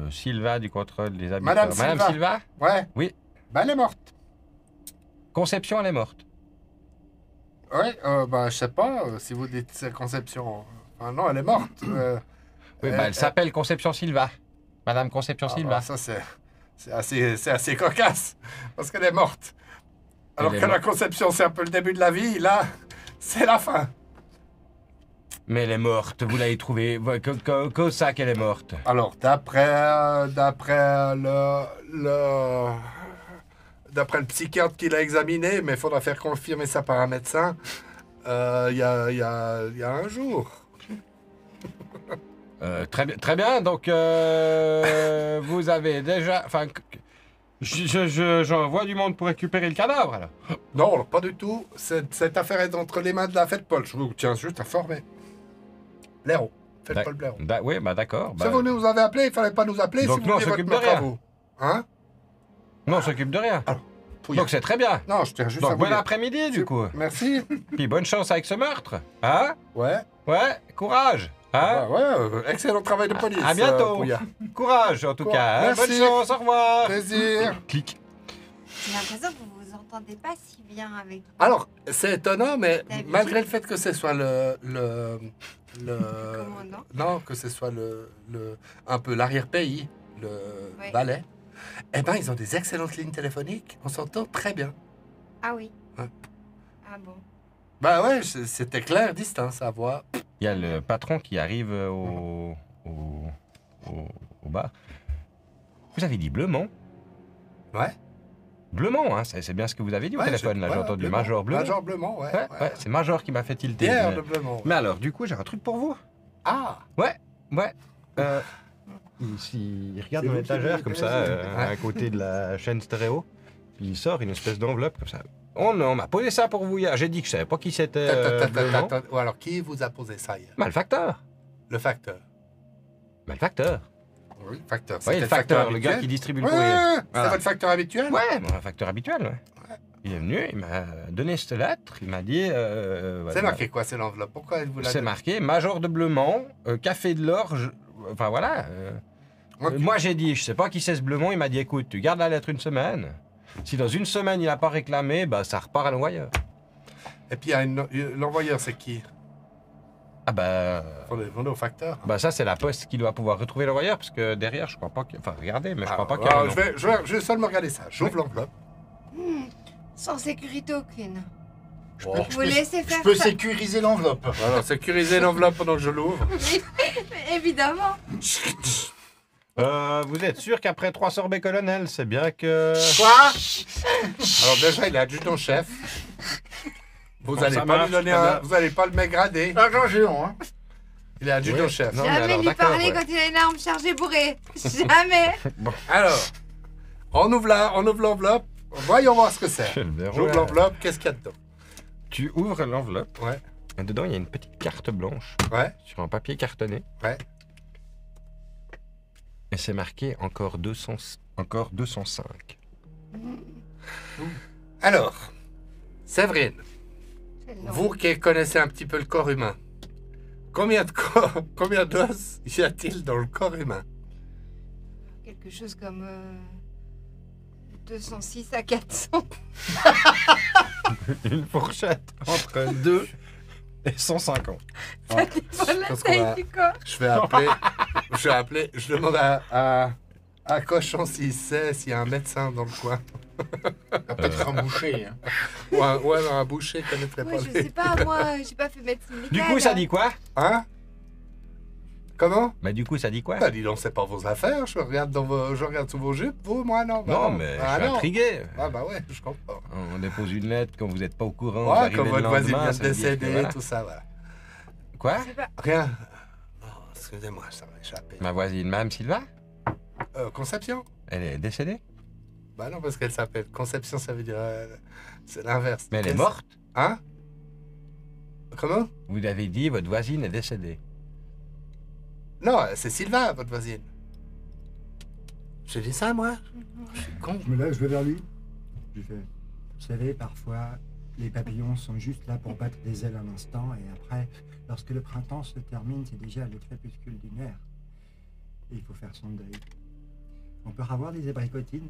Speaker 1: Sylva du contrôle des habitants.
Speaker 2: Madame Silva.
Speaker 1: Silva.
Speaker 2: Ouais.
Speaker 1: Oui.
Speaker 2: Ben, elle est morte.
Speaker 1: Conception, elle est morte.
Speaker 2: Ouais, bah, je sais pas si vous dites c'est Conception. Enfin, non, elle est morte.
Speaker 1: Oui, bah, elle s'appelle Conception Silva. Madame Conception Silva.
Speaker 2: bah, ça, c'est assez cocasse. Parce qu'elle est morte. Alors
Speaker 1: Elle est
Speaker 2: que la
Speaker 1: morte.
Speaker 2: conception, c'est un peu le début de la vie. Là, c'est la fin.
Speaker 1: Mais elle est morte, vous l'avez trouvée. Que ça qu'elle est morte.
Speaker 2: Alors, d'après le psychiatre qui l'a examiné, mais il faudra faire confirmer ça par un médecin, il y a un jour.
Speaker 1: Très bien, donc vous avez déjà... Enfin, j'envoie du monde pour récupérer le cadavre, alors.
Speaker 2: Non, pas du tout. Cette affaire est entre les mains de la fête Paul. Je vous tiens juste informé. Blaireau. Fête Paul Blaireau.
Speaker 1: Oui, bah d'accord.
Speaker 2: Si vous nous avez appelé, il fallait pas nous appeler
Speaker 1: Donc
Speaker 2: si vous
Speaker 1: nous, on
Speaker 2: vouliez votre
Speaker 1: s'occupe de
Speaker 2: meurtre à
Speaker 1: rien.
Speaker 2: vous. Hein?
Speaker 1: Non, on s'occupe de rien.
Speaker 2: Pouya.
Speaker 1: Donc c'est très bien.
Speaker 2: Non, je tiens juste à
Speaker 1: Donc
Speaker 2: vous
Speaker 1: bon
Speaker 2: dire.
Speaker 1: après-midi, du coup.
Speaker 2: Merci.
Speaker 1: Puis bonne chance avec ce meurtre. Hein?
Speaker 2: Ouais.
Speaker 1: Ouais, courage. Hein?
Speaker 2: Ouais, excellent travail de police.
Speaker 1: À bientôt.
Speaker 2: Pouya.
Speaker 1: Courage, en tout
Speaker 2: Bon,
Speaker 1: cas. Hein?
Speaker 2: merci.
Speaker 1: Bonne chance, au revoir.
Speaker 2: Plaisir.
Speaker 1: Clic.
Speaker 5: J'ai l'impression que vous vous entendez pas si bien avec...
Speaker 2: Alors, c'est étonnant, mais
Speaker 5: D'habitude.
Speaker 2: malgré le fait que ce soit le
Speaker 5: Commandant.
Speaker 2: non, que ce soit un peu l'arrière-pays, le
Speaker 5: Ouais.
Speaker 2: Valais, eh ben, ils ont des excellentes lignes téléphoniques. On s'entend très bien.
Speaker 5: Ah oui.
Speaker 2: Ouais.
Speaker 5: Ah bon.
Speaker 2: Bah ouais, c'était clair, distinct, sa voix.
Speaker 1: Il y a le patron qui arrive au bar. Vous avez dit Bleumont?
Speaker 2: Ouais.
Speaker 1: Bleumont, hein, c'est bien ce que vous avez dit au téléphone, là, j'ai entendu
Speaker 2: Bleumont.
Speaker 1: Major Bleumont.
Speaker 2: Major Bleumont, ouais.
Speaker 1: Ouais, c'est Major qui m'a fait tilter.
Speaker 2: Pierre de Bleumont.
Speaker 1: Mais alors, du coup, j'ai un truc pour vous.
Speaker 2: Ah!
Speaker 1: Ouais. Il regarde dans l'étagère comme ça, à côté de la chaîne stéréo. Puis il sort une espèce d'enveloppe comme ça. Oh non, on m'a posé ça pour vous hier. J'ai dit que je savais pas qui c'était.
Speaker 2: Ou alors, qui vous a posé ça hier?
Speaker 1: Malfacteur.
Speaker 2: Le facteur.
Speaker 1: Malfacteur.
Speaker 2: Oui, facteur.
Speaker 1: Oui, le facteur, le gars qui distribue le courrier.
Speaker 2: C'est
Speaker 1: Voilà.
Speaker 2: votre facteur habituel?
Speaker 1: Ouais, mon facteur habituel, ouais. Il est venu, il m'a donné cette lettre, il m'a dit...
Speaker 2: C'est marqué quoi, c'est l'enveloppe? Pourquoi vous l'avez?
Speaker 1: C'est marqué Major de Bleumont, Café de l'Orge, enfin voilà.
Speaker 2: Ok.
Speaker 1: Moi j'ai dit, je sais pas qui c'est ce Bleumont, il m'a dit, écoute, tu gardes la lettre une semaine. Si dans une semaine il n'a pas réclamé, bah ça repart à l'envoyeur.
Speaker 2: Et puis, l'envoyeur, c'est qui?
Speaker 1: Ah bah...
Speaker 2: Faut le demander au facteur.
Speaker 1: Bah ça c'est la poste qui doit pouvoir retrouver l'envoyeur, parce que derrière je crois pas que... Enfin regardez, mais je crois pas qu'il y a un nom.
Speaker 2: Je vais seulement regarder ça. J'ouvre l'enveloppe.
Speaker 5: Sans sécurité aucune.
Speaker 6: Oh.
Speaker 5: Vous laissez faire
Speaker 6: Je peux
Speaker 5: ça.
Speaker 6: sécuriser l'enveloppe.
Speaker 2: Alors, sécuriser l'enveloppe pendant que je l'ouvre.
Speaker 5: Mais évidemment.
Speaker 1: Vous êtes sûr qu'après 3 sorbets colonel, c'est bien que...
Speaker 6: Quoi?
Speaker 2: Alors déjà, il est adjudant-chef. Vous
Speaker 1: Bon,
Speaker 2: n'allez
Speaker 1: ça
Speaker 2: pas
Speaker 1: marche,
Speaker 2: lui donner
Speaker 1: très bien.
Speaker 2: vous allez pas le mégrader.
Speaker 6: Attention, hein.
Speaker 2: Il est adjudant-chef.
Speaker 1: Non, mais
Speaker 5: Jamais
Speaker 1: alors,
Speaker 5: lui
Speaker 1: d'accord,
Speaker 5: parler
Speaker 1: ouais.
Speaker 5: quand il a une arme chargée bourrée. Jamais.
Speaker 2: Alors, on ouvre l'enveloppe. Voyons voir ce que c'est.
Speaker 1: Le verrou,
Speaker 2: J'ouvre
Speaker 1: là.
Speaker 2: l'enveloppe. Qu'est-ce qu'il y a dedans?
Speaker 1: Tu ouvres l'enveloppe,
Speaker 2: Ouais,
Speaker 1: et dedans il y a une petite carte blanche
Speaker 2: ouais,
Speaker 1: sur un papier cartonné.
Speaker 2: ouais.
Speaker 1: Et c'est marqué encore 205.
Speaker 2: Alors, Séverine,
Speaker 5: C'est long.
Speaker 2: vous qui connaissez un petit peu le corps humain, combien d'os y a-t-il dans le corps humain?
Speaker 5: Quelque chose comme 206 à 400.
Speaker 1: Une fourchette entre 2 et 150.
Speaker 5: Voilà la
Speaker 2: pense qu'on va-
Speaker 5: taille du corps.
Speaker 2: Je demande à Cochon s'il sait s'il y a un médecin dans le coin.
Speaker 6: Peut-être un boucher. Hein.
Speaker 2: Ou un boucher qui connaîtrait
Speaker 5: Ouais,
Speaker 2: pas
Speaker 5: je
Speaker 2: les...
Speaker 5: sais pas, moi, j'ai pas fait médecine
Speaker 1: Du
Speaker 5: légale.
Speaker 1: coup, ça dit quoi?
Speaker 2: Hein? Comment?
Speaker 1: Bah du coup, ça dit quoi?
Speaker 2: Bah dis donc, c'est pas vos affaires. Je regarde sous vos jupes, vous, moi, non. Bah,
Speaker 1: Non, mais
Speaker 2: Ah,
Speaker 1: je suis
Speaker 2: non.
Speaker 1: intrigué.
Speaker 2: Ah bah ouais, je comprends.
Speaker 1: On dépose une lettre quand vous n'êtes pas au courant. vous
Speaker 2: Ouais,
Speaker 1: arrivez
Speaker 2: comme
Speaker 1: le
Speaker 2: votre voisine
Speaker 1: lendemain,
Speaker 2: vient de
Speaker 1: ça veut dire que
Speaker 2: décéder,
Speaker 1: voilà.
Speaker 2: tout ça, voilà.
Speaker 1: Quoi?
Speaker 5: Je sais pas.
Speaker 2: Rien. Oh, excusez-moi, ça m'a échappé.
Speaker 1: Ma voisine, Mme Silva?
Speaker 2: Conception?
Speaker 1: Elle est décédée?
Speaker 2: Bah non, parce qu'elle s'appelle Conception, ça veut dire... c'est l'inverse.
Speaker 1: Mais elle est morte?
Speaker 2: Hein? Comment?
Speaker 1: Vous avez dit votre voisine est décédée.
Speaker 2: Non, c'est Sylvain, votre voisine. J'ai dit ça, moi? Je suis con.
Speaker 3: Je me lève, je vais vers lui. Je fais, vous savez, parfois, les papillons sont juste là pour battre des ailes un instant, et après, lorsque le printemps se termine, c'est déjà le crépuscule lunaire. Et il faut faire son deuil. On peut avoir des abricotines,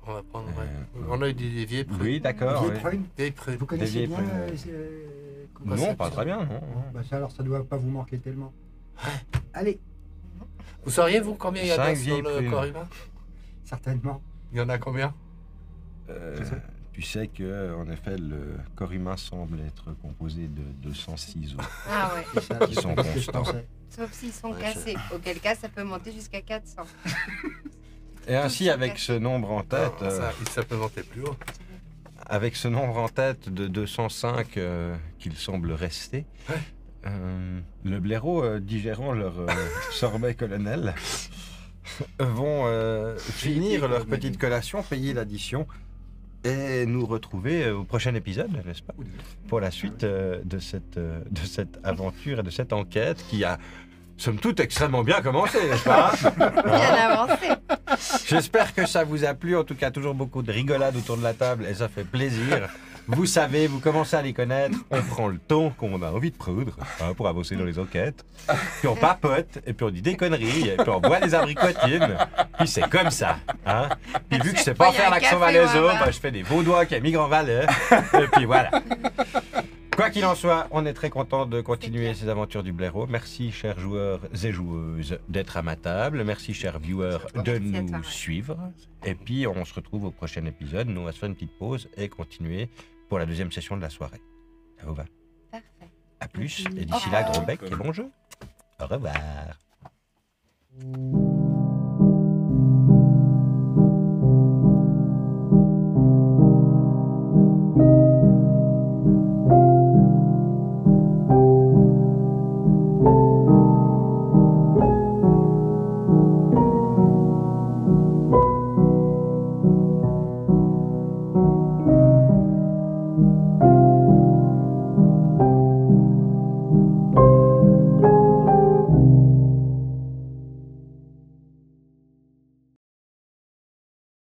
Speaker 2: On va prendre... On a eu des vieilles prunes.
Speaker 1: Oui, d'accord.
Speaker 3: des
Speaker 1: oui.
Speaker 3: prunes.
Speaker 2: Vieilles prunes.
Speaker 3: Vous connaissez
Speaker 1: vieilles
Speaker 3: bien
Speaker 1: prunes,
Speaker 3: comment
Speaker 1: Non, pas très bien. Non.
Speaker 3: Bah ça, alors ça doit pas vous manquer tellement. Allez,
Speaker 2: Vous sauriez, vous, combien il y a
Speaker 1: 5
Speaker 2: d'os sur
Speaker 1: vieilles
Speaker 2: le
Speaker 1: prunes.
Speaker 2: corps humain?
Speaker 3: certainement.
Speaker 2: Il y en a combien?
Speaker 1: Tu sais que, en effet, le corps humain semble être composé de 206 os.
Speaker 5: Ah ouais.
Speaker 3: C'est ça,
Speaker 1: Qui
Speaker 3: c'est
Speaker 1: sont
Speaker 3: pas ce que je
Speaker 1: constants.
Speaker 3: pensais.
Speaker 5: Sauf s'ils sont
Speaker 2: Ouais,
Speaker 5: cassés. Auquel cas, ça peut monter jusqu'à 400.
Speaker 1: Et ainsi, avec ce nombre en tête,
Speaker 2: Non, ça peut monter plus haut.
Speaker 1: avec ce nombre en tête de 205 qu'il semble rester, le blaireau digérant leur sorbet colonel vont finir leur petite collation, payer l'addition et nous retrouver au prochain épisode, n'est-ce pas? Pour la suite de cette aventure et de cette enquête qui a, somme toute, extrêmement bien commencé, n'est-ce pas?
Speaker 5: Bien avancé.
Speaker 1: J'espère que ça vous a plu. En tout cas, toujours beaucoup de rigolade autour de la table et ça fait plaisir. Vous savez, vous commencez à les connaître. On prend le ton qu'on a envie de prendre pour avancer dans les enquêtes. Puis on papote et puis on dit des conneries et puis on boit des abricotines. Puis c'est comme ça. Hein? Puis vu que je sais pas
Speaker 5: fois, il y a
Speaker 1: faire
Speaker 5: un
Speaker 1: l'accent
Speaker 5: café
Speaker 1: valaiso,
Speaker 5: au hasard.
Speaker 1: je fais des vaudois avec un migrant valais. Et puis voilà. Quoi qu'il en soit, on est très content de continuer
Speaker 5: clair.
Speaker 1: ces aventures du blaireau. Merci, chers joueurs et joueuses, d'être à ma table. Merci, chers viewers, de
Speaker 5: Merci à toi,
Speaker 1: nous
Speaker 5: ouais.
Speaker 1: suivre. Et puis, on se retrouve au prochain épisode. Nous, on va se faire une petite pause et continuer pour la deuxième session de la soirée. Ça vous va?
Speaker 5: Parfait.
Speaker 1: À plus, et d'ici là, gros bec et bon jeu. Au revoir.